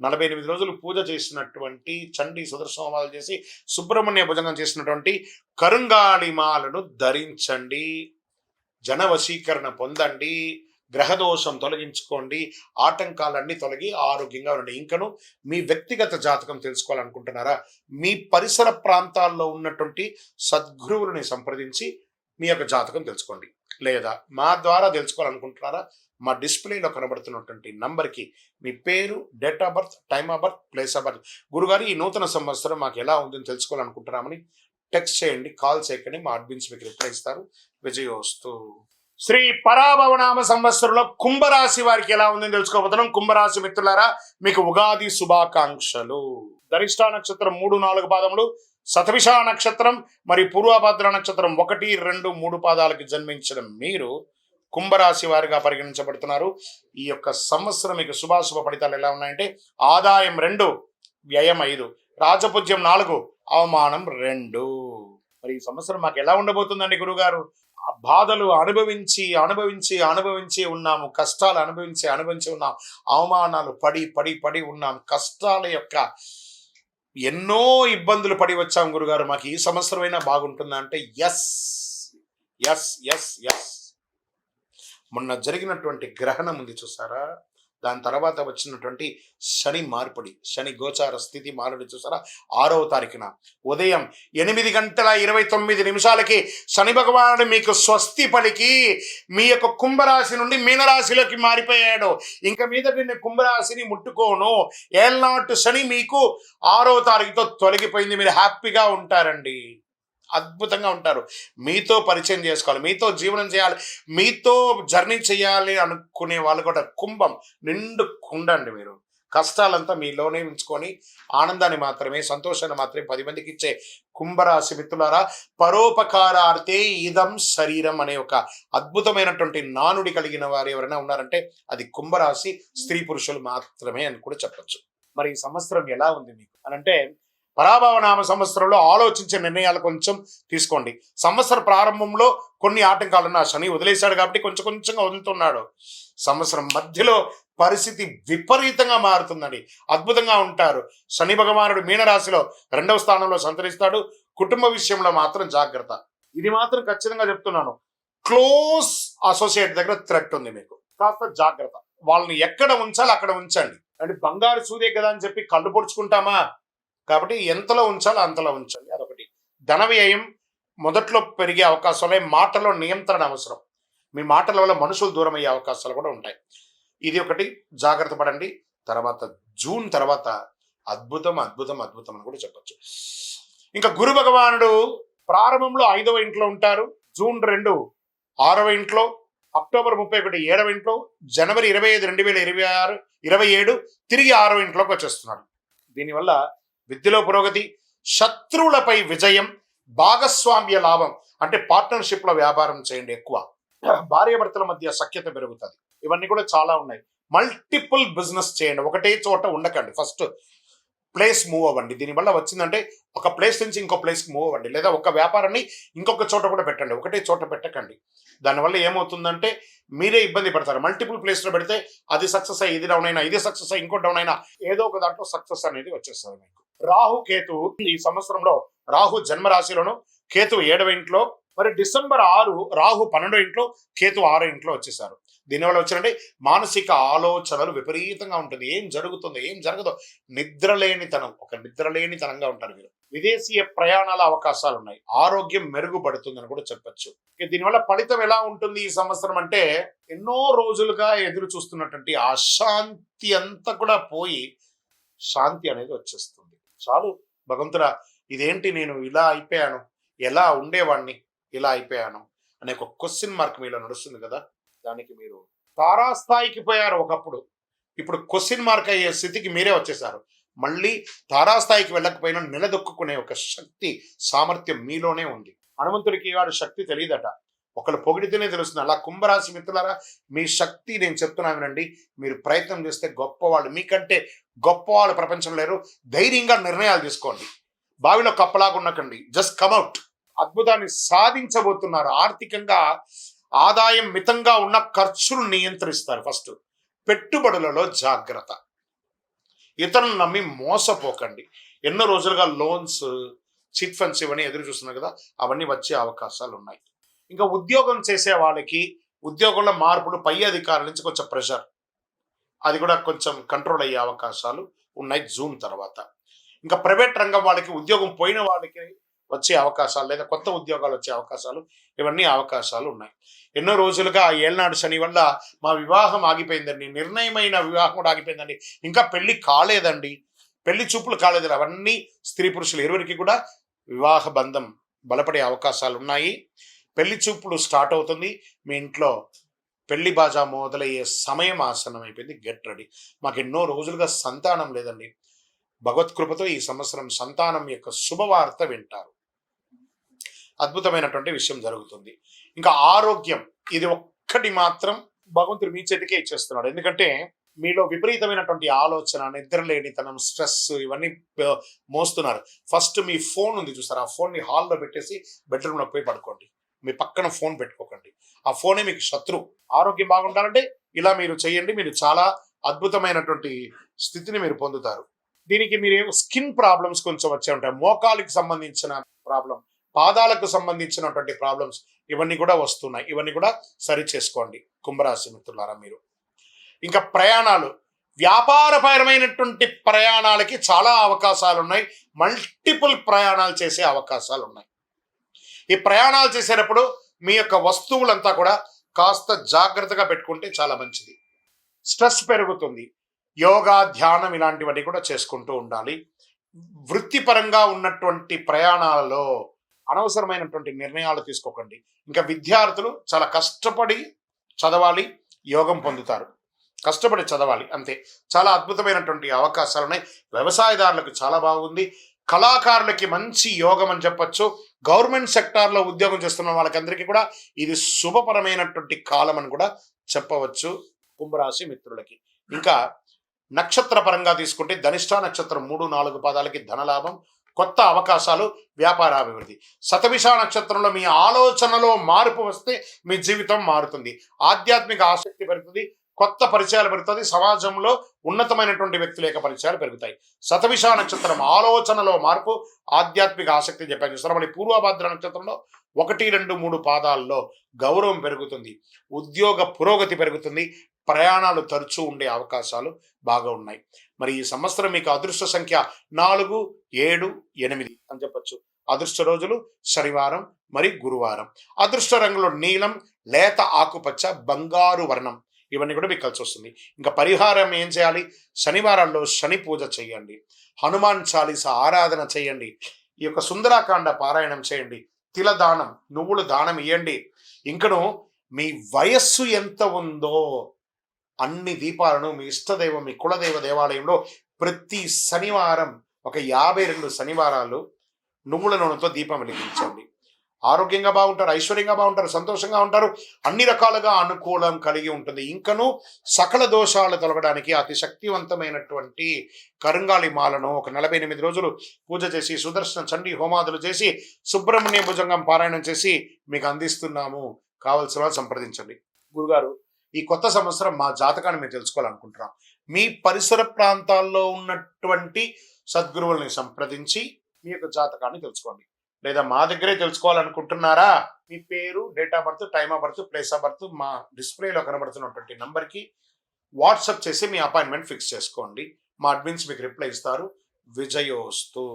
[SPEAKER 1] 48 రోజులు పూజ చేసినటువంటి చండీ సుదర్శనమాలు చేసి సుబ్రహ్మణ్య భుజంగం చేసినటువంటి కరుంగాళిమాలను ధరించండి. జనవశీకరణ పొందండి, గ్రహదోషం తొలగించుకోండి, ఆటంకాలన్నీ తొలగి ఆరోగ్యంగా ఉండండి. ఇంకను మీ వ్యక్తిగత జాతకం తెలుసుకోవాలనుకుంటున్నారా? మీ పరిసర ప్రాంతాల్లో ఉన్నటువంటి సద్గురువులని సంప్రదించి మీ యొక్క జాతకం తెలుసుకోండి. లేదా మా ద్వారా తెలుసుకోవాలనుకుంటున్నారా? మా డిస్ప్లేలో కనబడుతున్నటువంటి నంబర్కి మీ పేరు, date of birth, time of birth, place of birth, గురుగారు ఈ నూతన సంవత్సరం మాకు ఎలా ఉందని తెలుసుకోవాలనుకుంటున్నామని టెక్స్ట్ చేయండి, కాల్ చేయకండి. మా అడ్మిన్స్ మీకు రిప్లై ఇస్తారు. విజయోస్తు. శ్రీ పరాభవనామ సంవత్సరంలో కుంభరాశి వారికి ఎలా ఉందని తెలుసుకోబోతున్నాం. కుంభరాశి మిత్రులారా, మీకు ఉగాది శుభాకాంక్షలు. ధనిష్ట నక్షత్రం 3, 4 పాదములు, శతభిష నక్షత్రం మరియు పూర్వభద్ర నక్షత్రం 1, 2, 3 పాదాలకు జన్మించిన మీరు కుంభరాశి వారిగా పరిగణించబడుతున్నారు. ఈ యొక్క సంవత్సరం మీకు శుభాశుభ ఫలితాలు ఎలా ఉన్నాయంటే ఆదాయం 2, వ్యయం 5, రాజపూజ్యం 4, అవమానం 2. మరి ఈ సంవత్సరం మాకు ఎలా ఉండబోతుందండి గురుగారు? బాధలు అనుభవించి అనుభవించి అనుభవించి ఉన్నాము, కష్టాలు అనుభవించి అనుభవించి ఉన్నాం, అవమానాలు పడి పడి పడి ఉన్నాం, కష్టాల యొక్క ఎన్నో ఇబ్బందులు పడి వచ్చాం గురుగారు. మాకు ఈ సంవత్సరం అయినా బాగుంటుందా అంటే ఎస్, ఎస్ ఎస్ ఎస్. మొన్న జరిగినటువంటి గ్రహణం ఉంది చూసారా, దాని తర్వాత వచ్చినటువంటి శని మార్పిడి, శని గోచార స్థితి మారుడి చూసారా, 6వ తారీఖున ఉదయం 8:29 శని భగవానుడు మీకు స్వస్తి పలికి మీ యొక్క కుంభరాశి నుండి మీనరాశిలోకి మారిపోయాడు. ఇంకా మీద నేను కుంభరాశిని ముట్టుకోను, ఏళ్నాటి శని మీకు 6వ తారీఖుతో తొలగిపోయింది. మీరు హ్యాపీగా ఉంటారండి, అద్భుతంగా ఉంటారు. మీతో పరిచయం చేసుకోవాలి, మీతో జీవనం చేయాలి, మీతో జర్నీ చేయాలి అనుకునే వాళ్ళు కూడా కుంభం నిండు కుండండి. మీరు కష్టాలంతా మీలోనే ఉంచుకొని ఆనందాన్ని మాత్రమే, సంతోషాన్ని మాత్రమే 10 మందికి ఇచ్చే కుంభరాశి మిత్రులారా, పరోపకారార్థే ఇదం శరీరం అనే ఒక అద్భుతమైనటువంటి నానుడి కలిగిన వారు ఎవరైనా ఉన్నారంటే అది కుంభరాశి స్త్రీ పురుషులు మాత్రమే అని కూడా చెప్పచ్చు. మరి ఈ సంవత్సరం ఎలా ఉంది మీకు అనంటే, పరాభవనామ సంవత్సరంలో ఆలోచించే నిర్ణయాలు కొంచెం తీసుకోండి. సంవత్సర ప్రారంభంలో కొన్ని ఆటంకాలను ఆ శని వదిలేశాడు కాబట్టి కొంచెం కొంచెంగా వదులుతున్నాడు. సంవత్సరం మధ్యలో పరిస్థితి విపరీతంగా మారుతుందండి, అద్భుతంగా ఉంటారు. శని భగవానుడు మీనరాశిలో 2వ స్థానంలో సంతరిస్తాడు. కుటుంబ విషయంలో మాత్రం జాగ్రత్త, ఇది మాత్రం ఖచ్చితంగా చెప్తున్నాను. క్లోజ్ అసోసియేట్ దగ్గర థ్రెట్ ఉంది, మీకు కాస్త జాగ్రత్త. వాళ్ళని ఎక్కడ ఉంచాలి అక్కడ ఉంచండి. అంటే బంగారు సూదే కదా అని చెప్పి కళ్ళు పొడుచుకుంటామా, కాబట్టి ఎంతలో ఉంచాలో అంతలో ఉంచండి. అదొకటి. ధన వ్యయం మొదట్లో పెరిగే అవకాశాలు, మాటలో నియంత్రణ అవసరం. మీ మాటల వల్ల మనుషులు దూరం అయ్యే అవకాశాలు కూడా ఉంటాయి. ఇది ఒకటి, జాగ్రత్త పడండి. తర్వాత జూన్ తర్వాత అద్భుతం అద్భుతం అద్భుతం అని కూడా చెప్పచ్చు. ఇంకా గురు భగవానుడు ప్రారంభంలో 5వ ఇంట్లో ఉంటారు, జూన్ 2 6వ ఇంట్లో, అక్టోబర్ 31 7వ ఇంట్లో, జనవరి 25 2027 తిరిగి 6వ ఇంట్లోకి వచ్చేస్తున్నాడు. దీనివల్ల విద్యలో పురోగతి, శత్రువులపై విజయం, భాగస్వామ్య లాభం. అంటే పార్ట్నర్షిప్ లో వ్యాపారం చేయండి ఎక్కువ, భార్యాభర్తల మధ్య సఖ్యత పెరుగుతుంది. ఇవన్నీ కూడా చాలా ఉన్నాయి. మల్టిపుల్ బిజినెస్ చేయండి, ఒకటే చోట ఉండకండి. ఫస్ట్ ప్లేస్ మూవ్ అవ్వండి. దీనివల్ల వచ్చిందంటే ఒక ప్లేస్ నుంచి ఇంకో ప్లేస్కి మూవ్ అవ్వండి, లేదా ఒక వ్యాపారాన్ని ఇంకొక చోట కూడా పెట్టండి, ఒకటే చోట పెట్టకండి. దానివల్ల ఏమవుతుందంటే మీరే ఇబ్బంది పడతారు. మల్టిపుల్ ప్లేస్లో పెడితే అది సక్సెస్ అయ్యి ఇది డౌన్ అయినా, ఇది సక్సెస్ అయ్యి ఇంకో డౌన్ అయినా, ఏదో ఒక దాంట్లో సక్సెస్ అనేది వచ్చేస్తుంది మీకు. రాహు కేతు ఈ సంవత్సరంలో, రాహు జన్మరాశిలోను, కేతు 7వ ఇంట్లో. మరి డిసెంబర్ 6 రాహు 12వ ఇంట్లో, కేతు 6వ ఇంట్లో వచ్చేసారు. దీనివల్ల వచ్చినట్టే మానసిక ఆలోచనలు విపరీతంగా ఉంటుంది. ఏం జరుగుతుందో ఏం జరగదో నిద్రలేనితనం, ఒక నిద్రలేనితనంగా ఉంటారు మీరు. విదేశీయ ప్రయాణాల అవకాశాలు ఉన్నాయి, ఆరోగ్యం మెరుగుపడుతుందని కూడా చెప్పచ్చు. దీనివల్ల ఫలితం ఎలా ఉంటుంది ఈ సంవత్సరం అంటే, ఎన్నో రోజులుగా ఎదురు చూస్తున్నటువంటి అశాంతి అంతా కూడా పోయి శాంతి అనేది వచ్చేస్తుంది. చాలు భగవంతుడా, ఇదేంటి నేను ఇలా అయిపోయాను, ఎలా ఉండేవాడిని ఇలా అయిపోయాను అనే ఒక క్వశ్చన్ మార్క్ మీలో నడుస్తుంది కదా. దానికి మీరు తారాస్థాయికి పోయారు ఒకప్పుడు, ఇప్పుడు క్వశ్చన్ మార్క్ అయ్యే స్థితికి మీరే వచ్చేసారు. మళ్ళీ తారాస్థాయికి వెళ్ళకపోయినా నిలదొక్కునే ఒక శక్తి సామర్థ్యం మీలోనే ఉంది. హనుమంతుడికి వాడు శక్తి తెలియదట, ఒకళ్ళు పొగిడితేనే తెలుస్తుంది. అలా కుంభరాశి మిత్రులారా, మీ శక్తి నేను చెప్తున్నాను వినండి. మీరు ప్రయత్నం చేస్తే గొప్పవాళ్ళు, మీకంటే గొప్పవాళ్ళు ప్రపంచం లేరు. ధైర్యంగా నిర్ణయాలు తీసుకోండి, బావిలో కప్పలాగా ఉండకండి, జస్ట్ కమ్అట్. అద్భుతాన్ని సాధించబోతున్నారు. ఆర్థికంగా ఆదాయం మితంగా ఉన్న ఖర్చులు నియంత్రిస్తారు. ఫస్ట్ పెట్టుబడులలో జాగ్రత్త, ఇతరులను నమ్మి మోసపోకండి. ఎన్నో రోజులుగా లోన్స్, చిట్ ఫండ్స్ ఇవన్నీ ఎదురు చూస్తున్నారు కదా, అవన్నీ వచ్చే అవకాశాలు ఉన్నాయి. ఇంకా ఉద్యోగం చేసే వాళ్ళకి ఉద్యోగంలో మార్పులు, పై అధికారుల నుంచి కొంచెం ప్రెషర్, అది కూడా కొంచెం కంట్రోల్ అయ్యే అవకాశాలు ఉన్నాయి జూన్ తర్వాత. ఇంకా ప్రైవేట్ రంగం వాళ్ళకి, ఉద్యోగం పోయిన వాళ్ళకి వచ్చే అవకాశాలు, లేదా కొత్త ఉద్యోగాలు వచ్చే అవకాశాలు, ఇవన్నీ అవకాశాలు ఉన్నాయి. ఎన్నో రోజులుగా ఏళ్ళనాడు శని వల్ల మా వివాహం ఆగిపోయిందండి, నిర్ణయమైన వివాహం కూడా ఆగిపోయిందండి, ఇంకా పెళ్లి కాలేదండి, పెళ్లి చూపులు కాలేదు, అవన్నీ స్త్రీ పురుషులు ఇరువురికి కూడా వివాహ బంధం బలపడే అవకాశాలు ఉన్నాయి. పెళ్లి చూపులు స్టార్ట్ అవుతుంది. మీ ఇంట్లో పెళ్లి బాజా మొదలయ్యే సమయం ఆసనం అయిపోయింది. Get ready. మాకు ఎన్నో రోజులుగా సంతానం లేదండి, భగవత్కృపతో ఈ సంవత్సరం సంతానం యొక్క శుభవార్త వింటారు. అద్భుతమైనటువంటి విషయం జరుగుతుంది. ఇంకా ఆరోగ్యం, ఇది ఒక్కటి మాత్రం భగవంతుడు మీ చేతికే ఇచ్చేస్తున్నాడు. ఎందుకంటే మీలో విపరీతమైనటువంటి ఆలోచన, నిద్రలేనితనం, స్ట్రెస్ ఇవన్నీ మోస్తున్నారు. ఫస్ట్ మీ ఫోన్ ఉంది చూసారు, ఆ ఫోన్ని హాల్లో పెట్టేసి బెడ్రూమ్లో పోయి పడుకోండి. మీ పక్కన ఫోన్ పెట్టుకోకండి, ఆ ఫోనే మీకు శత్రువు. ఆరోగ్యం బాగుండాలంటే ఇలా మీరు చేయండి, మీరు చాలా అద్భుతమైనటువంటి స్థితిని మీరు పొందుతారు. దీనికి మీరు స్కిన్ ప్రాబ్లమ్స్ కొంచెం వచ్చే ఉంటాయి, మోకాలికి సంబంధించిన ప్రాబ్లం, పాదాలకు సంబంధించినటువంటి ప్రాబ్లమ్స్ ఇవన్నీ కూడా వస్తున్నాయి. ఇవన్నీ కూడా సరి చేసుకోండి కుంభరాశి మిత్రులారా మీరు. ఇంకా ప్రయాణాలు, వ్యాపారపరమైనటువంటి ప్రయాణాలకి చాలా అవకాశాలు ఉన్నాయి. మల్టిపుల్ ప్రయాణాలు చేసే అవకాశాలు ఉన్నాయి. ఈ ప్రయాణాలు చేసేటప్పుడు మీ యొక్క వస్తువులంతా కూడా కాస్త జాగ్రత్తగా పెట్టుకుంటే చాలా మంచిది. స్ట్రెస్ పెరుగుతుంది. యోగా, ధ్యానం ఇలాంటివన్నీ కూడా చేసుకుంటూ ఉండాలి. వృత్తిపరంగా ఉన్నటువంటి ప్రయాణాలలో అనవసరమైనటువంటి నిర్ణయాలు తీసుకోకండి. ఇంకా విద్యార్థులు చాలా కష్టపడి చదవాలి, యోగం పొందుతారు. కష్టపడి చదవాలి అంతే. చాలా అద్భుతమైనటువంటి అవకాశాలు ఉన్నాయి. వ్యవసాయదారులకు చాలా బాగుంది. కళాకారులకి మంచి యోగం అని చెప్పచ్చు. గవర్నమెంట్ సెక్టార్లో ఉద్యోగం చేస్తున్న వాళ్ళకందరికీ కూడా ఇది శుభపరమైనటువంటి కాలం అని కూడా చెప్పవచ్చు కుంభరాశి మిత్రులకి. ఇంకా నక్షత్ర పరంగా తీసుకుంటే ధనిష్ట నక్షత్రం 3-4 పాదాలకి ధనలాభం, కొత్త అవకాశాలు, వ్యాపారాభివృద్ధి. శతభిష నక్షత్రంలో మీ ఆలోచనలో మార్పు వస్తే మీ జీవితం మారుతుంది. ఆధ్యాత్మిక ఆసక్తి పెరుగుతుంది, కొత్త పరిచయాలు పెరుగుతుంది. సమాజంలో ఉన్నతమైనటువంటి వ్యక్తుల యొక్క పరిచయాలు పెరుగుతాయి. శతభిష నక్షత్రం ఆలోచనలో మార్పు, ఆధ్యాత్మిక ఆసక్తి చెప్పాను చూస్తారు. మళ్ళీ పూర్వభద్ర నక్షత్రంలో 1, 2, 3 పాదాల్లో గౌరవం పెరుగుతుంది, ఉద్యోగ పురోగతి పెరుగుతుంది, ప్రయాణాలు తరచూ ఉండే అవకాశాలు బాగా ఉన్నాయి. మరి ఈ సంవత్సరం మీకు అదృష్ట సంఖ్య 4, 7, 8 అని చెప్పచ్చు. అదృష్ట రోజులు శనివారం మరి గురువారం. అదృష్ట రంగులు నీలం, లేత ఆకుపచ్చ, బంగారు వర్ణం ఇవన్నీ కూడా మీకు కలిసి వస్తుంది. ఇంకా పరిహారం ఏం చేయాలి? శనివారాల్లో శని పూజ చేయండి, హనుమాన్ చాలీసా ఆరాధన చేయండి, ఈ యొక్క సుందరాకాండ పారాయణం చేయండి, తిల దానం, నువ్వులు దానం ఇవ్వండి. ఇంకను మీ వయస్సు ఎంత ఉందో అన్ని దీపాలను మీ ఇష్టదైవం, మీ కులదైవ దేవాలయంలో ప్రతి శనివారం ఒక 52 శనివారాలు నువ్వుల నూనెతో దీపం వెలిగించండి. ఆరోగ్యంగా బాగుంటారు, ఐశ్వర్యంగా బాగుంటారు, సంతోషంగా ఉంటారు, అన్ని రకాలుగా అనుకూలం కలిగి ఉంటుంది. ఇంకను సకల దోషాలు తొలగడానికి అతి శక్తివంతమైనటువంటి కరుంగాలి మాలను ఒక 48 రోజులు పూజ చేసి, సుదర్శన చండీ హోమాదులు చేసి, సుబ్రహ్మణ్య భుజంగం పారాయణం చేసి మీకు అందిస్తున్నాము. కావలసిన వాళ్ళు సంప్రదించండి. గురుగారు, ఈ కొత్త సంవత్సరం మా జాతకాన్ని మీరు తెలుసుకోవాలనుకుంటున్నాం. మీ పరిసర ప్రాంతాల్లో ఉన్నటువంటి సద్గురువుల్ని సంప్రదించి మీ యొక్క జాతకాన్ని తెలుసుకోండి. లేదా మా దగ్గరే తెలుసుకోవాలనుకుంటున్నారా? మీ పేరు, date of birth, time of birth, place of birth మా డిస్ప్లేలో కనబడుతున్నటువంటి నంబర్కి వాట్సాప్ చేసి మీ అపాయింట్మెంట్ ఫిక్స్ చేసుకోండి. మా అడ్మిన్స్ మీకు రిప్లై ఇస్తారు. విజయోస్తు.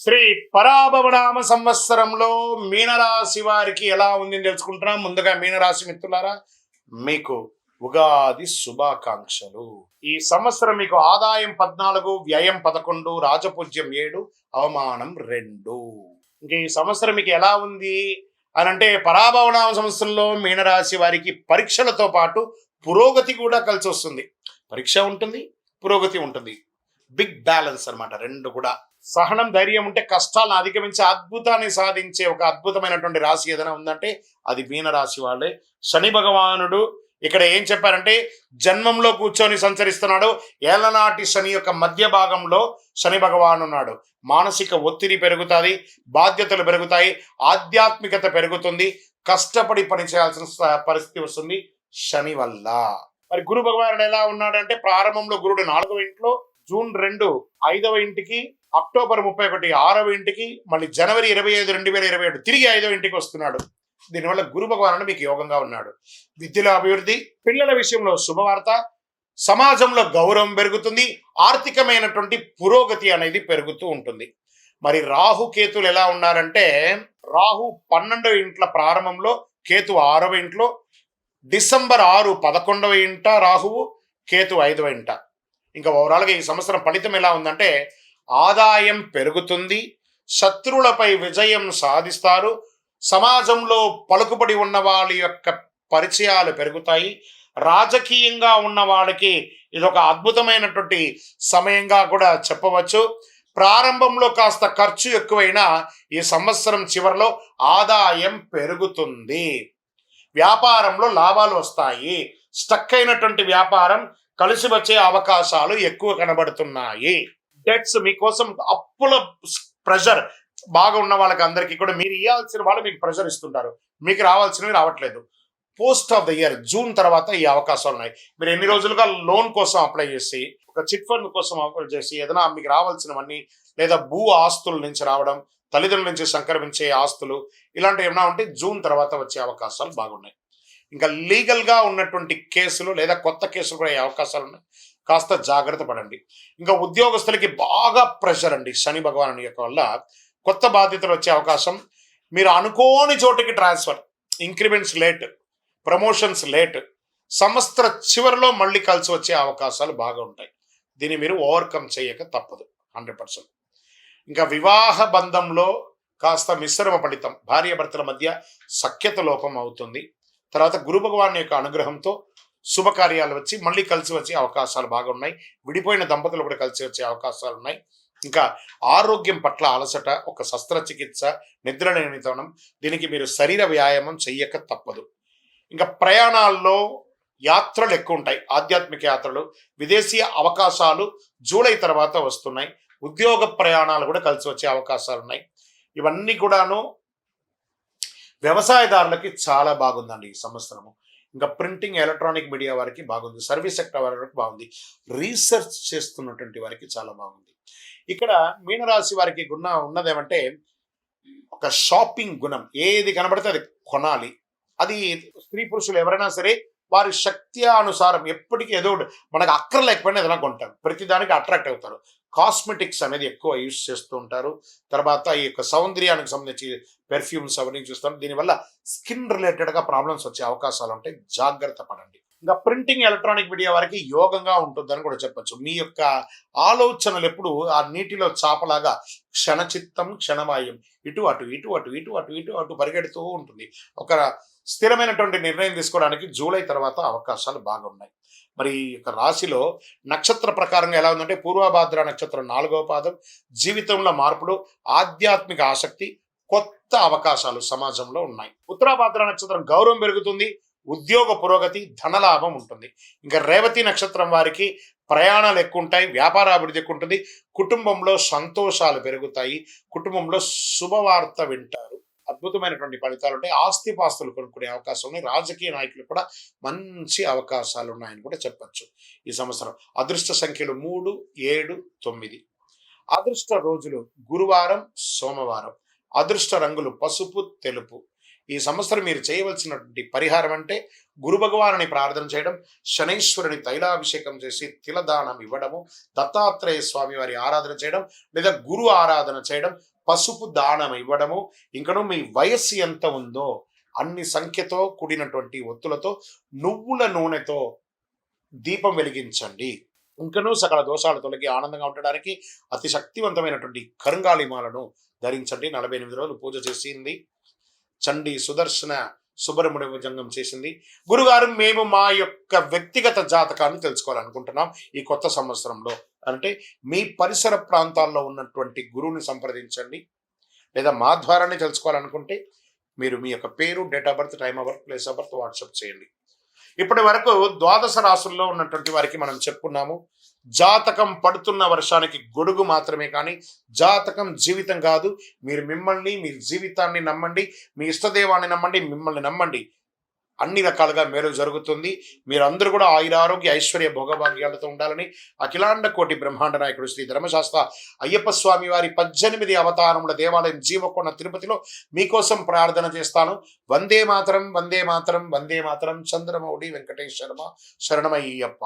[SPEAKER 1] శ్రీ పరాభవనామ సంవత్సరంలో మీనరాశి వారికి ఎలా ఉంది తెలుసుకుంటున్నాం. ముందుగా మీనరాశి మిత్రులారా, మీకు ఉగాది శుభాకాంక్షలు. ఈ సంవత్సరం మీకు ఆదాయం 14, వ్యయం 11, రాజపూజ్యం 7, అవమానం 2. ఇంక ఈ సంవత్సరం మీకు ఎలా ఉంది అని అంటే, పరాభవనామ సంవత్సరంలో మీనరాశి వారికి పరీక్షలతో పాటు పురోగతి కూడా కలిసి వస్తుంది. పరీక్ష ఉంటుంది, పురోగతి ఉంటుంది. బిగ్ బ్యాలెన్స్ అన్నమాట. 2 కూడా. సహనం, ధైర్యం ఉంటే కష్టాలను అధిగమించి అద్భుతాన్ని సాధించే ఒక అద్భుతమైనటువంటి రాశి ఏదైనా ఉందంటే అది మీనరాశి వాళ్ళే. శని భగవానుడు ఇక్కడ ఏం చెప్పారంటే, జన్మంలో కూర్చొని సంచరిస్తున్నాడు. ఏళ్ళనాటి శని యొక్క మధ్య భాగంలో శని భగవాన్ ఉన్నాడు. మానసిక ఒత్తిడి పెరుగుతుంది, బాధ్యతలు పెరుగుతాయి, ఆధ్యాత్మికత పెరుగుతుంది, కష్టపడి పని చేయాల్సిన పరిస్థితి వస్తుంది శని వల్ల. మరి గురు భగవానుడు ఎలా ఉన్నాడంటే, ప్రారంభంలో గురుడు 4వ ఇంట్లో, జూన్ 2 5వ ఇంటికి, అక్టోబర్ 31 6వ ఇంటికి, మళ్ళీ జనవరి 25 2027 తిరిగి 5వ ఇంటికి వస్తున్నాడు. దీనివల్ల గురు భగవానుడు మీకు యోగంగా ఉన్నాడు. విద్యలో అభివృద్ధి, పిల్లల విషయంలో శుభవార్త, సమాజంలో గౌరవం పెరుగుతుంది, ఆర్థికమైనటువంటి పురోగతి అనేది పెరుగుతూ ఉంటుంది. మరి రాహు కేతులు ఎలా ఉన్నారంటే, రాహు 12వ ఇంట్ల ప్రారంభంలో, కేతు 6వ ఇంట్లో, డిసెంబర్ 6 11వ ఇంట రాహువు, కేతు 5వ ఇంట. ఇంకా ఓవరాల్గా ఈ సంవత్సరం ఫలితం ఎలా ఉందంటే, ఆదాయం పెరుగుతుంది, శత్రువులపై విజయం సాధిస్తారు, సమాజంలో పలుకుబడి ఉన్న వాళ్ళ యొక్క పరిచయాలు పెరుగుతాయి, రాజకీయంగా ఉన్న వాళ్ళకి ఇదొక అద్భుతమైనటువంటి సమయంగా కూడా చెప్పవచ్చు. ప్రారంభంలో కాస్త ఖర్చు ఎక్కువైనా ఈ సంవత్సరం చివరిలో ఆదాయం పెరుగుతుంది, వ్యాపారంలో లాభాలు వస్తాయి, స్టక్ అయినటువంటి వ్యాపారం కలిసి వచ్చే అవకాశాలు ఎక్కువ కనబడుతున్నాయి. డెట్స్ మీకోసం, అప్పుల ప్రెషర్ బాగా ఉన్న వాళ్ళకి అందరికీ కూడా మీరు ఇవ్వాల్సిన వాళ్ళు మీకు ప్రెషర్ ఇస్తుంటారు, మీకు రావాల్సినవి రావట్లేదు. Post of the year June తర్వాత ఈ అవకాశాలు ఉన్నాయి. మీరు ఎన్ని రోజులుగా లోన్ కోసం అప్లై చేసి, ఒక చిట్ ఫండ్ కోసం అప్లై చేసి, ఏదైనా మీకు రావాల్సినవన్నీ లేదా భూ ఆస్తుల నుంచి రావడం, తల్లిదండ్రుల నుంచి సంక్రమించే ఆస్తులు ఇలాంటివి ఏమైనా ఉంటే జూన్ తర్వాత వచ్చే అవకాశాలు బాగున్నాయి. ఇంకా లీగల్గా ఉన్నటువంటి కేసులు లేదా కొత్త కేసులు కూడా అయ్యే అవకాశాలు ఉన్నాయి. కాస్త జాగ్రత్త పడండి. ఇంకా ఉద్యోగస్తులకి బాగా ప్రెషర్ అండి. శని భగవాను యొక్క వల్ల కొత్త బాధ్యతలు వచ్చే అవకాశం, మీరు అనుకోని చోటికి transfer, increments late, promotions late, సంవత్సర చివరిలో మళ్ళీ కలిసి వచ్చే అవకాశాలు బాగా ఉంటాయి. దీన్ని మీరు ఓవర్కమ్ చేయక తప్పదు 100%. ఇంకా వివాహ బంధంలో కాస్త మిశ్రమ ఫలితం, భార్యాభర్తల మధ్య సఖ్యత లోపం అవుతుంది. తర్వాత గురు భగవాన్ యొక్క అనుగ్రహంతో శుభకార్యాలు వచ్చి మళ్ళీ కలిసి వచ్చే అవకాశాలు బాగా ఉన్నాయి. విడిపోయిన దంపతులు కూడా కలిసి వచ్చే అవకాశాలు ఉన్నాయి. ఇంకా ఆరోగ్యం పట్ల అలసట, ఒక శస్త్రచికిత్స, నిద్రలేమితనం, దీనికి మీరు శరీర వ్యాయామం చెయ్యక తప్పదు. ఇంకా ప్రయాణాల్లో యాత్రలు ఎక్కువ ఉంటాయి. ఆధ్యాత్మిక యాత్రలు, విదేశీ అవకాశాలు జూలై తర్వాత వస్తున్నాయి. ఉద్యోగ ప్రయాణాలు కూడా కలిసి వచ్చే అవకాశాలు ఉన్నాయి. ఇవన్నీ కూడాను వ్యవసాయదారులకి చాలా బాగుందండి ఈ సంవత్సరము. ఇంకా ప్రింటింగ్, ఎలక్ట్రానిక్ మీడియా వారికి బాగుంది. సర్వీస్ సెక్టర్ వారికి బాగుంది. రీసెర్చ్ చేస్తున్నటువంటి వారికి చాలా బాగుంది. ఇక్కడ మీనరాశి వారికి ఉన్నదేమంటే ఒక షాపింగ్ గుణం. ఏది కనబడితే అది కొనాలి. అది స్త్రీ పురుషులు ఎవరైనా సరే వారి శక్తి అనుసారం ఎప్పటికీ ఏదో మనకు అక్కర లేకపోయినా ఏదైనా కొంటారు. ప్రతిదానికి అట్రాక్ట్ అవుతారు. కాస్మెటిక్స్ అనేది ఎక్కువ యూజ్ చేస్తూ ఉంటారు. తర్వాత ఈ యొక్క సౌందర్యానికి సంబంధించి పెర్ఫ్యూమ్స్ అవన్నీ చూస్తారు. దీనివల్ల స్కిన్ రిలేటెడ్గా ప్రాబ్లమ్స్ వచ్చే అవకాశాలు ఉంటాయి. జాగ్రత్త పడండి. ఇంకా ప్రింటింగ్, ఎలక్ట్రానిక్ మీడియా వారికి యోగంగా ఉంటుందని కూడా చెప్పచ్చు. మీ యొక్క ఆలోచనలు ఎప్పుడు ఆ నీటిలో చాపలాగా క్షణచిత్తం క్షణమాయం, ఇటు అటు ఇటు అటు ఇటు అటు ఇటు అటు పరిగెడుతూ ఉంటుంది. ఒక స్థిరమైనటువంటి నిర్ణయం తీసుకోవడానికి జూలై తర్వాత అవకాశాలు బాగున్నాయి. మరి ఈ యొక్క రాశిలో నక్షత్ర ప్రకారంగా ఎలా ఉందంటే పూర్వభాద్ర నక్షత్రం 4వ పాదం, జీవితంలో మార్పులు, ఆధ్యాత్మిక ఆసక్తి, కొత్త అవకాశాలు సమాజంలో ఉన్నాయి. ఉత్తరాభాద్ర నక్షత్రం గౌరవం పెరుగుతుంది, ఉద్యోగ పురోగతి, ధనలాభం ఉంటుంది. ఇంకా రేవతి నక్షత్రం వారికి ప్రయాణాలు ఎక్కువ ఉంటాయి, వ్యాపార అభివృద్ధి ఎక్కువ ఉంటుంది, కుటుంబంలో సంతోషాలు పెరుగుతాయి, కుటుంబంలో శుభవార్త వింటారు. అద్భుతమైనటువంటి ఫలితాలు ఉంటాయి. ఆస్తిపాస్తులు కొనుక్కునే అవకాశం ఉన్నాయి. రాజకీయ నాయకులు కూడా మంచి అవకాశాలు ఉన్నాయని కూడా చెప్పచ్చు ఈ సంవత్సరం. అదృష్ట సంఖ్యలు 3, 7, 9. అదృష్ట రోజులు గురువారం, సోమవారం. అదృష్ట రంగులు పసుపు, తెలుపు. ఈ సంవత్సరం మీరు చేయవలసినటువంటి పరిహారం అంటే గురు భగవానుని ప్రార్థన చేయడం, శనైశ్వరుని తైలాభిషేకం చేసి తిలదానం ఇవ్వడము, దత్తాత్రేయ స్వామి వారి ఆరాధన చేయడం లేదా గురు ఆరాధన చేయడం, పసుపు దానం ఇవ్వడము. ఇంకను మీ వయస్సు ఎంత ఉందో అన్ని సంఖ్యతో కూడినటువంటి ఒత్తులతో నువ్వుల నూనెతో దీపం వెలిగించండి. ఇంకనూ సకల దోషాలు తొలగి ఆనందంగా ఉండడానికి అతి శక్తివంతమైనటువంటి కరుంగాళిమాలను ధరించండి. 48 రోజులు పూజ చేసింది చండీ సుదర్శన సుబ్రహ్మణ్య భుజంగం చేసింది. గురుగారు, మేము మా యొక్క వ్యక్తిగత జాతకాన్ని తెలుసుకోవాలనుకుంటున్నాం ఈ కొత్త సంవత్సరంలో అంటే మీ పరిసర ప్రాంతాల్లో ఉన్నటువంటి గురువుని సంప్రదించండి. లేదా మా ద్వారానే తెలుసుకోవాలనుకుంటే మీరు మీ యొక్క పేరు, date of birth, time of birth, place of birth WhatsApp చేయండి. ఇప్పటి వరకు ద్వాదశ రాశుల్లో ఉన్నటువంటి వారికి మనం చెప్పుకున్నాము. జాతకం పడుతున్న వర్షానికి గొడుగు మాత్రమే, కానీ జాతకం జీవితం కాదు. మీరు మిమ్మల్ని, మీ జీవితాన్ని నమ్మండి, మీ ఇష్టదేవాన్ని నమ్మండి, మిమ్మల్ని నమ్మండి. అన్ని రకాలుగా మేలు జరుగుతుంది. మీరందరూ కూడా ఆయురారోగ్య ఐశ్వర్య భోగభాగ్యాలతో ఉండాలని అఖిలాండ కోటి బ్రహ్మాండ నాయకుడు శ్రీ ధర్మశాస్త్ర అయ్యప్ప స్వామి వారి 18 అవతారముల దేవాలయం జీవకొండ తిరుపతిలో మీకోసం ప్రార్థన చేస్తాను. వందే మాతరం, వందే మాతరం, వందే మాతరం. చంద్రమౌళి వెంకటేశ్వర శరణమయ్యప్ప.